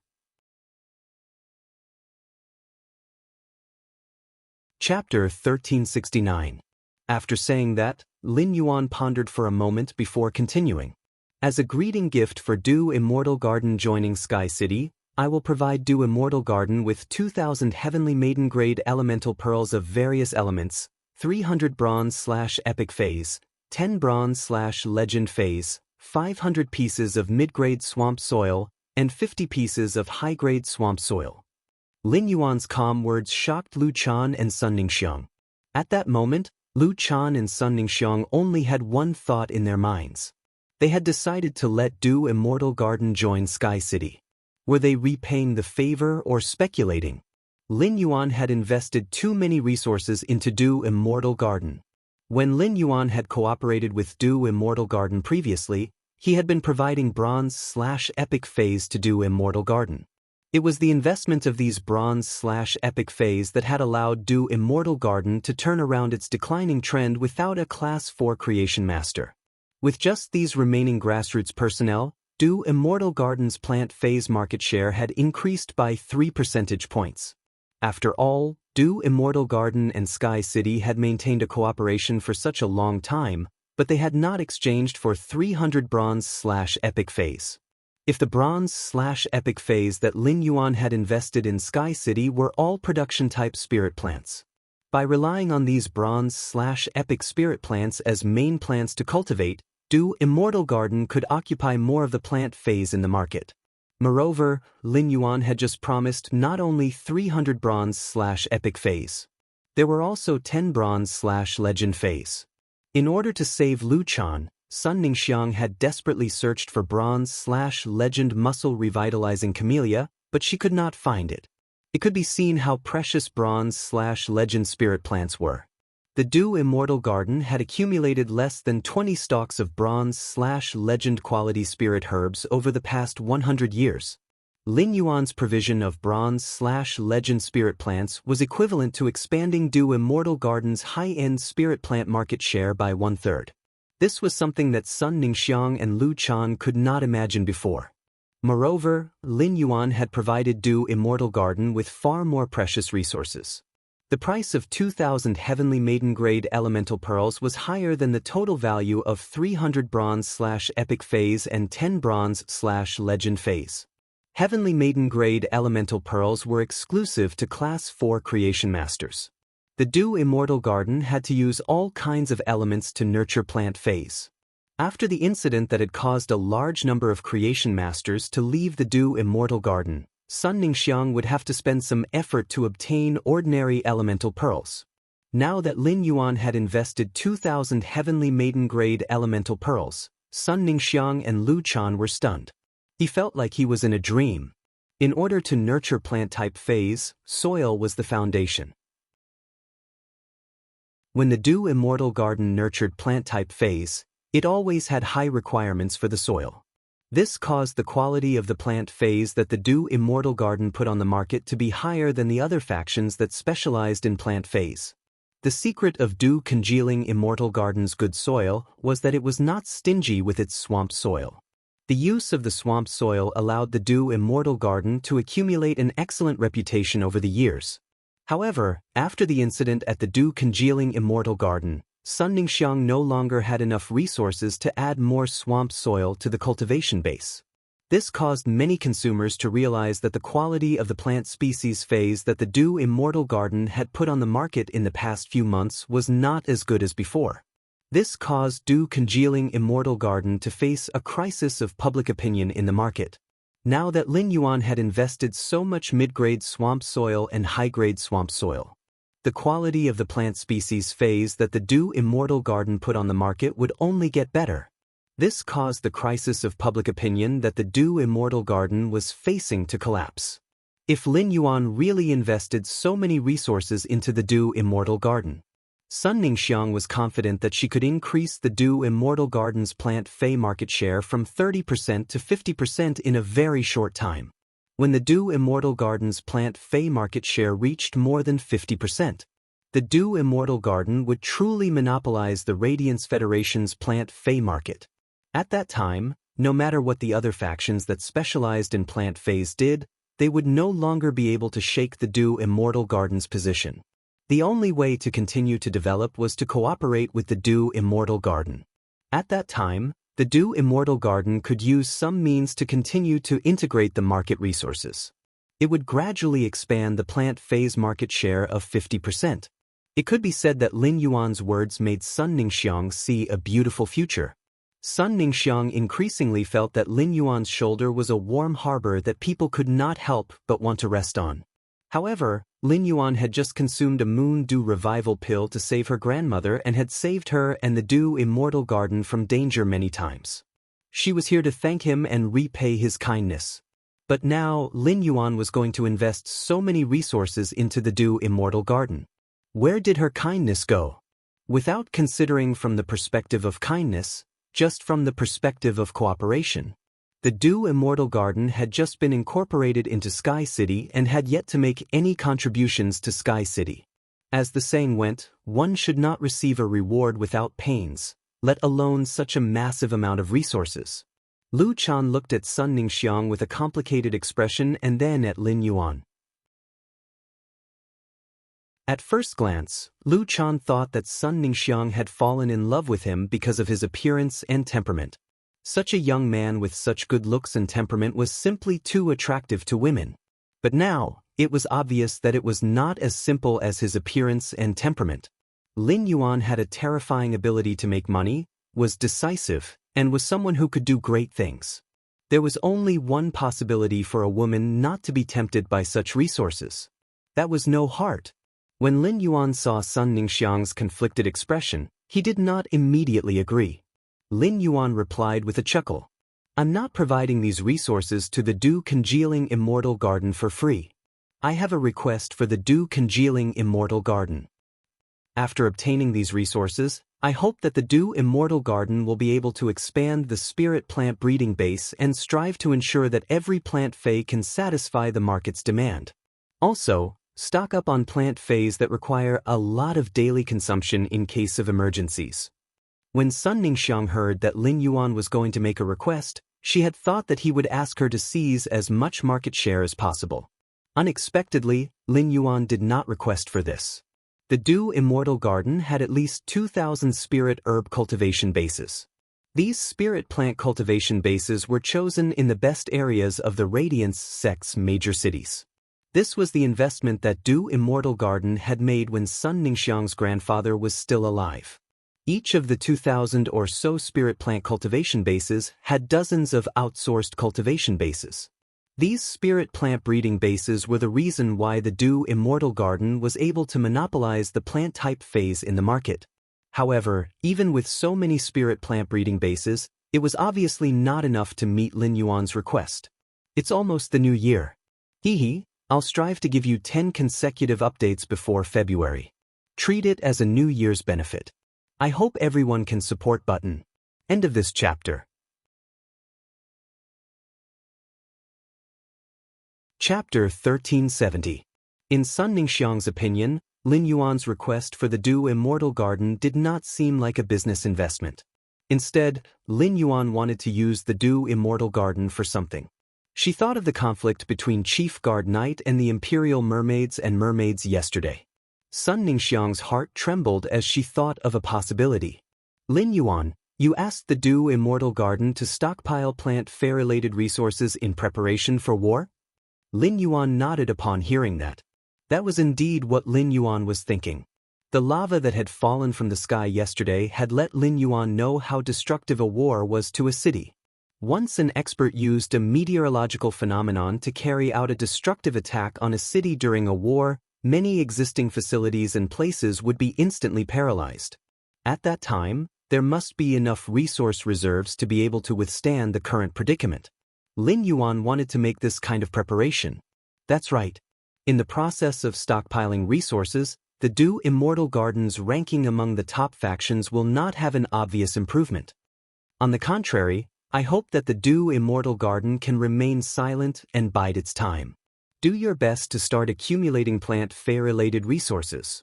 Chapter 1369. After saying that, Lin Yuan pondered for a moment before continuing. "As a greeting gift for Dew Immortal Garden joining Sky City, I will provide Dew Immortal Garden with 2,000 Heavenly Maiden Grade Elemental Pearls of various elements, 300 Bronze/Epic Phase, 10 Bronze/Legend Phase, 500 pieces of mid-grade Swamp Soil, and 50 pieces of high-grade Swamp Soil." Lin Yuan's calm words shocked Lu Chan and Sun Ningxiang. At that moment, Lu Chan and Sun Ningxiang only had one thought in their minds. They had decided to let Dew Immortal Garden join Sky City. Were they repaying the favor or speculating? Lin Yuan had invested too many resources into Dew Immortal Garden. When Lin Yuan had cooperated with Dew Immortal Garden previously, he had been providing Bronze/Epic Phase to Dew Immortal Garden. It was the investment of these Bronze/Epic Phase that had allowed Dew Immortal Garden to turn around its declining trend without a Class 4 Creation Master. With just these remaining grassroots personnel, Dew Immortal Garden's plant phase market share had increased by 3 percentage points. After all, Dew Immortal Garden and Sky City had maintained a cooperation for such a long time, but they had not exchanged for 300 Bronze/Epic Phase. If the Bronze/Epic Phase that Lin Yuan had invested in Sky City were all production-type spirit plants. By relying on these Bronze/Epic spirit plants as main plants to cultivate, Dew Immortal Garden could occupy more of the plant phase in the market. Moreover, Lin Yuan had just promised not only 300 Bronze/Epic Phase. There were also 10 Bronze/Legend Phase. In order to save Lu Chan, Sun Ningxiang had desperately searched for Bronze/Legend Muscle Revitalizing Camellia, but she could not find it. It could be seen how precious Bronze/Legend spirit plants were. The Dew Immortal Garden had accumulated less than 20 stalks of Bronze/Legend quality spirit herbs over the past 100 years. Lin Yuan's provision of Bronze/Legend spirit plants was equivalent to expanding Dew Immortal Garden's high-end spirit plant market share by 1/3. This was something that Sun Ningxiang and Lu Chan could not imagine before. Moreover, Lin Yuan had provided Dew Immortal Garden with far more precious resources. The price of 2,000 Heavenly Maiden Grade Elemental Pearls was higher than the total value of 300 Bronze/Epic Phase and 10 Bronze/Legend Phase. Heavenly Maiden Grade Elemental Pearls were exclusive to Class 4 Creation Masters. The Dew Immortal Garden had to use all kinds of elements to nurture plant phase. After the incident that had caused a large number of Creation Masters to leave the Dew Immortal Garden, Sun Ningxiang would have to spend some effort to obtain ordinary elemental pearls. Now that Lin Yuan had invested 2,000 Heavenly Maiden Grade Elemental Pearls, Sun Ningxiang and Lu Chan were stunned. He felt like he was in a dream. In order to nurture plant-type phase, soil was the foundation. When the Dew Immortal Garden nurtured plant-type phase, it always had high requirements for the soil. This caused the quality of the plant phase that the Dew Immortal Garden put on the market to be higher than the other factions that specialized in plant phase. The secret of Dew Congealing Immortal Garden's good soil was that it was not stingy with its swamp soil. The use of the swamp soil allowed the Dew Immortal Garden to accumulate an excellent reputation over the years. However, after the incident at the Dew Congealing Immortal Garden, Sun Ningxiang no longer had enough resources to add more swamp soil to the cultivation base. This caused many consumers to realize that the quality of the plant species phase that the Dew Immortal Garden had put on the market in the past few months was not as good as before. This caused Dew Congealing Immortal Garden to face a crisis of public opinion in the market. Now that Lin Yuan had invested so much mid-grade swamp soil and high-grade swamp soil, the quality of the plant species phase that the Dew Immortal Garden put on the market would only get better. This caused the crisis of public opinion that the Dew Immortal Garden was facing to collapse. If Lin Yuan really invested so many resources into the Dew Immortal Garden, Sun Ningxiang was confident that she could increase the Dew Immortal Garden's plant fei market share from 30% to 50% in a very short time. When the Dew Immortal Garden's plant fei market share reached more than 50%, the Dew Immortal Garden would truly monopolize the Radiance Federation's plant fei market. At that time, no matter what the other factions that specialized in plant feis did, they would no longer be able to shake the Dew Immortal Garden's position. The only way to continue to develop was to cooperate with the Dew Immortal Garden. At that time, the Dew Immortal Garden could use some means to continue to integrate the market resources. It would gradually expand the plant phase market share of 50%. It could be said that Lin Yuan's words made Sun Ningxiang see a beautiful future. Sun Ningxiang increasingly felt that Lin Yuan's shoulder was a warm harbor that people could not help but want to rest on. However, Lin Yuan had just consumed a Moon Dew Revival pill to save her grandmother and had saved her and the Dew Immortal Garden from danger many times. She was here to thank him and repay his kindness. But now, Lin Yuan was going to invest so many resources into the Dew Immortal Garden. Where did her kindness go? Without considering from the perspective of kindness, just from the perspective of cooperation, the Dew Immortal Garden had just been incorporated into Sky City and had yet to make any contributions to Sky City. As the saying went, one should not receive a reward without pains, let alone such a massive amount of resources. Lu Chan looked at Sun Ningxiang with a complicated expression and then at Lin Yuan. At first glance, Lu Chan thought that Sun Ningxiang had fallen in love with him because of his appearance and temperament. Such a young man with such good looks and temperament was simply too attractive to women. But now, it was obvious that it was not as simple as his appearance and temperament. Lin Yuan had a terrifying ability to make money, was decisive, and was someone who could do great things. There was only one possibility for a woman not to be tempted by such resources. That was no heart. When Lin Yuan saw Sun Ningxiang's conflicted expression, he did not immediately agree. Lin Yuan replied with a chuckle. I'm not providing these resources to the Dew Congealing Immortal Garden for free. I have a request for the Dew Congealing Immortal Garden. After obtaining these resources, I hope that the Dew Immortal Garden will be able to expand the spirit plant breeding base and strive to ensure that every plant fei can satisfy the market's demand. Also, stock up on plant feis that require a lot of daily consumption in case of emergencies. When Sun Ningxiang heard that Lin Yuan was going to make a request, she had thought that he would ask her to seize as much market share as possible. Unexpectedly, Lin Yuan did not request for this. The Dew Immortal Garden had at least 2,000 spirit herb cultivation bases. These spirit plant cultivation bases were chosen in the best areas of the Radiance sect's major cities. This was the investment that Dew Immortal Garden had made when Sun Ningxiang's grandfather was still alive. Each of the 2,000 or so spirit plant cultivation bases had dozens of outsourced cultivation bases. These spirit plant breeding bases were the reason why the Dew Immortal Garden was able to monopolize the plant type phase in the market. However, even with so many spirit plant breeding bases, it was obviously not enough to meet Lin Yuan's request. It's almost the new year. I'll strive to give you 10 consecutive updates before February. Treat it as a New Year's benefit. I hope everyone can support button. End of this chapter. Chapter 1370. In Sun Ningxiang's opinion, Lin Yuan's request for the Dew Immortal Garden did not seem like a business investment. Instead, Lin Yuan wanted to use the Dew Immortal Garden for something. She thought of the conflict between Chief Guard Knight and the Imperial Mermaids and Mermaids yesterday. Sun Ningxiang's heart trembled as she thought of a possibility. Lin Yuan, You asked the Dew Immortal Garden to stockpile plant-related resources in preparation for war? Lin Yuan nodded upon hearing that. That was indeed what Lin Yuan was thinking. The lava that had fallen from the sky yesterday had let Lin Yuan know how destructive a war was to a city. Once an expert used a meteorological phenomenon to carry out a destructive attack on a city during a war, many existing facilities and places would be instantly paralyzed. At that time, there must be enough resource reserves to be able to withstand the current predicament. Lin Yuan wanted to make this kind of preparation. That's right. In the process of stockpiling resources, the Dew Immortal Garden's ranking among the top factions will not have an obvious improvement. On the contrary, I hope that the Dew Immortal Garden can remain silent and bide its time. Do your best to start accumulating plant-related resources.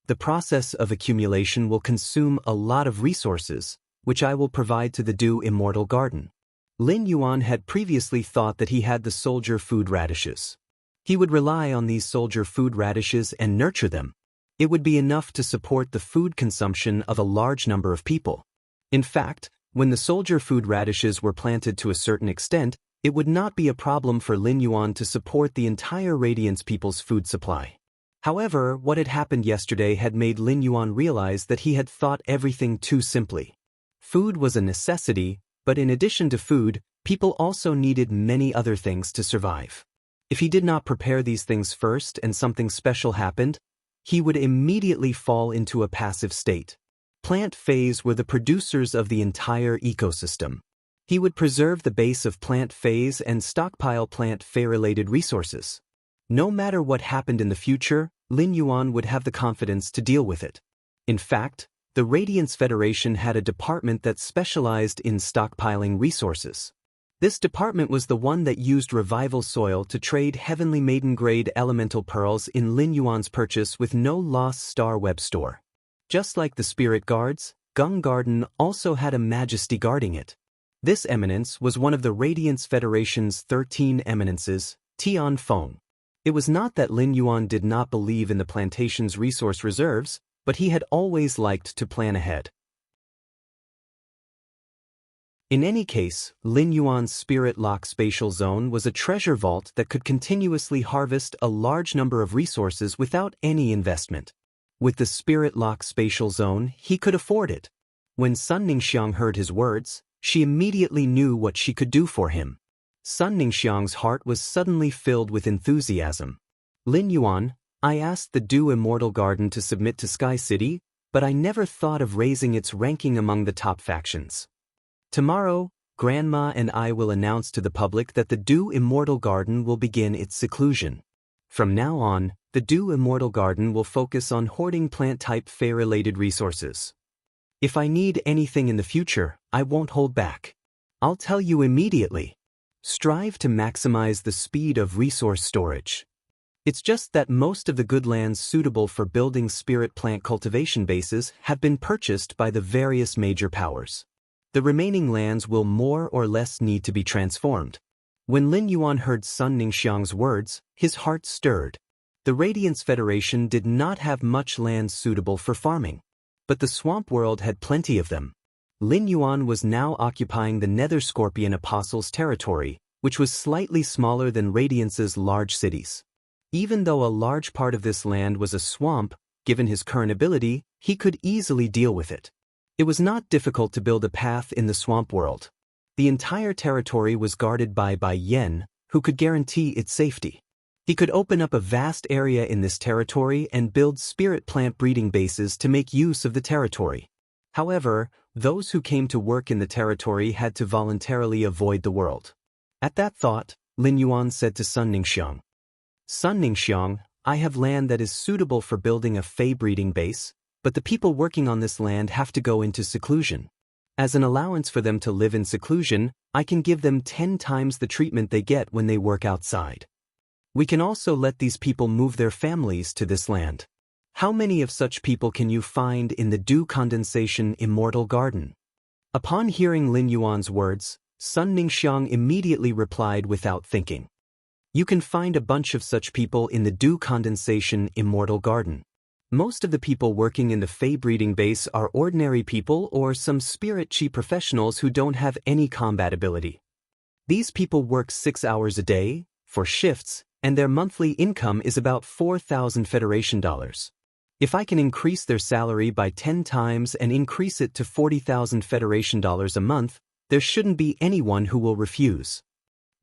The process of accumulation will consume a lot of resources, which I will provide to the Dew Immortal Garden. Lin Yuan had previously thought that he had the soldier food radishes. He would rely on these soldier food radishes and nurture them. It would be enough to support the food consumption of a large number of people. In fact, when the soldier food radishes were planted to a certain extent, it would not be a problem for Lin Yuan to support the entire Radiance people's food supply. However, what had happened yesterday had made Lin Yuan realize that he had thought everything too simply. Food was a necessity, but in addition to food, people also needed many other things to survive. If he did not prepare these things first and something special happened, he would immediately fall into a passive state. Plant phase were the producers of the entire ecosystem. He would preserve the base of plant phase and stockpile plant-related resources. No matter what happened in the future, Lin Yuan would have the confidence to deal with it. In fact, the Radiance Federation had a department that specialized in stockpiling resources. This department was the one that used revival soil to trade Heavenly Maiden-grade elemental pearls in Lin Yuan's purchase with no loss star web store. Just like the Spirit Guards, Gung Garden also had a Majesty guarding it. This eminence was one of the Radiance Federation's 13 eminences, Tian Feng. It was not that Lin Yuan did not believe in the plantation's resource reserves, but he had always liked to plan ahead. In any case, Lin Yuan's Spirit Lock Spatial Zone was a treasure vault that could continuously harvest a large number of resources without any investment. With the Spirit Lock Spatial Zone, he could afford it. When Sun Ningxiang heard his words, she immediately knew what she could do for him. Sun Ningxiang's heart was suddenly filled with enthusiasm. Lin Yuan, I asked the Dew Immortal Garden to submit to Sky City, but I never thought of raising its ranking among the top factions. Tomorrow, Grandma and I will announce to the public that the Dew Immortal Garden will begin its seclusion. From now on, the Dew Immortal Garden will focus on hoarding plant-type related resources. If I need anything in the future, I won't hold back. I'll tell you immediately. Strive to maximize the speed of resource storage. It's just that most of the good lands suitable for building spirit plant cultivation bases have been purchased by the various major powers. The remaining lands will more or less need to be transformed. When Lin Yuan heard Sun Ningxiang's words, his heart stirred. The Radiance Federation did not have much land suitable for farming, but the swamp world had plenty of them. Lin Yuan was now occupying the Nether Scorpion Apostles' territory, which was slightly smaller than Radiance's large cities. Even though a large part of this land was a swamp, given his current ability, he could easily deal with it. It was not difficult to build a path in the swamp world. The entire territory was guarded by Bai Yen, who could guarantee its safety. He could open up a vast area in this territory and build spirit plant breeding bases to make use of the territory. However, those who came to work in the territory had to voluntarily avoid the world. At that thought, Lin Yuan said to Sun Ningxiang, Sun Ningxiang, I have land that is suitable for building a Fey breeding base, but the people working on this land have to go into seclusion. As an allowance for them to live in seclusion, I can give them 10 times the treatment they get when they work outside. We can also let these people move their families to this land. How many of such people can you find in the Dew Condensation Immortal Garden? Upon hearing Lin Yuan's words, Sun Ningxiang immediately replied without thinking. You can find a bunch of such people in the Dew Condensation Immortal Garden. Most of the people working in the Fey breeding base are ordinary people or some spirit chi professionals who don't have any combat ability. These people work 6 hours a day, for shifts, and their monthly income is about 4,000 Federation dollars. If I can increase their salary by 10 times and increase it to 40,000 Federation dollars a month, there shouldn't be anyone who will refuse.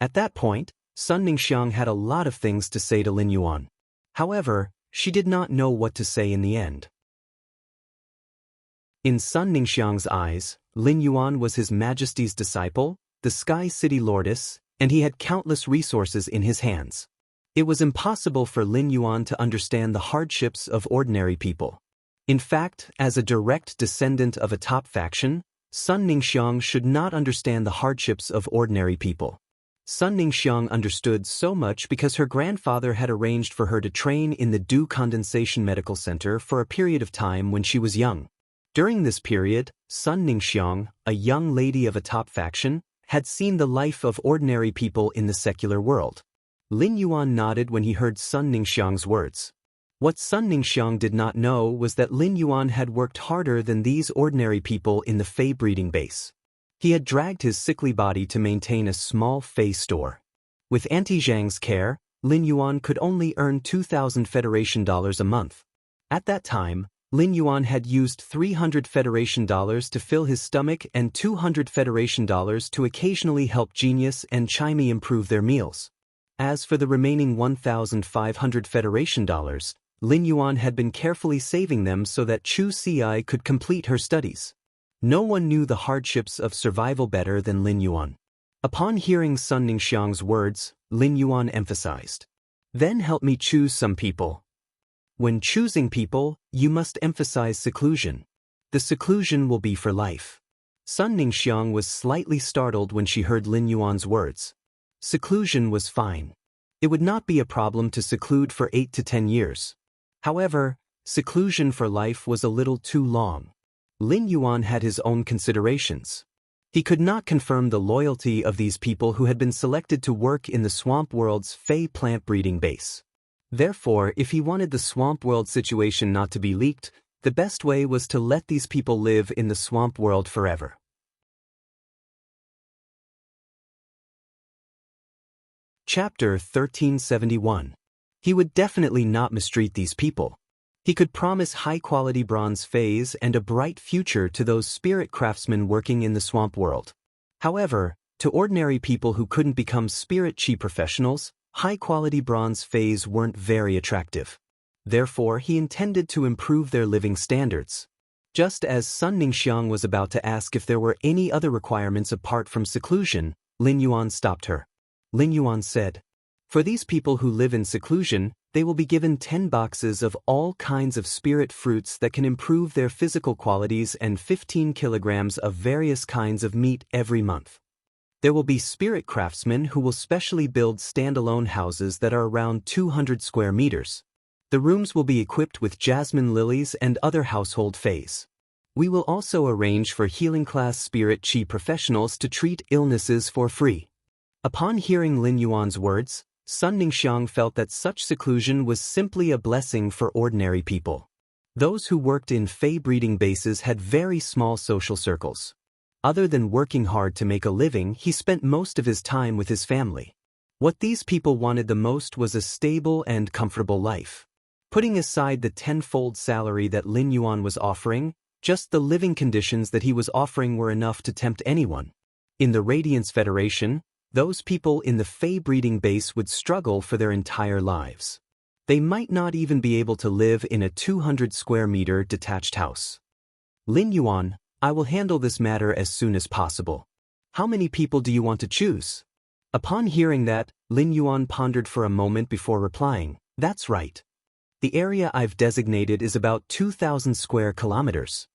At that point, Sun Ningxiang had a lot of things to say to Lin Yuan. However, she did not know what to say in the end. In Sun Ningxiang's eyes, Lin Yuan was His Majesty's disciple, the Sky City Lordess, and he had countless resources in his hands. It was impossible for Lin Yuan to understand the hardships of ordinary people. In fact, as a direct descendant of a top faction, Sun Ningxiang should not understand the hardships of ordinary people. Sun Ningxiang understood so much because her grandfather had arranged for her to train in the Dew Condensation Medical Center for a period of time when she was young. During this period, Sun Ningxiang, a young lady of a top faction, had seen the life of ordinary people in the secular world. Lin Yuan nodded when he heard Sun Ningxiang's words. What Sun Ningxiang did not know was that Lin Yuan had worked harder than these ordinary people in the Fey breeding base. He had dragged his sickly body to maintain a small Fey store. With Auntie Zhang's care, Lin Yuan could only earn 2,000 Federation dollars a month. At that time, Lin Yuan had used 300 Federation dollars to fill his stomach and 200 Federation dollars to occasionally help Genius and Chimey improve their meals. As for the remaining 1,500 Federation dollars, Lin Yuan had been carefully saving them so that Chu Ci could complete her studies. No one knew the hardships of survival better than Lin Yuan. Upon hearing Sun Ningxiang's words, Lin Yuan emphasized, "Then help me choose some people. When choosing people, you must emphasize seclusion. The seclusion will be for life." Sun Ningxiang was slightly startled when she heard Lin Yuan's words. Seclusion was fine. It would not be a problem to seclude for 8 to 10 years. However, seclusion for life was a little too long. Lin Yuan had his own considerations. He could not confirm the loyalty of these people who had been selected to work in the Swamp World's Fey plant breeding base. Therefore, if he wanted the Swamp World situation not to be leaked, the best way was to let these people live in the Swamp World forever. Chapter 1371. He would definitely not mistreat these people. He could promise high-quality bronze phase and a bright future to those spirit craftsmen working in the Swamp World. However, to ordinary people who couldn't become spirit chi professionals, high-quality bronze phase weren't very attractive. Therefore, he intended to improve their living standards. Just as Sun Ningxiang was about to ask if there were any other requirements apart from seclusion, Lin Yuan stopped her. Lin Yuan said, "For these people who live in seclusion, they will be given 10 boxes of all kinds of spirit fruits that can improve their physical qualities and 15 kilograms of various kinds of meat every month. There will be spirit craftsmen who will specially build standalone houses that are around 200 square meters. The rooms will be equipped with jasmine lilies and other household fays. We will also arrange for healing class spirit chi professionals to treat illnesses for free." Upon hearing Lin Yuan's words, Sun Ningxiang felt that such seclusion was simply a blessing for ordinary people. Those who worked in Fey breeding bases had very small social circles. Other than working hard to make a living, he spent most of his time with his family. What these people wanted the most was a stable and comfortable life. Putting aside the tenfold salary that Lin Yuan was offering, just the living conditions that he was offering were enough to tempt anyone. In the Radiance Federation, those people in the Fey breeding base would struggle for their entire lives. They might not even be able to live in a 200 square meter detached house. "Lin Yuan, I will handle this matter as soon as possible. How many people do you want to choose?" Upon hearing that, Lin Yuan pondered for a moment before replying, "That's right. The area I've designated is about 2,000 square kilometers.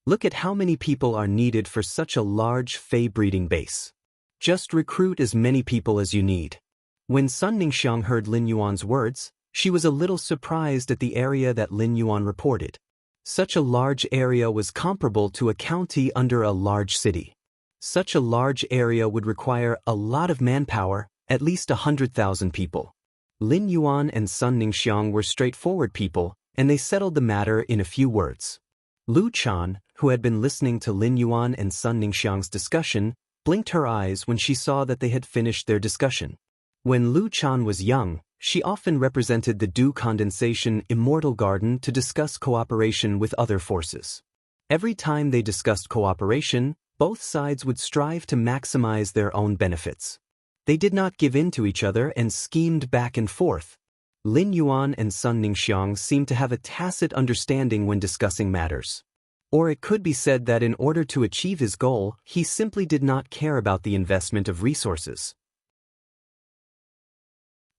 Look at how many people are needed for such a large Fey breeding base. Just recruit as many people as you need." When Sun Ningxiang heard Lin Yuan's words, she was a little surprised at the area that Lin Yuan reported. Such a large area was comparable to a county under a large city. Such a large area would require a lot of manpower, at least 100,000 people. Lin Yuan and Sun Ningxiang were straightforward people, and they settled the matter in a few words. Lu Chan, who had been listening to Lin Yuan and Sun Ningxiang's discussion, blinked her eyes when she saw that they had finished their discussion. When Lu Chan was young, she often represented the dew condensation immortal garden to discuss cooperation with other forces. Every time they discussed cooperation, both sides would strive to maximize their own benefits. They did not give in to each other and schemed back and forth. Lin Yuan and Sun Ningxiang seemed to have a tacit understanding when discussing matters. Or it could be said that in order to achieve his goal, he simply did not care about the investment of resources.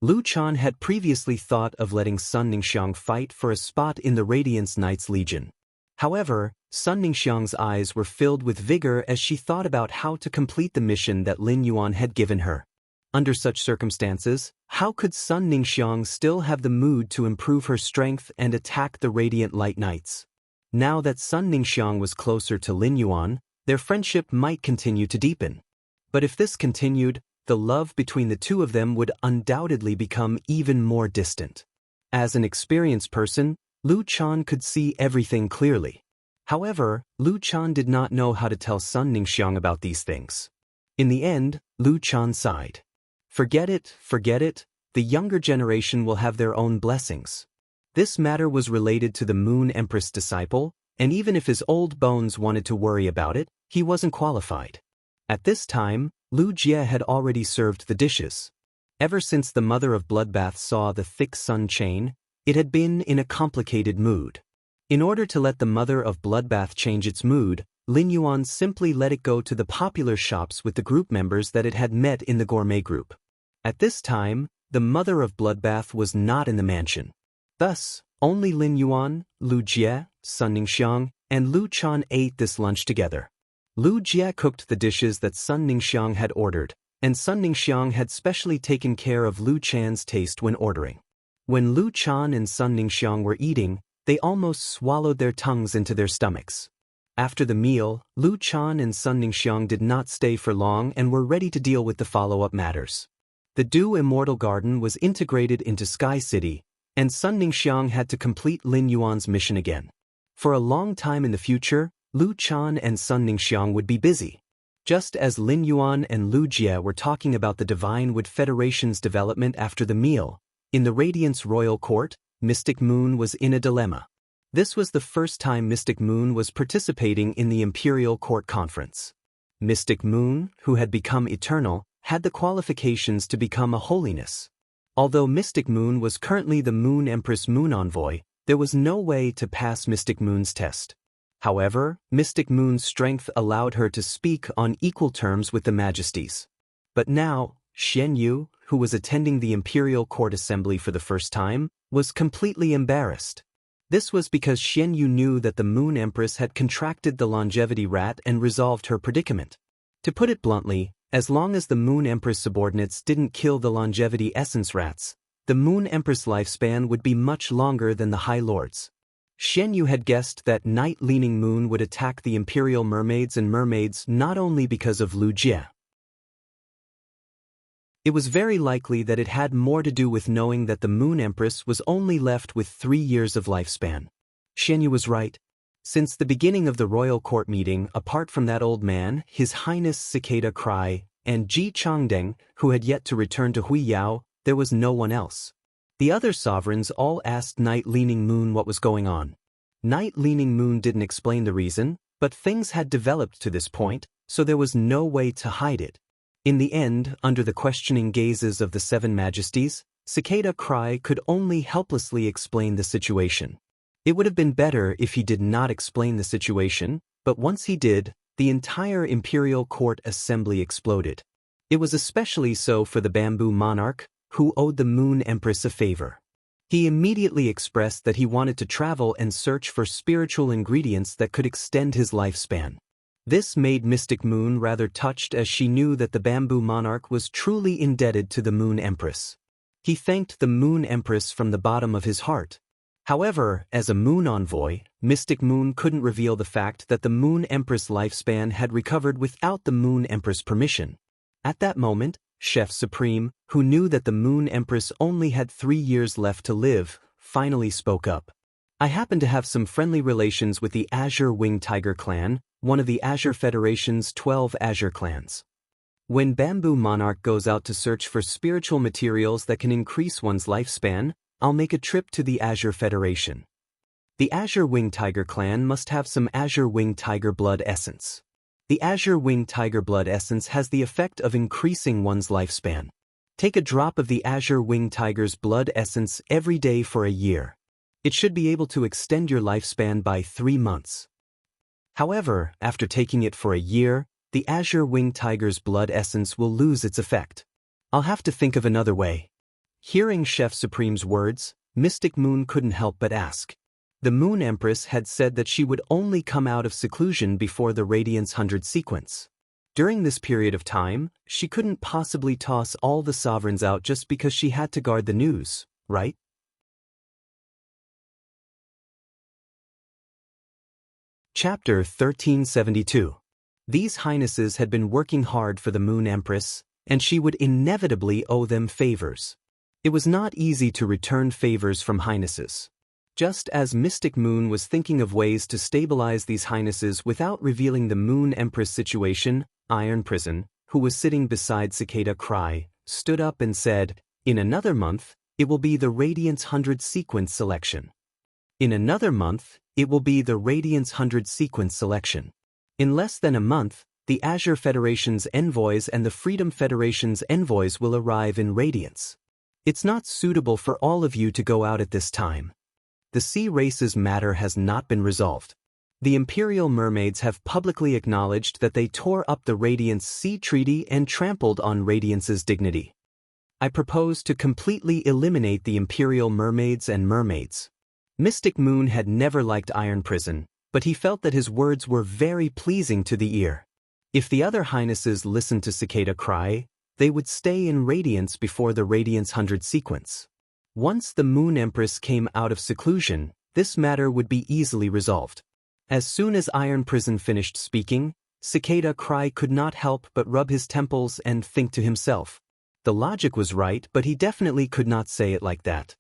Lu Chan had previously thought of letting Sun Ningxiang fight for a spot in the Radiance Knights Legion. However, Sun Ningxiang's eyes were filled with vigor as she thought about how to complete the mission that Lin Yuan had given her. Under such circumstances, how could Sun Ningxiang still have the mood to improve her strength and attack the Radiant Light Knights? Now that Sun Ningxiang was closer to Lin Yuan, their friendship might continue to deepen. But if this continued, the love between the two of them would undoubtedly become even more distant. As an experienced person, Lu Chan could see everything clearly. However, Lu Chan did not know how to tell Sun Ningxiang about these things. In the end, Lu Chan sighed. Forget it, the younger generation will have their own blessings. This matter was related to the Moon Empress disciple, and even if his old bones wanted to worry about it, he wasn't qualified. At this time, Lu Jie had already served the dishes. Ever since the mother of bloodbath saw the thick sun chain, it had been in a complicated mood. In order to let the mother of bloodbath change its mood, Lin Yuan simply let it go to the popular shops with the group members that it had met in the gourmet group. At this time, the mother of bloodbath was not in the mansion. Thus, only Lin Yuan, Lu Jie, Sun Ningxiang, and Lu Chan ate this lunch together. Lu Jie cooked the dishes that Sun Ningxiang had ordered, and Sun Ningxiang had specially taken care of Lu Chan's taste when ordering. When Lu Chan and Sun Ningxiang were eating, they almost swallowed their tongues into their stomachs. After the meal, Lu Chan and Sun Ningxiang did not stay for long and were ready to deal with the follow-up matters. The Dew Immortal Garden was integrated into Sky City, and Sun Ningxiang had to complete Lin Yuan's mission again. For a long time in the future, Lu Chan and Sun Ningxiang would be busy. Just as Lin Yuan and Lu Jie were talking about the Divine Wood Federation's development after the meal, in the Radiance Royal Court, Mystic Moon was in a dilemma. This was the first time Mystic Moon was participating in the Imperial Court Conference. Mystic Moon, who had become eternal, had the qualifications to become a holiness. Although Mystic Moon was currently the Moon Empress Moon Envoy, there was no way to pass Mystic Moon's test. However, Mystic Moon's strength allowed her to speak on equal terms with the Majesties. But now, Xian Yu, who was attending the Imperial Court Assembly for the first time, was completely embarrassed. This was because Xian Yu knew that the Moon Empress had contracted the longevity rat and resolved her predicament. To put it bluntly, as long as the Moon Empress subordinates didn't kill the longevity essence rats, the Moon Empress lifespan would be much longer than the High Lords. Xian Yu had guessed that Night-Leaning Moon would attack the Imperial Mermaids and Mermaids not only because of Lu Jie. It was very likely that it had more to do with knowing that the Moon Empress was only left with 3 years of lifespan. Xian Yu was right. Since the beginning of the royal court meeting, apart from that old man, His Highness Cicada Cry, and Ji Changdeng, who had yet to return to Huiyao, there was no one else. The other sovereigns all asked Night-Leaning Moon what was going on. Night-Leaning Moon didn't explain the reason, but things had developed to this point, so there was no way to hide it. In the end, under the questioning gazes of the 7 Majesties, Cicada Cry could only helplessly explain the situation. It would have been better if he did not explain the situation, but once he did, the entire Imperial Court Assembly exploded. It was especially so for the Bamboo Monarch, who owed the Moon Empress a favor. He immediately expressed that he wanted to travel and search for spiritual ingredients that could extend his lifespan. This made Mystic Moon rather touched as she knew that the Bamboo Monarch was truly indebted to the Moon Empress. He thanked the Moon Empress from the bottom of his heart. However, as a Moon Envoy, Mystic Moon couldn't reveal the fact that the Moon Empress lifespan had recovered without the Moon Empress permission. At that moment, Chef Supreme, who knew that the Moon Empress only had 3 years left to live, finally spoke up. I happen to have some friendly relations with the Azure Winged Tiger clan, one of the Azure Federation's 12 Azure clans. When Bamboo Monarch goes out to search for spiritual materials that can increase one's lifespan, I'll make a trip to the Azure Federation. The Azure Winged Tiger clan must have some Azure Winged Tiger blood essence. The Azure Winged Tiger blood essence has the effect of increasing one's lifespan. Take a drop of the Azure Winged Tiger's blood essence every day for a year. It should be able to extend your lifespan by 3 months. However, after taking it for a year, the Azure Winged Tiger's blood essence will lose its effect. I'll have to think of another way. Hearing Chef Supreme's words, Mystic Moon couldn't help but ask. The Moon Empress had said that she would only come out of seclusion before the Radiance 100 sequence. During this period of time, she couldn't possibly toss all the sovereigns out just because she had to guard the news, right? Chapter 1372. These highnesses had been working hard for the Moon Empress, and she would inevitably owe them favors. It was not easy to return favors from highnesses. Just as Mystic Moon was thinking of ways to stabilize these highnesses without revealing the Moon Empress situation, Iron Prison, who was sitting beside Cicada Cry, stood up and said, "In another month, it will be the Radiance 100 sequence selection. In another month, it will be the Radiance 100 sequence selection. In less than a month, the Azure Federation's envoys and the Freedom Federation's envoys will arrive in Radiance. It's not suitable for all of you to go out at this time. The sea race's matter has not been resolved. The Imperial Mermaids have publicly acknowledged that they tore up the Radiance Sea Treaty and trampled on Radiance's dignity. I propose to completely eliminate the Imperial Mermaids and Mermaids." Mystic Moon had never liked Iron Prison, but he felt that his words were very pleasing to the ear. If the other highnesses listened to Cicada Cry, they would stay in Radiance before the Radiance 100 sequence. Once the Moon Empress came out of seclusion, this matter would be easily resolved. As soon as Iron Prison finished speaking, Cicada Cry could not help but rub his temples and think to himself. The logic was right, but he definitely could not say it like that.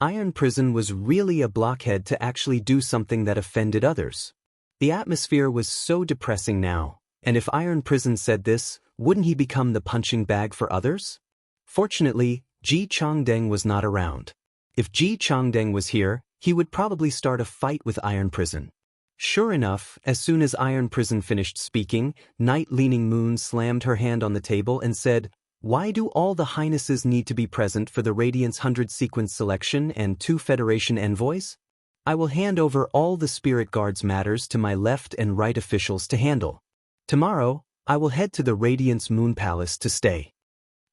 Iron Prison was really a blockhead to actually do something that offended others. The atmosphere was so depressing now, and if Iron Prison said this, wouldn't he become the punching bag for others? Fortunately, Ji Changdeng was not around. If Ji Changdeng was here, he would probably start a fight with Iron Prison. Sure enough, as soon as Iron Prison finished speaking, Night Leaning Moon slammed her hand on the table and said, "Why do all the highnesses need to be present for the Radiance 100 sequence selection and 2 Federation envoys? I will hand over all the Spirit Guards matters to my left and right officials to handle. Tomorrow, I will head to the Radiance Moon Palace to stay.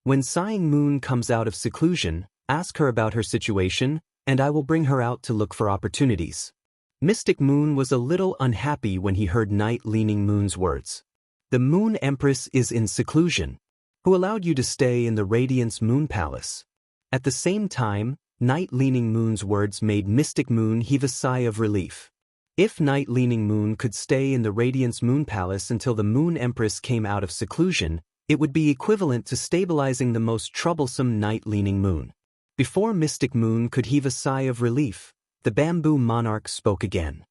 When Sighing Moon comes out of seclusion, ask her about her situation, and I will bring her out to look for opportunities." Mystic Moon was a little unhappy when he heard Night Leaning Moon's words. The Moon Empress is in seclusion. Who allowed you to stay in the Radiance Moon Palace? At the same time, Night Leaning Moon's words made Mystic Moon heave a sigh of relief. If Night Leaning Moon could stay in the Radiance Moon Palace until the Moon Empress came out of seclusion, it would be equivalent to stabilizing the most troublesome Night Leaning Moon. Before Mystic Moon could heave a sigh of relief, the Bamboo Monarch spoke again.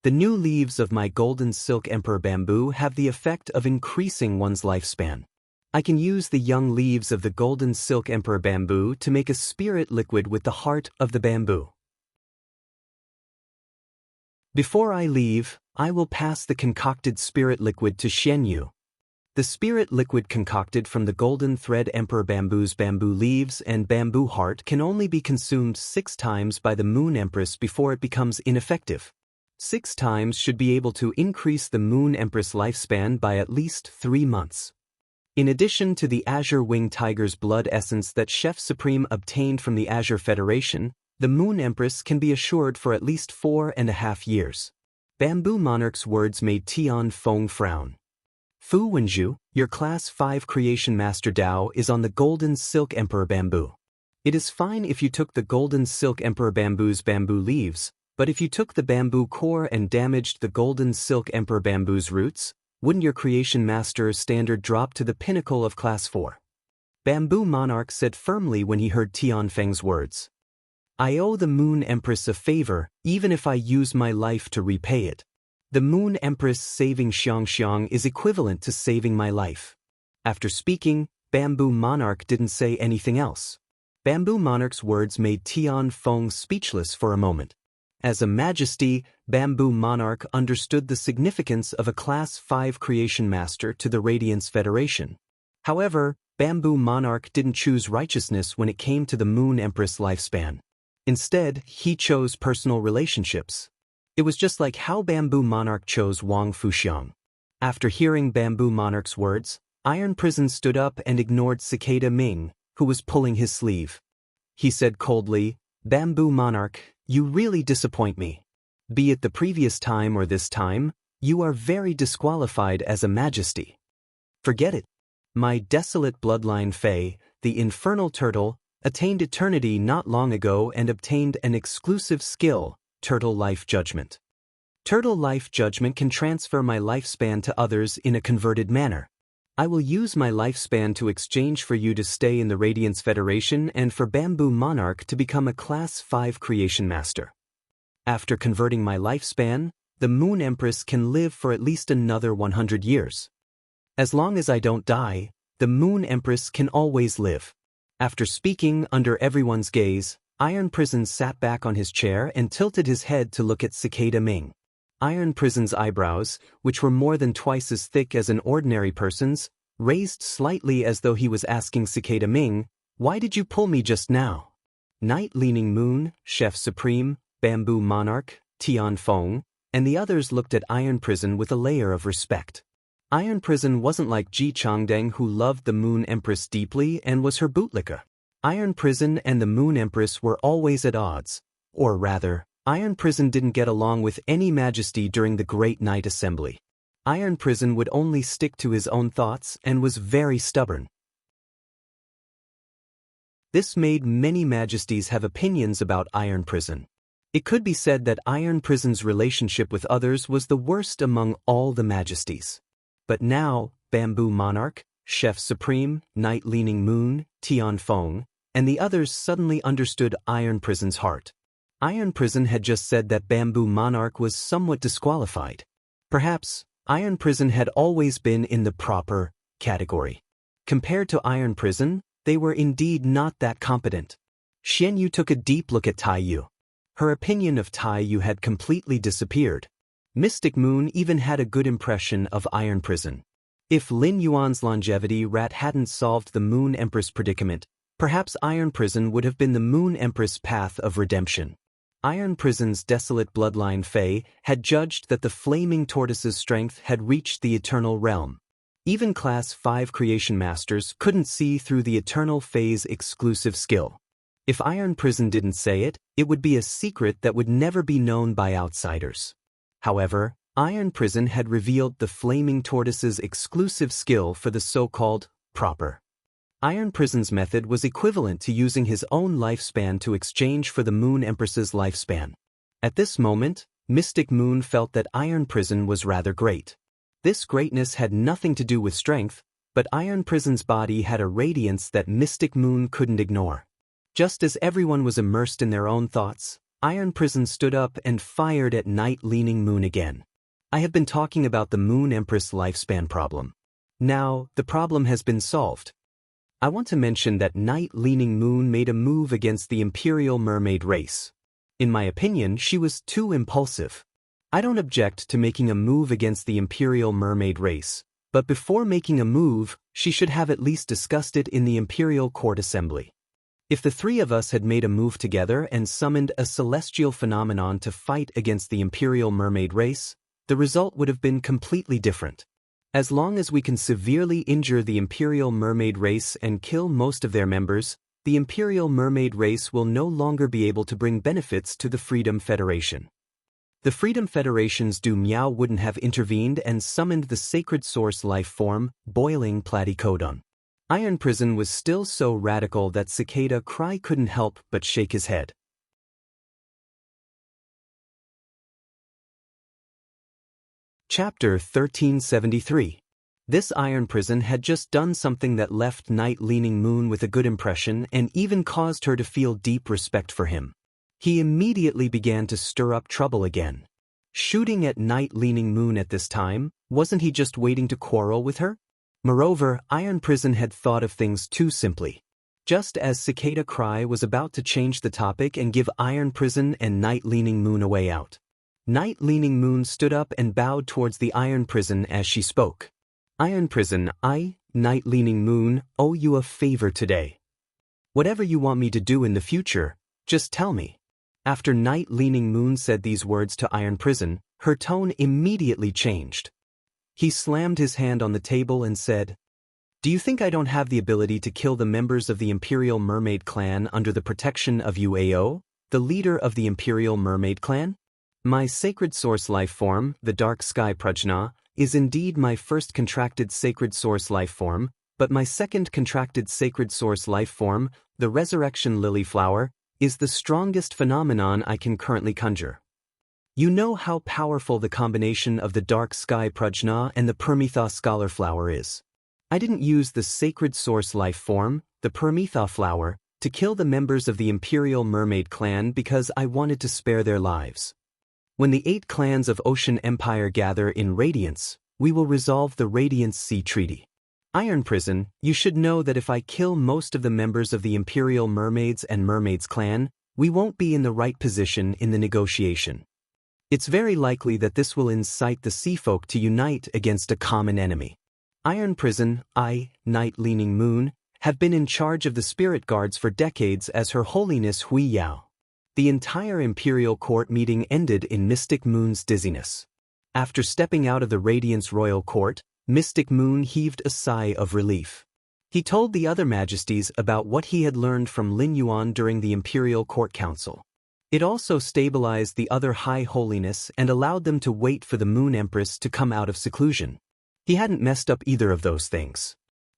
"The new leaves of my Golden Silk Emperor Bamboo have the effect of increasing one's lifespan. I can use the young leaves of the Golden Silk Emperor Bamboo to make a spirit liquid with the heart of the bamboo. Before I leave, I will pass the concocted spirit liquid to Xianyu. The spirit liquid concocted from the Golden Thread Emperor Bamboo's bamboo leaves and bamboo heart can only be consumed 6 times by the Moon Empress before it becomes ineffective. 6 times should be able to increase the Moon Empress lifespan by at least 3 months. In addition to the Azure Winged Tiger's blood essence that Chef Supreme obtained from the Azure Federation, the Moon Empress can be assured for at least 4.5 years. Bamboo Monarch's words made Tian Feng frown. Fu Wenju, your Class 5 Creation Master Dao is on the Golden Silk Emperor Bamboo. It is fine if you took the Golden Silk Emperor Bamboo's bamboo leaves, but if you took the bamboo core and damaged the Golden Silk Emperor Bamboo's roots, wouldn't your Creation Master standard drop to the pinnacle of Class 4? Bamboo Monarch said firmly when he heard Tian Feng's words. I owe the Moon Empress a favor, even if I use my life to repay it. The Moon Empress saving Xiangxiang is equivalent to saving my life. After speaking, Bamboo Monarch didn't say anything else. Bamboo Monarch's words made Tian Feng speechless for a moment. As a majesty, Bamboo Monarch understood the significance of a Class 5 creation master to the Radiance Federation. However, Bamboo Monarch didn't choose righteousness when it came to the Moon Empress lifespan. Instead, he chose personal relationships. It was just like how Bamboo Monarch chose Wang Fuxiang. After hearing Bamboo Monarch's words, Iron Prison stood up and ignored Cicada Ming, who was pulling his sleeve. He said coldly, "Bamboo Monarch, you really disappoint me. Be it the previous time or this time, you are very disqualified as a majesty. Forget it. My desolate bloodline Fei, the infernal turtle, attained eternity not long ago and obtained an exclusive skill, Turtle Life Judgment. Turtle Life Judgment can transfer my lifespan to others in a converted manner. I will use my lifespan to exchange for you to stay in the Radiance Federation and for Bamboo Monarch to become a Class 5 creation master. After converting my lifespan, the Moon Empress can live for at least another 100 years. As long as I don't die, the Moon Empress can always live." After speaking under everyone's gaze, Iron Prison sat back on his chair and tilted his head to look at Cicada Ming. Iron Prison's eyebrows, which were more than twice as thick as an ordinary person's, raised slightly as though he was asking Cicada Ming, "Why did you pull me just now?" Night Leaning Moon, Chef Supreme, Bamboo Monarch, Tian Feng, and the others looked at Iron Prison with a layer of respect. Iron Prison wasn't like Ji Changdeng, who loved the Moon Empress deeply and was her bootlicker. Iron Prison and the Moon Empress were always at odds, or rather, Iron Prison didn't get along with any majesty during the Great Night Assembly. Iron Prison would only stick to his own thoughts and was very stubborn. This made many majesties have opinions about Iron Prison. It could be said that Iron Prison's relationship with others was the worst among all the majesties. But now, Bamboo Monarch, Chef Supreme, Night Leaning Moon, Tian Feng, and the others suddenly understood Iron Prison's heart. Iron Prison had just said that Bamboo Monarch was somewhat disqualified. Perhaps, Iron Prison had always been in the proper category. Compared to Iron Prison, they were indeed not that competent. Xian Yu took a deep look at Tai Yu. Her opinion of Tai Yu had completely disappeared. Mystic Moon even had a good impression of Iron Prison. If Lin Yuan's longevity rat hadn't solved the Moon Empress predicament, perhaps Iron Prison would have been the Moon Empress path of redemption. Iron Prison's desolate bloodline Fei had judged that the Flaming Tortoise's strength had reached the Eternal Realm. Even Class 5 creation masters couldn't see through the Eternal Fei's exclusive skill. If Iron Prison didn't say it, it would be a secret that would never be known by outsiders. However, Iron Prison had revealed the Flaming Tortoise's exclusive skill for the so-called proper. Iron Prison's method was equivalent to using his own lifespan to exchange for the Moon Empress's lifespan. At this moment, Mystic Moon felt that Iron Prison was rather great. This greatness had nothing to do with strength, but Iron Prison's body had a radiance that Mystic Moon couldn't ignore. Just as everyone was immersed in their own thoughts, Iron Prison stood up and fired at Night Leaning Moon again. "I have been talking about the Moon Empress lifespan problem. Now, the problem has been solved. I want to mention that Night Leaning Moon made a move against the Imperial Mermaid race. In my opinion, she was too impulsive. I don't object to making a move against the Imperial Mermaid race, but before making a move, she should have at least discussed it in the Imperial Court Assembly. If the three of us had made a move together and summoned a celestial phenomenon to fight against the Imperial Mermaid race, the result would have been completely different. As long as we can severely injure the Imperial Mermaid race and kill most of their members, the Imperial Mermaid race will no longer be able to bring benefits to the Freedom Federation. The Freedom Federation's Du Miao wouldn't have intervened and summoned the sacred source life form, Boiling Platycodon. Iron Prison was still so radical that Cicada Cry couldn't help but shake his head. Chapter 1373. This Iron Prison had just done something that left Night Leaning Moon with a good impression and even caused her to feel deep respect for him. He immediately began to stir up trouble again. Shooting at Night Leaning Moon at this time, wasn't he just waiting to quarrel with her? Moreover, Iron Prison had thought of things too simply. Just as Cicada Cry was about to change the topic and give Iron Prison and Night Leaning Moon a way out, Night Leaning Moon stood up and bowed towards the Iron Prison as she spoke. Iron Prison, I, Night Leaning Moon, owe you a favor today. Whatever you want me to do in the future, just tell me. After Night Leaning Moon said these words to Iron Prison, her tone immediately changed. He slammed his hand on the table and said, "Do you think I don't have the ability to kill the members of the Imperial Mermaid Clan under the protection of UAO, the leader of the Imperial Mermaid Clan? My sacred source life form, the Dark Sky Prajna, is indeed my first contracted sacred source life form, but my second contracted sacred source life form, the Resurrection Lily Flower, is the strongest phenomenon I can currently conjure. You know how powerful the combination of the Dark Sky Prajna and the Permetha Scholar Flower is. I didn't use the sacred source life form, the Permetha Flower, to kill the members of the Imperial Mermaid Clan because I wanted to spare their lives. When the 8 clans of Ocean Empire gather in Radiance, we will resolve the Radiance Sea Treaty. Iron Prison, you should know that if I kill most of the members of the Imperial Mermaids and Mermaids Clan, we won't be in the right position in the negotiation. It's very likely that this will incite the Sea Folk to unite against a common enemy. Iron Prison, I, Night Leaning Moon, have been in charge of the Spirit Guards for decades as Her Holiness Hui Yao. The entire Imperial Court meeting ended in Mystic Moon's dizziness. After stepping out of the Radiance Royal Court, Mystic Moon heaved a sigh of relief. He told the other majesties about what he had learned from Lin Yuan during the Imperial Court Council. It also stabilized the other High Holiness and allowed them to wait for the Moon Empress to come out of seclusion. He hadn't messed up either of those things.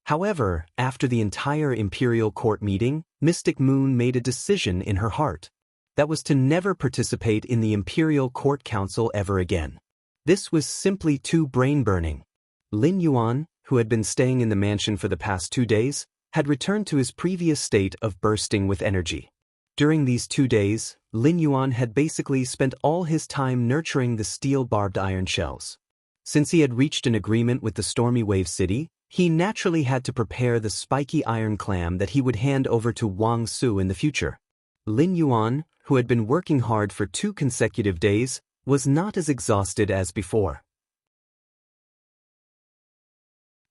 However, after the entire Imperial Court meeting, Mystic Moon made a decision in her heart. That was to never participate in the Imperial Court Council ever again. This was simply too brain-burning. Lin Yuan, who had been staying in the mansion for the past 2 days, had returned to his previous state of bursting with energy. During these 2 days, Lin Yuan had basically spent all his time nurturing the steel-barbed iron shells. Since he had reached an agreement with the Stormy Wave City, he naturally had to prepare the spiky iron clam that he would hand over to Wang Su in the future. Lin Yuan, who had been working hard for 2 consecutive days, was not as exhausted as before.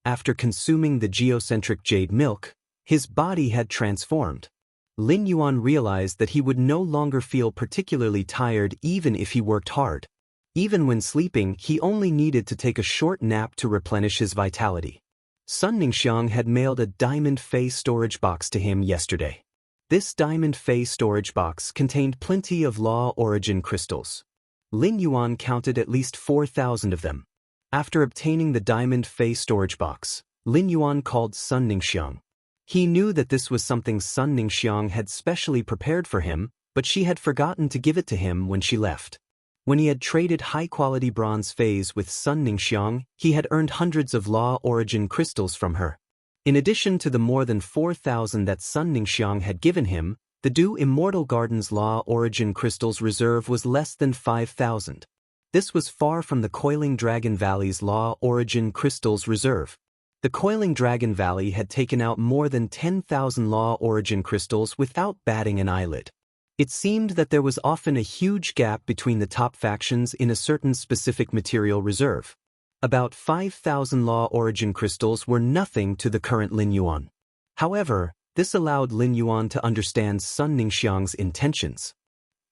After consuming the geocentric jade milk, his body had transformed. Lin Yuan realized that he would no longer feel particularly tired even if he worked hard. Even when sleeping, he only needed to take a short nap to replenish his vitality. Sun Ningxiang had mailed a Diamond Fei storage box to him yesterday. This Diamond Fei storage box contained plenty of Law Origin crystals. Lin Yuan counted at least 4,000 of them. After obtaining the Diamond Fei storage box, Lin Yuan called Sun Ningxiang. He knew that this was something Sun Ningxiang had specially prepared for him, but she had forgotten to give it to him when she left. When he had traded high-quality bronze phase with Sun Ningxiang, he had earned hundreds of Law Origin crystals from her. In addition to the more than 4,000 that Sun Ningxiang had given him, the Du Immortal Garden's Law Origin crystals reserve was less than 5,000. This was far from the Coiling Dragon Valley's Law Origin crystals reserve. The Coiling Dragon Valley had taken out more than 10,000 Law Origin crystals without batting an eyelid. It seemed that there was often a huge gap between the top factions in a certain specific material reserve. About 5,000 Law Origin crystals were nothing to the current Lin Yuan. However, this allowed Lin Yuan to understand Sun Ningxiang's intentions.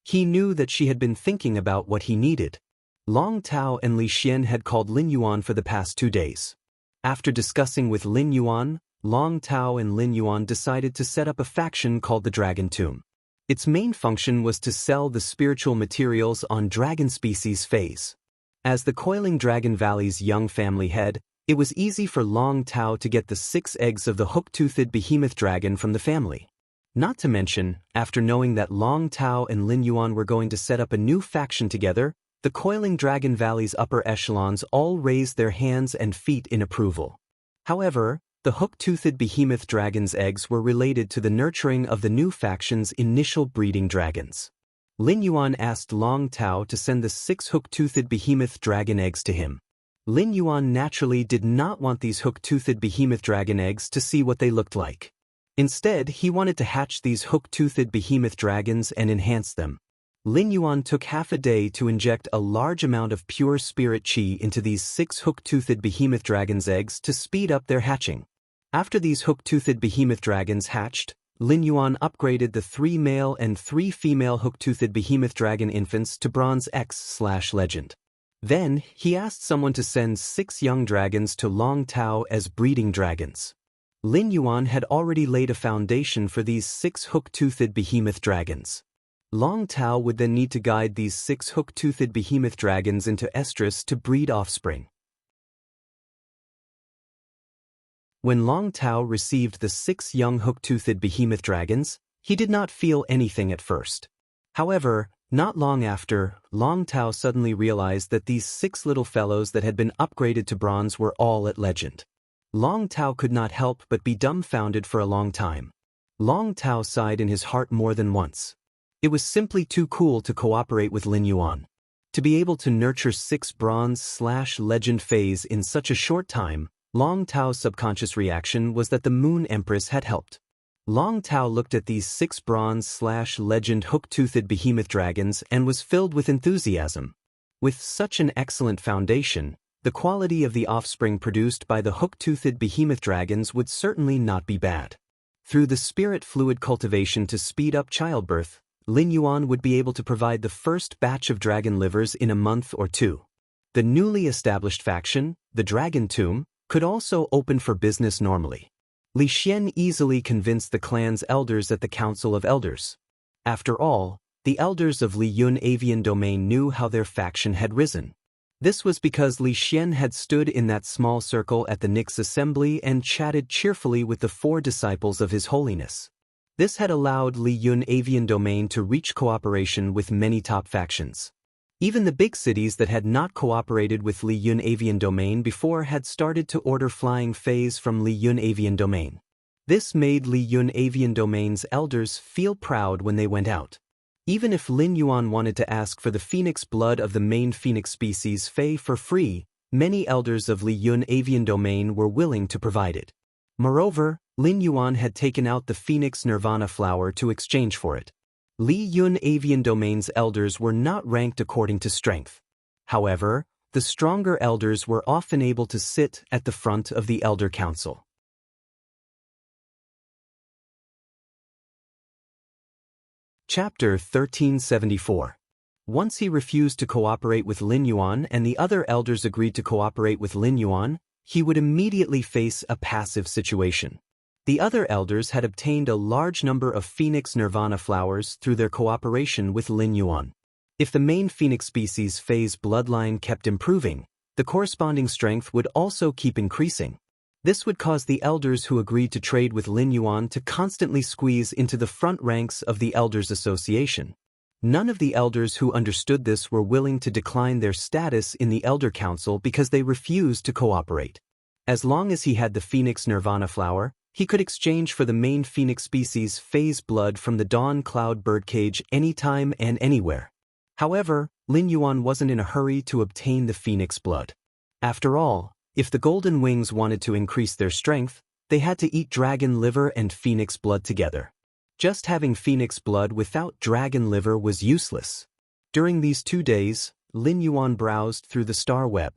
He knew that she had been thinking about what he needed. Long Tao and Li Xian had called Lin Yuan for the past 2 days. After discussing with Lin Yuan, Long Tao and Lin Yuan decided to set up a faction called the Dragon Tomb. Its main function was to sell the spiritual materials on dragon species phase. As the Coiling Dragon Valley's young family head, it was easy for Long Tao to get the 6 eggs of the hook-toothed behemoth dragon from the family. Not to mention, after knowing that Long Tao and Lin Yuan were going to set up a new faction together, the Coiling Dragon Valley's upper echelons all raised their hands and feet in approval. However, the hook-toothed behemoth dragon's eggs were related to the nurturing of the new faction's initial breeding dragons. Lin Yuan asked Long Tao to send the 6 hook-toothed behemoth dragon eggs to him. Lin Yuan naturally did not want these hook-toothed behemoth dragon eggs to see what they looked like. Instead, he wanted to hatch these hook-toothed behemoth dragons and enhance them. Lin Yuan took half a day to inject a large amount of pure spirit qi into these 6 hook-toothed behemoth dragons' eggs to speed up their hatching. After these hook-toothed behemoth dragons hatched, Lin Yuan upgraded the 3 male and 3 female hook-toothed behemoth dragon infants to Bronze X/Legend. Then, he asked someone to send 6 young dragons to Long Tao as breeding dragons. Lin Yuan had already laid a foundation for these 6 hook-toothed behemoth dragons. Long Tao would then need to guide these 6 hook-toothed behemoth dragons into estrus to breed offspring. When Long Tao received the 6 young hook-toothed behemoth dragons, he did not feel anything at first. However, not long after, Long Tao suddenly realized that these 6 little fellows that had been upgraded to bronze were all at legend. Long Tao could not help but be dumbfounded for a long time. Long Tao sighed in his heart more than once. It was simply too cool to cooperate with Lin Yuan. To be able to nurture 6 Bronze/Legend phase in such a short time, Long Tao's subconscious reaction was that the Moon Empress had helped. Long Tao looked at these 6 Bronze/Legend hook-toothed behemoth dragons and was filled with enthusiasm. With such an excellent foundation, the quality of the offspring produced by the hook-toothed behemoth dragons would certainly not be bad. Through the spirit fluid cultivation to speed up childbirth, Lin Yuan would be able to provide the first batch of dragon livers in a month or 2. The newly established faction, the Dragon Tomb, could also open for business normally. Li Xian easily convinced the clan's elders at the Council of Elders. After all, the elders of Li Yun Avian Domain knew how their faction had risen. This was because Li Xian had stood in that small circle at the Nix assembly and chatted cheerfully with the 4 disciples of His Holiness. This had allowed Li Yun Avian Domain to reach cooperation with many top factions. Even the big cities that had not cooperated with Li Yun Avian Domain before had started to order flying phase from Li Yun Avian Domain. This made Li Yun Avian Domain's elders feel proud when they went out. Even if Lin Yuan wanted to ask for the phoenix blood of the main phoenix species Fei for free, many elders of Li Yun Avian Domain were willing to provide it. Moreover, Lin Yuan had taken out the Phoenix Nirvana flower to exchange for it. Li Yun Avian Domain's elders were not ranked according to strength. However, the stronger elders were often able to sit at the front of the Elder Council. Chapter 1374. Once he refused to cooperate with Lin Yuan and the other elders agreed to cooperate with Lin Yuan, he would immediately face a passive situation. The other elders had obtained a large number of Phoenix Nirvana flowers through their cooperation with Lin Yuan. If the main Phoenix species Fei's bloodline kept improving, the corresponding strength would also keep increasing. This would cause the elders who agreed to trade with Lin Yuan to constantly squeeze into the front ranks of the Elders Association. None of the elders who understood this were willing to decline their status in the Elder Council because they refused to cooperate. As long as he had the Phoenix Nirvana flower, he could exchange for the main Phoenix species Fei's blood from the Dawn Cloud birdcage anytime and anywhere. However, Lin Yuan wasn't in a hurry to obtain the Phoenix blood. After all, if the Golden Wings wanted to increase their strength, they had to eat dragon liver and Phoenix blood together. Just having Phoenix blood without dragon liver was useless. During these 2 days, Lin Yuan browsed through the star web.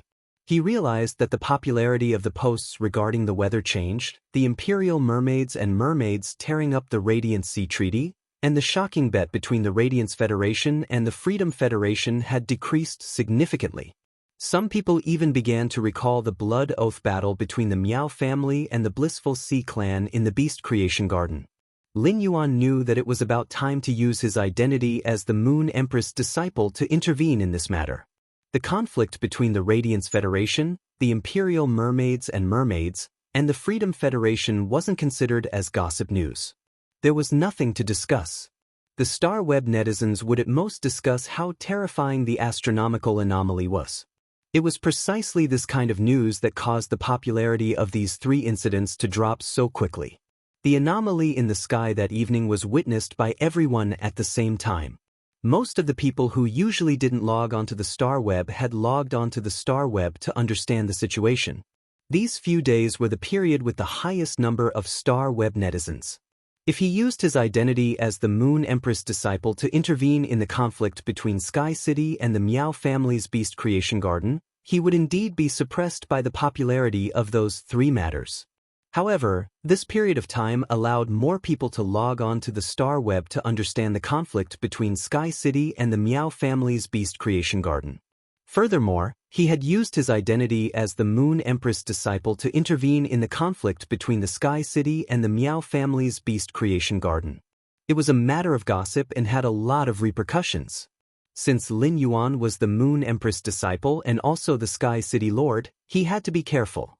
He realized that the popularity of the posts regarding the weather changed, the Imperial Mermaids and Mermaids tearing up the Radiant Sea Treaty, and the shocking bet between the Radiance Federation and the Freedom Federation had decreased significantly. Some people even began to recall the blood oath battle between the Miao family and the Blissful Sea clan in the Beast Creation Garden. Lin Yuan knew that it was about time to use his identity as the Moon Empress disciple to intervene in this matter. The conflict between the Radiance Federation, the Imperial Mermaids and Mermaids, and the Freedom Federation wasn't considered as gossip news. There was nothing to discuss. The Star Web netizens would at most discuss how terrifying the astronomical anomaly was. It was precisely this kind of news that caused the popularity of these 3 incidents to drop so quickly. The anomaly in the sky that evening was witnessed by everyone at the same time. Most of the people who usually didn't log onto the star web had logged onto the star web to understand the situation. These few days were the period with the highest number of star web netizens. If he used his identity as the Moon Empress disciple to intervene in the conflict between Sky City and the Meow family's Beast Creation Garden, he would indeed be suppressed by the popularity of those three matters. However, this period of time allowed more people to log on to the star web to understand the conflict between Sky City and the Meow family's Beast Creation Garden. Furthermore, he had used his identity as the Moon Empress disciple to intervene in the conflict between the Sky City and the Meow family's Beast Creation Garden. It was a matter of gossip and had a lot of repercussions. Since Lin Yuan was the Moon Empress disciple and also the Sky City Lord, he had to be careful.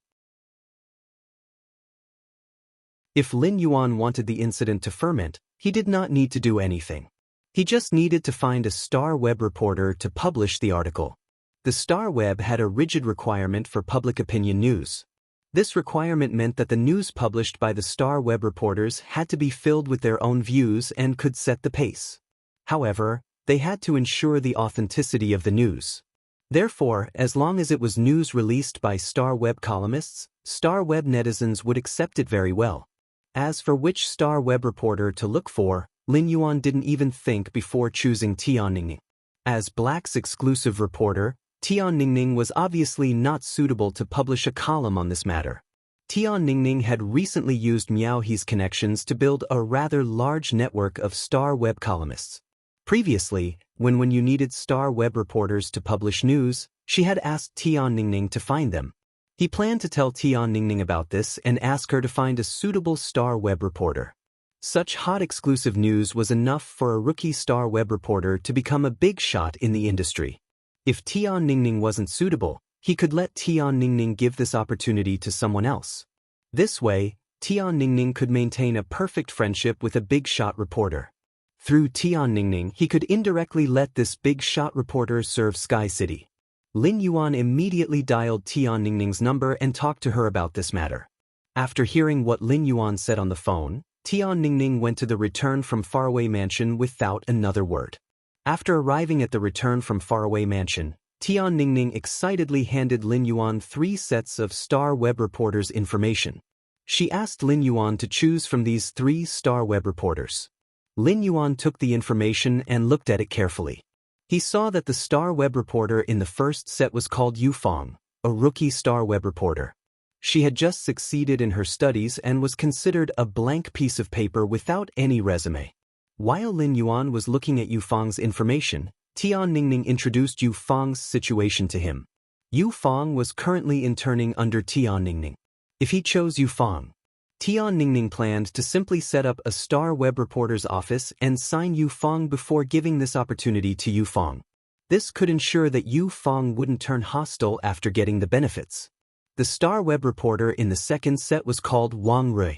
If Lin Yuan wanted the incident to ferment, he did not need to do anything. He just needed to find a star web reporter to publish the article. The star web had a rigid requirement for public opinion news. This requirement meant that the news published by the star web reporters had to be filled with their own views and could set the pace. However, they had to ensure the authenticity of the news. Therefore, as long as it was news released by star web columnists, star web netizens would accept it very well. As for which star web reporter to look for, Lin Yuan didn't even think before choosing Tian Ningning. As Black's exclusive reporter, Tian Ningning was obviously not suitable to publish a column on this matter. Tian Ningning had recently used Miaohe's connections to build a rather large network of star web columnists. Previously, when you needed star web reporters to publish news, she had asked Tian Ningning to find them. He planned to tell Tian Ningning about this and ask her to find a suitable star web reporter. Such hot exclusive news was enough for a rookie star web reporter to become a big shot in the industry. If Tian Ningning wasn't suitable, he could let Tian Ningning give this opportunity to someone else. This way, Tian Ningning could maintain a perfect friendship with a big shot reporter. Through Tian Ningning, he could indirectly let this big shot reporter serve Sky City. Lin Yuan immediately dialed Tian Ningning's number and talked to her about this matter. After hearing what Lin Yuan said on the phone, Tian Ningning went to the Return from Faraway Mansion without another word. After arriving at the Return from Faraway Mansion, Tian Ningning excitedly handed Lin Yuan 3 sets of star web reporters' information. She asked Lin Yuan to choose from these 3 star web reporters. Lin Yuan took the information and looked at it carefully. He saw that the star web reporter in the first set was called Yu Fang, a rookie star web reporter. She had just succeeded in her studies and was considered a blank piece of paper without any resume. While Lin Yuan was looking at Yu Fang's information, Tian Ningning introduced Yu Fang's situation to him. Yu Fang was currently interning under Tian Ningning. If he chose Yu Fang, Tian Ningning planned to simply set up a star web reporter's office and sign Yu Fang before giving this opportunity to Yu Fang. This could ensure that Yu Fang wouldn't turn hostile after getting the benefits. The star web reporter in the second set was called Wang Rui.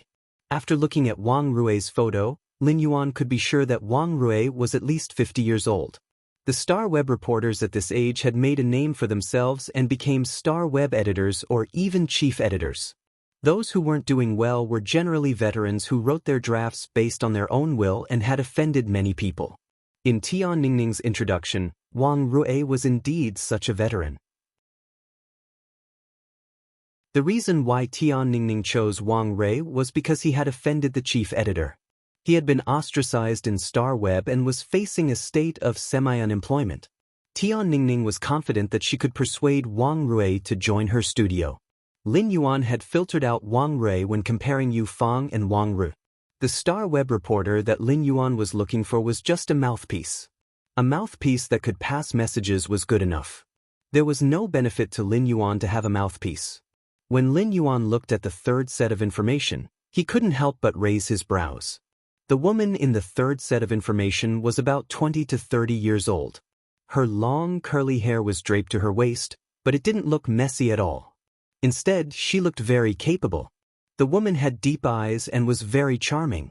After looking at Wang Rui's photo, Lin Yuan could be sure that Wang Rui was at least 50 years old. The star web reporters at this age had made a name for themselves and became star web editors or even chief editors. Those who weren't doing well were generally veterans who wrote their drafts based on their own will and had offended many people. In Tian Ningning's introduction, Wang Rui was indeed such a veteran. The reason why Tian Ningning chose Wang Rui was because he had offended the chief editor. He had been ostracized in Star Web and was facing a state of semi-unemployment. Tian Ningning was confident that she could persuade Wang Rui to join her studio. Lin Yuan had filtered out Wang Rui when comparing Yu Fang and Wang Rui. The star web reporter that Lin Yuan was looking for was just a mouthpiece. A mouthpiece that could pass messages was good enough. There was no benefit to Lin Yuan to have a mouthpiece. When Lin Yuan looked at the third set of information, he couldn't help but raise his brows. The woman in the third set of information was about 20 to 30 years old. Her long curly hair was draped to her waist, but it didn't look messy at all. Instead, she looked very capable. The woman had deep eyes and was very charming.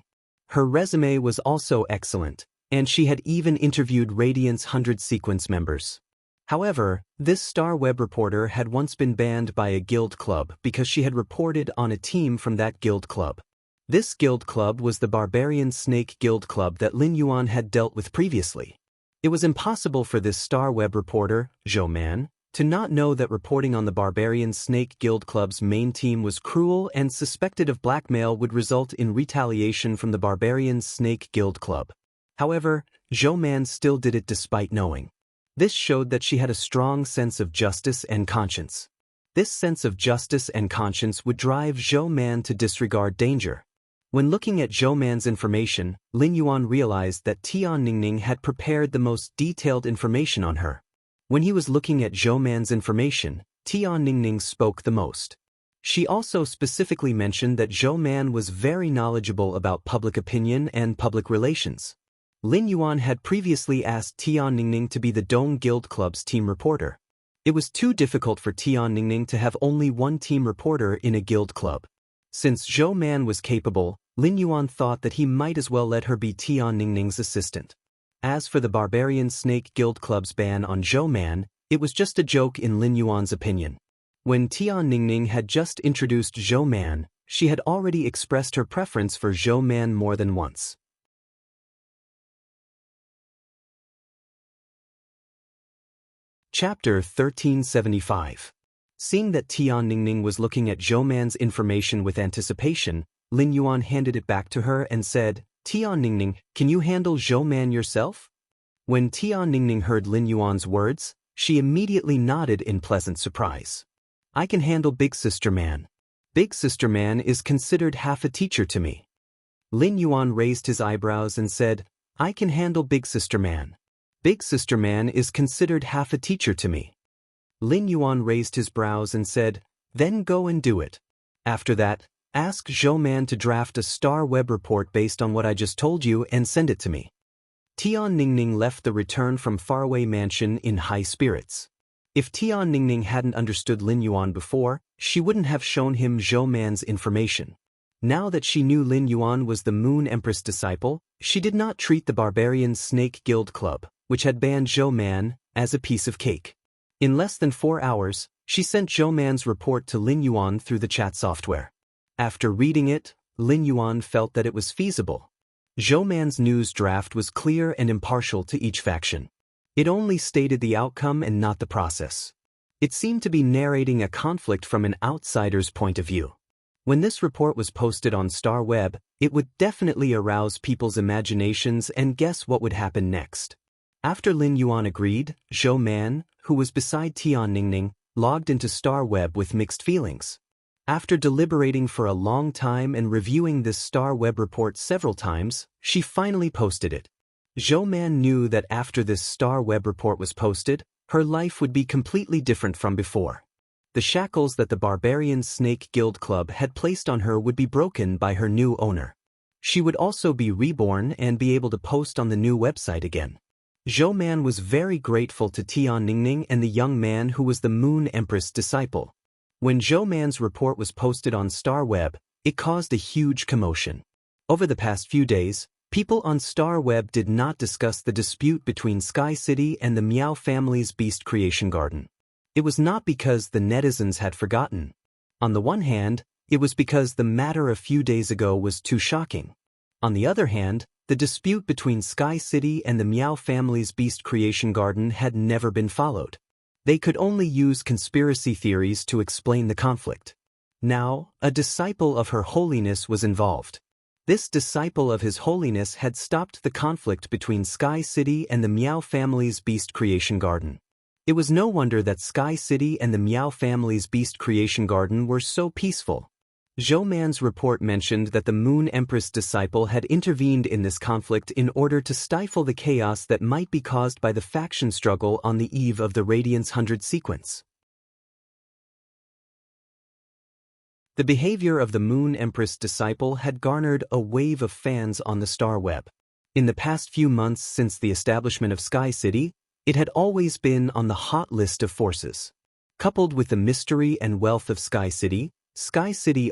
Her resume was also excellent, and she had even interviewed Radiant's 100 Sequence members. However, this star web reporter had once been banned by a guild club because she had reported on a team from that guild club. This guild club was the Barbarian Snake Guild Club that Lin Yuan had dealt with previously. It was impossible for this Star Web reporter, Zhou Man, to not know that reporting on the Barbarian Snake Guild Club's main team was cruel and suspected of blackmail would result in retaliation from the Barbarian Snake Guild Club. However, Zhou Man still did it despite knowing. This showed that she had a strong sense of justice and conscience. This sense of justice and conscience would drive Zhou Man to disregard danger. When looking at Zhou Man's information, Lin Yuan realized that Tian Ningning had prepared the most detailed information on her. When he was looking at Zhou Man's information, Tian Ningning spoke the most. She also specifically mentioned that Zhou Man was very knowledgeable about public opinion and public relations. Lin Yuan had previously asked Tian Ningning to be the Dong Guild Club's team reporter. It was too difficult for Tian Ningning to have only one team reporter in a guild club. Since Zhou Man was capable, Lin Yuan thought that he might as well let her be Tian Ningning's assistant. As for the Barbarian Snake Guild Club's ban on Zhou Man, it was just a joke in Lin Yuan's opinion. When Tian Ningning had just introduced Zhou Man, she had already expressed her preference for Zhou Man more than once. Chapter 1375. Seeing that Tian Ningning was looking at Zhou Man's information with anticipation, Lin Yuan handed it back to her and said, "Tian Ningning, can you handle Zhou Man yourself?" When Tian Ningning heard Lin Yuan's words, she immediately nodded in pleasant surprise. "I can handle Big Sister Man. Big Sister Man is considered half a teacher to me." Lin Yuan raised his eyebrows and said, "I can handle Big Sister Man. Big Sister Man is considered half a teacher to me." Lin Yuan raised his brows and said, "Then go and do it. After that, ask Zhou Man to draft a Star Web report based on what I just told you and send it to me." Tian Ningning left the return from faraway mansion in high spirits. If Tian Ningning hadn't understood Lin Yuan before, she wouldn't have shown him Zhou Man's information. Now that she knew Lin Yuan was the Moon Empress disciple, she did not treat the Barbarian Snake Guild Club, which had banned Zhou Man, as a piece of cake. In less than 4 hours, she sent Zhou Man's report to Lin Yuan through the chat software. After reading it, Lin Yuan felt that it was feasible. Zhou Man's news draft was clear and impartial to each faction. It only stated the outcome and not the process. It seemed to be narrating a conflict from an outsider's point of view. When this report was posted on Star Web, it would definitely arouse people's imaginations and guess what would happen next. After Lin Yuan agreed, Zhou Man, who was beside Tian Ningning, logged into Star Web with mixed feelings. After deliberating for a long time and reviewing this Star Web report several times, she finally posted it. Zhou Man knew that after this Star Web report was posted, her life would be completely different from before. The shackles that the Barbarian Snake Guild Club had placed on her would be broken by her new owner. She would also be reborn and be able to post on the new website again. Zhou Man was very grateful to Tian Ningning and the young man who was the Moon Empress disciple. When Zhou Man's report was posted on Star Web, it caused a huge commotion. Over the past few days, people on Star Web did not discuss the dispute between Sky City and the Miao family's Beast Creation Garden. It was not because the netizens had forgotten. On the one hand, it was because the matter a few days ago was too shocking. On the other hand, the dispute between Sky City and the Miao family's Beast Creation Garden had never been followed. They could only use conspiracy theories to explain the conflict. Now, a disciple of Her Holiness was involved. This disciple of His Holiness had stopped the conflict between Sky City and the Miao family's Beast Creation Garden. It was no wonder that Sky City and the Miao family's Beast Creation Garden were so peaceful. Zhou Man's report mentioned that the Moon Empress disciple had intervened in this conflict in order to stifle the chaos that might be caused by the faction struggle on the eve of the Radiance 100 sequence. The behavior of the Moon Empress disciple had garnered a wave of fans on the Star Web. In the past few months since the establishment of Sky City, it had always been on the hot list of forces. Coupled with the mystery and wealth of Sky City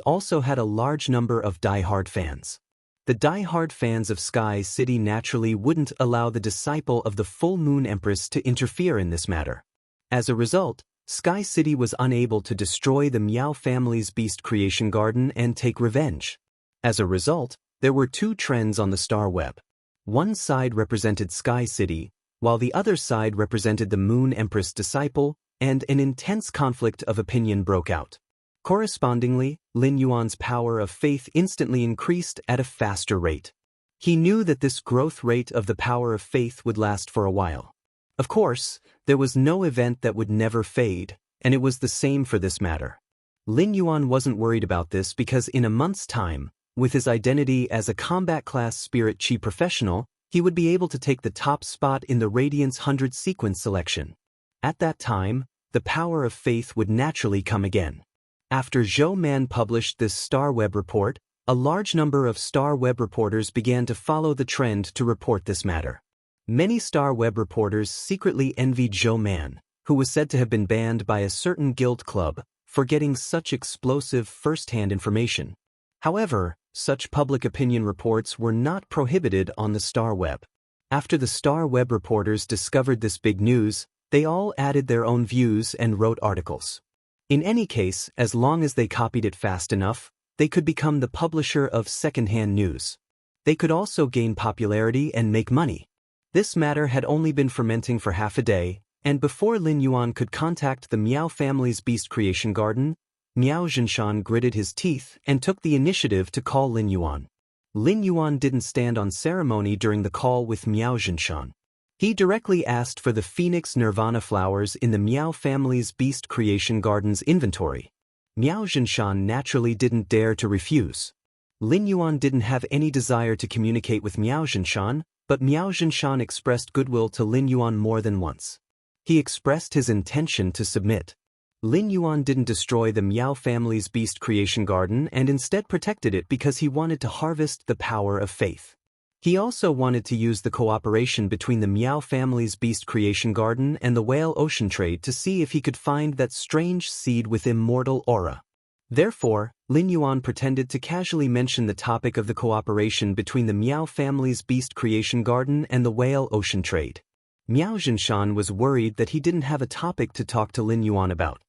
also had a large number of die-hard fans. The die-hard fans of Sky City naturally wouldn't allow the disciple of the full Moon Empress to interfere in this matter. As a result, Sky City was unable to destroy the Miao family's Beast Creation Garden and take revenge. As a result, there were two trends on the Star Web. One side represented Sky City, while the other side represented the Moon Empress disciple, and an intense conflict of opinion broke out. Correspondingly, Lin Yuan's power of faith instantly increased at a faster rate. He knew that this growth rate of the power of faith would last for a while. Of course, there was no event that would never fade, and it was the same for this matter. Lin Yuan wasn't worried about this because in a month's time, with his identity as a combat class spirit chi professional, he would be able to take the top spot in the Radiance 100 sequence selection. At that time, the power of faith would naturally come again. After Zhou Man published this Star Web report, a large number of Star Web reporters began to follow the trend to report this matter. Many Star Web reporters secretly envied Zhou Man, who was said to have been banned by a certain guild club for getting such explosive first-hand information. However, such public opinion reports were not prohibited on the Star Web. After the Star Web reporters discovered this big news, they all added their own views and wrote articles. In any case, as long as they copied it fast enough, they could become the publisher of second-hand news. They could also gain popularity and make money. This matter had only been fermenting for half a day, and before Lin Yuan could contact the Miao family's beast creation garden, Miao Zhinshan gritted his teeth and took the initiative to call Lin Yuan. Lin Yuan didn't stand on ceremony during the call with Miao Zhinshan. He directly asked for the Phoenix Nirvana flowers in the Miao family's beast creation garden's inventory. Miao Zhinshan naturally didn't dare to refuse. Lin Yuan didn't have any desire to communicate with Miao Zhinshan, but Miao Zhinshan expressed goodwill to Lin Yuan more than once. He expressed his intention to submit. Lin Yuan didn't destroy the Miao family's beast creation garden and instead protected it because he wanted to harvest the power of faith. He also wanted to use the cooperation between the Miao family's beast creation garden and the whale ocean trade to see if he could find that strange seed with immortal aura. Therefore, Lin Yuan pretended to casually mention the topic of the cooperation between the Miao family's beast creation garden and the whale ocean trade. Miao Zhinshan was worried that he didn't have a topic to talk to Lin Yuan about.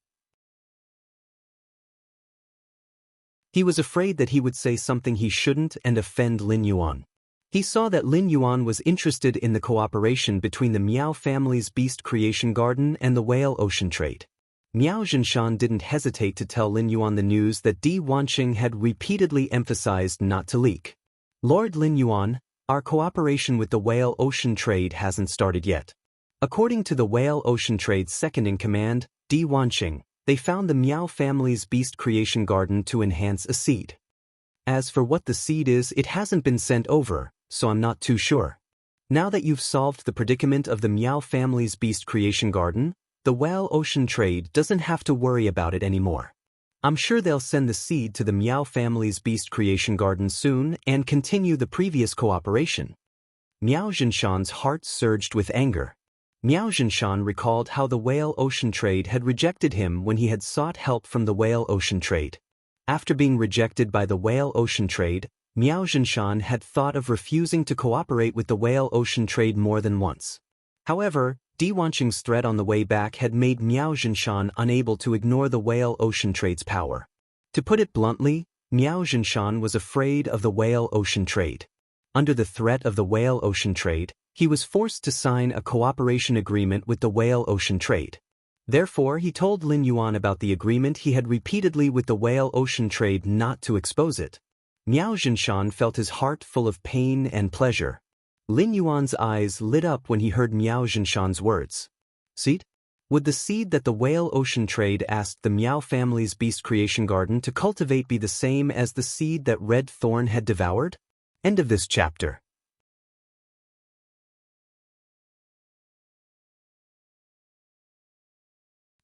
He was afraid that he would say something he shouldn't and offend Lin Yuan. He saw that Lin Yuan was interested in the cooperation between the Miao family's beast creation garden and the whale ocean trade. Miao Zhinshan didn't hesitate to tell Lin Yuan the news that Di Wanqing had repeatedly emphasized not to leak. Lord Lin Yuan, our cooperation with the whale ocean trade hasn't started yet. According to the whale ocean trade's second-in-command, Di Wanqing, they found the Miao family's beast creation garden to enhance a seed. As for what the seed is, it hasn't been sent over, so I'm not too sure. Now that you've solved the predicament of the Miao family's beast creation garden, the whale ocean trade doesn't have to worry about it anymore. I'm sure they'll send the seed to the Miao family's beast creation garden soon and continue the previous cooperation. Miao Zhinshan's heart surged with anger. Miao Zhinshan recalled how the whale ocean trade had rejected him when he had sought help from the whale ocean trade. After being rejected by the whale ocean trade, Miao Zhinshan had thought of refusing to cooperate with the whale ocean trade more than once. However, Di Wanqing's threat on the way back had made Miao Zhinshan unable to ignore the whale ocean trade's power. To put it bluntly, Miao Zhinshan was afraid of the whale ocean trade. Under the threat of the whale ocean trade, he was forced to sign a cooperation agreement with the whale ocean trade. Therefore, he told Lin Yuan about the agreement he had repeatedly with the whale ocean trade not to expose it. Miao Zhinshan felt his heart full of pain and pleasure. Lin Yuan's eyes lit up when he heard Miao Zhinshan's words. Seed? Would the seed that the whale ocean trade asked the Miao family's beast creation garden to cultivate be the same as the seed that Red Thorn had devoured? End of this chapter.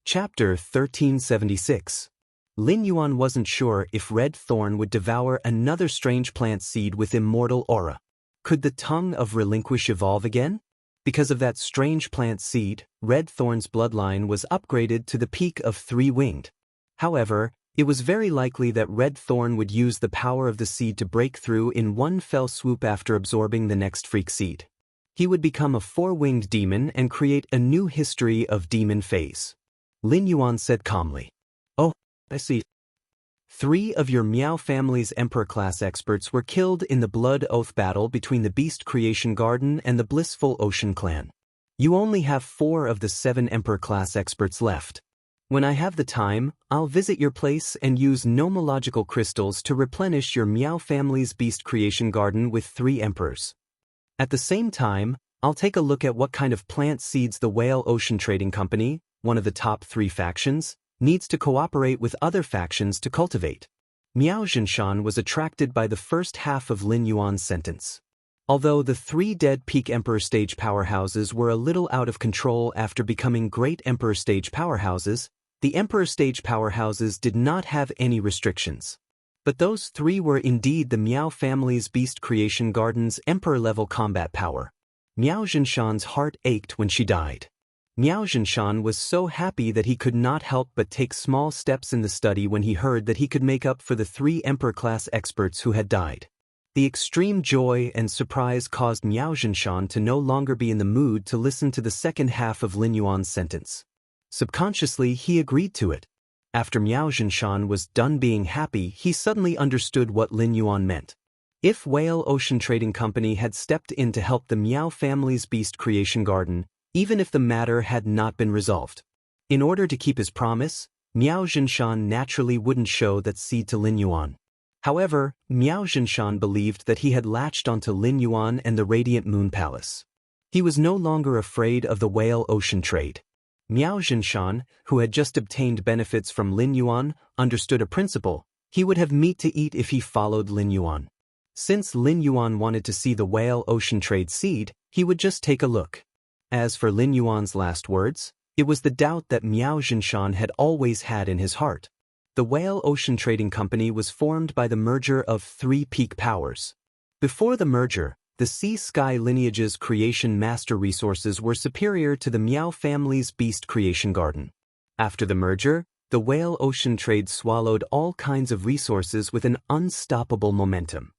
Chapter 1376. Lin Yuan wasn't sure if Red Thorn would devour another strange plant seed with immortal aura. Could the tongue of Relinquish evolve again? Because of that strange plant seed, Red Thorn's bloodline was upgraded to the peak of 3-winged. However, it was very likely that Red Thorn would use the power of the seed to break through in one fell swoop after absorbing the next freak seed. He would become a 4-winged demon and create a new history of demon phase. Lin Yuan said calmly. Oh, I see. 3 of your Miao family's Emperor-class experts were killed in the Blood Oath battle between the Beast Creation Garden and the Blissful Ocean clan. You only have 4 of the 7 Emperor-class experts left. When I have the time, I'll visit your place and use nomological crystals to replenish your Miao family's beast creation garden with 3 emperors. At the same time, I'll take a look at what kind of plant seeds the Whale Ocean Trading Company, one of the top 3 factions, needs to cooperate with other factions to cultivate. Miao Zhinshan was attracted by the first half of Lin Yuan's sentence. Although the 3 dead peak Emperor stage powerhouses were a little out of control after becoming great Emperor stage powerhouses, the Emperor stage powerhouses did not have any restrictions. But those 3 were indeed the Miao family's beast creation garden's Emperor-level combat power. Miao Zhinshan's heart ached when she died. Miao Zhinshan was so happy that he could not help but take small steps in the study when he heard that he could make up for the 3 Emperor-class experts who had died. The extreme joy and surprise caused Miao Zhinshan to no longer be in the mood to listen to the second half of Lin Yuan's sentence. Subconsciously, he agreed to it. After Miao Zhinshan was done being happy, he suddenly understood what Lin Yuan meant. If Whale Ocean Trading Company had stepped in to help the Miao family's beast creation garden, even if the matter had not been resolved. In order to keep his promise, Miao Zhinshan naturally wouldn't show that seed to Lin Yuan. However, Miao Zhinshan believed that he had latched onto Lin Yuan and the Radiant Moon Palace. He was no longer afraid of the Whale Ocean trade. Miao Zhinshan, who had just obtained benefits from Lin Yuan, understood a principle: he would have meat to eat if he followed Lin Yuan. Since Lin Yuan wanted to see the Whale Ocean trade seed, he would just take a look. As for Lin Yuan's last words, it was the doubt that Miao Zhinshan had always had in his heart. The Whale Ocean Trading Company was formed by the merger of 3 peak powers. Before the merger, the Sea-Sky lineage's creation master resources were superior to the Miao family's beast creation garden. After the merger, the Whale Ocean trade swallowed all kinds of resources with an unstoppable momentum.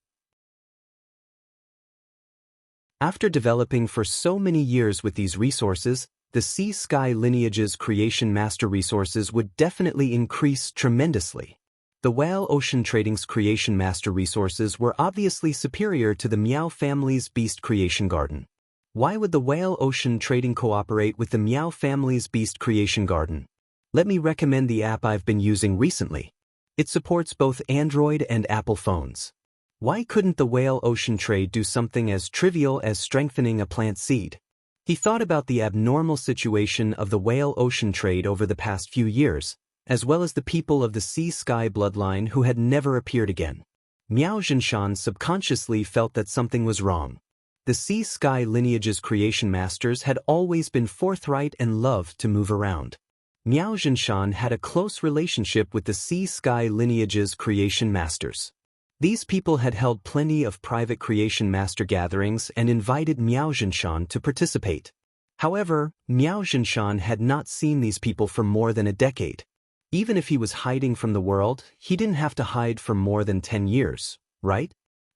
After developing for so many years with these resources, the Sea-Sky lineage's creation master resources would definitely increase tremendously. The Whale Ocean Trading's creation master resources were obviously superior to the Miao family's beast creation garden. Why would the Whale Ocean Trading cooperate with the Miao family's beast creation garden? Let me recommend the app I've been using recently. It supports both Android and Apple phones. Why couldn't the Whale Ocean Trade do something as trivial as strengthening a plant seed? He thought about the abnormal situation of the Whale Ocean Trade over the past few years, as well as the people of the Sea-Sky bloodline who had never appeared again. Miao Zhinshan subconsciously felt that something was wrong. The Sea-Sky lineage's creation masters had always been forthright and loved to move around. Miao Zhinshan had a close relationship with the Sea-Sky lineage's creation masters. These people had held plenty of private creation master gatherings and invited Miao Zhinshan to participate. However, Miao Zhinshan had not seen these people for more than a decade. Even if he was hiding from the world, he didn't have to hide for more than 10 years, right?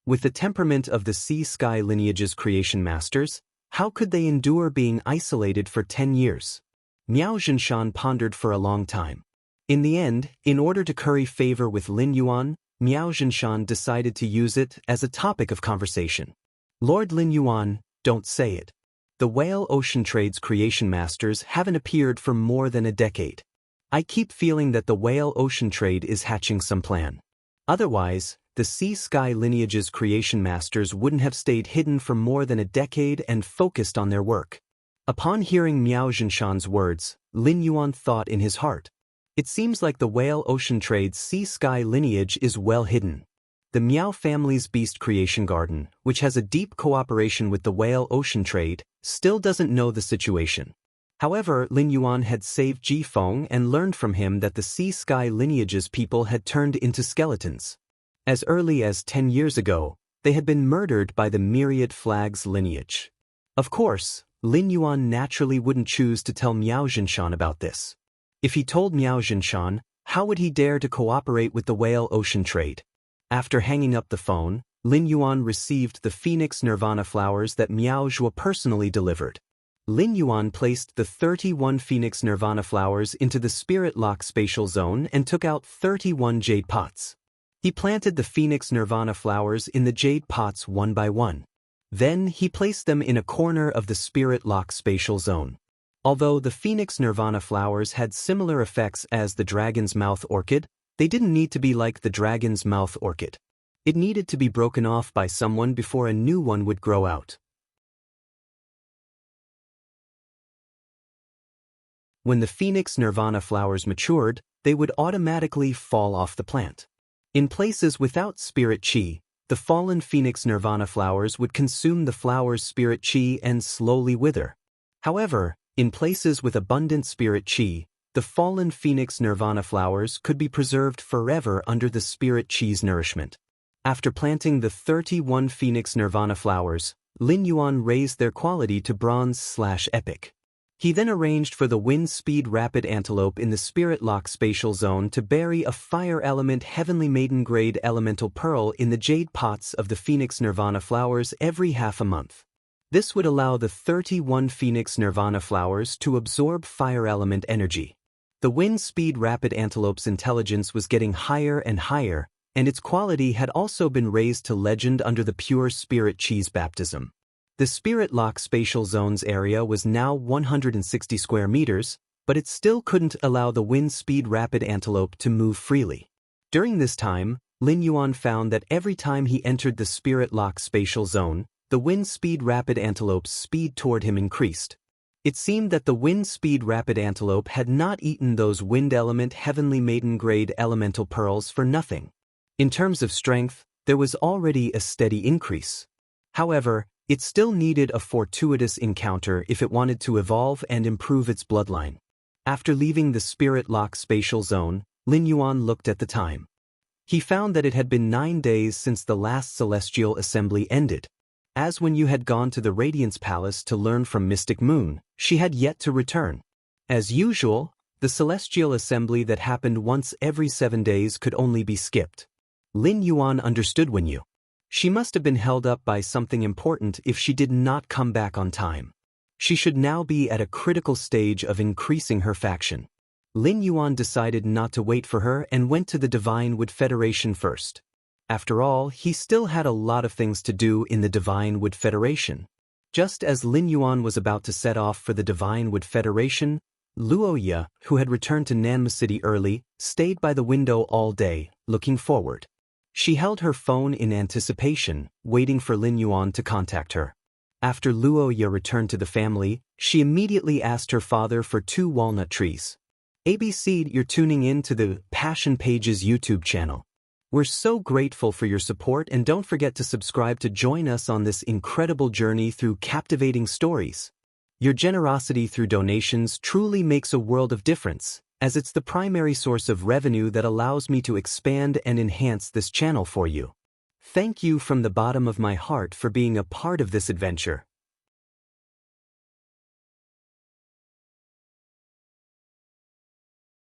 With the temperament of the Sea-Sky lineage's creation masters, how could they endure being isolated for 10 years? Miao Zhinshan pondered for a long time. In the end, in order to curry favor with Lin Yuan, Miao Zhinshan decided to use it as a topic of conversation. Lord Lin Yuan, don't say it. The Whale Ocean Trade's creation masters haven't appeared for more than a decade. I keep feeling that the Whale Ocean Trade is hatching some plan. Otherwise, the Sea-Sky lineage's creation masters wouldn't have stayed hidden for more than a decade and focused on their work. Upon hearing Miao Zhinshan's words, Lin Yuan thought in his heart, it seems like the Whale Ocean Trade's Sea-Sky lineage is well hidden. The Miao family's beast creation garden, which has a deep cooperation with the Whale Ocean Trade, still doesn't know the situation. However, Lin Yuan had saved Ji Feng and learned from him that the Sea-Sky lineage's people had turned into skeletons. As early as 10 years ago, they had been murdered by the Myriad Flag's lineage. Of course, Lin Yuan naturally wouldn't choose to tell Miao Zhinshan about this. If he told Miao Zhinshan, how would he dare to cooperate with the Whale Ocean Trade? After hanging up the phone, Lin Yuan received the Phoenix Nirvana flowers that Miao Zhuo personally delivered. Lin Yuan placed the 31 Phoenix Nirvana flowers into the Spirit Lock spatial zone and took out 31 jade pots. He planted the Phoenix Nirvana flowers in the jade pots one by one. Then he placed them in a corner of the spirit lock spatial zone. Although the Phoenix Nirvana flowers had similar effects as the dragon's mouth orchid, they didn't need to be like the dragon's mouth orchid. It needed to be broken off by someone before a new one would grow out. When the Phoenix Nirvana flowers matured, they would automatically fall off the plant. In places without spirit chi, the fallen Phoenix Nirvana flowers would consume the flower's spirit chi and slowly wither. However, in places with abundant spirit chi, the fallen Phoenix Nirvana flowers could be preserved forever under the spirit chi's nourishment. After planting the 31 Phoenix Nirvana flowers, Lin Yuan raised their quality to bronze/epic. He then arranged for the wind speed rapid antelope in the spirit lock spatial zone to bury a fire element heavenly maiden grade elemental pearl in the jade pots of the Phoenix Nirvana flowers every half a month. This would allow the 31 Phoenix Nirvana flowers to absorb fire element energy. The wind speed rapid antelope's intelligence was getting higher and higher, and its quality had also been raised to legend under the pure spirit chi's baptism. The spirit lock spatial zones area was now 160 square meters, but it still couldn't allow the wind speed rapid antelope to move freely. During this time, Lin Yuan found that every time he entered the spirit lock spatial zone, the wind speed rapid antelope's speed toward him increased. It seemed that the wind speed rapid antelope had not eaten those wind element heavenly maiden grade elemental pearls for nothing. In terms of strength, there was already a steady increase. However, it still needed a fortuitous encounter if it wanted to evolve and improve its bloodline. After leaving the spirit lock spatial zone, Lin Yuan looked at the time. He found that it had been 9 days since the last celestial assembly ended. As when you had gone to the Radiance Palace to learn from Mystic Moon, she had yet to return. As usual, the celestial assembly that happened once every 7 days could only be skipped. Lin Yuan understood when you. She must have been held up by something important if she did not come back on time. She should now be at a critical stage of increasing her faction. Lin Yuan decided not to wait for her and went to the Divine Wood Federation first. After all, he still had a lot of things to do in the Divine Wood Federation. Just as Lin Yuan was about to set off for the Divine Wood Federation, Luoya, who had returned to Nanma City early, stayed by the window all day, looking forward. She held her phone in anticipation, waiting for Lin Yuan to contact her. After Luoya returned to the family, she immediately asked her father for 2 walnut trees. ABC, you're tuning in to the Passion Pages YouTube channel. We're so grateful for your support, and don't forget to subscribe to join us on this incredible journey through captivating stories. Your generosity through donations truly makes a world of difference, as it's the primary source of revenue that allows me to expand and enhance this channel for you. Thank you from the bottom of my heart for being a part of this adventure.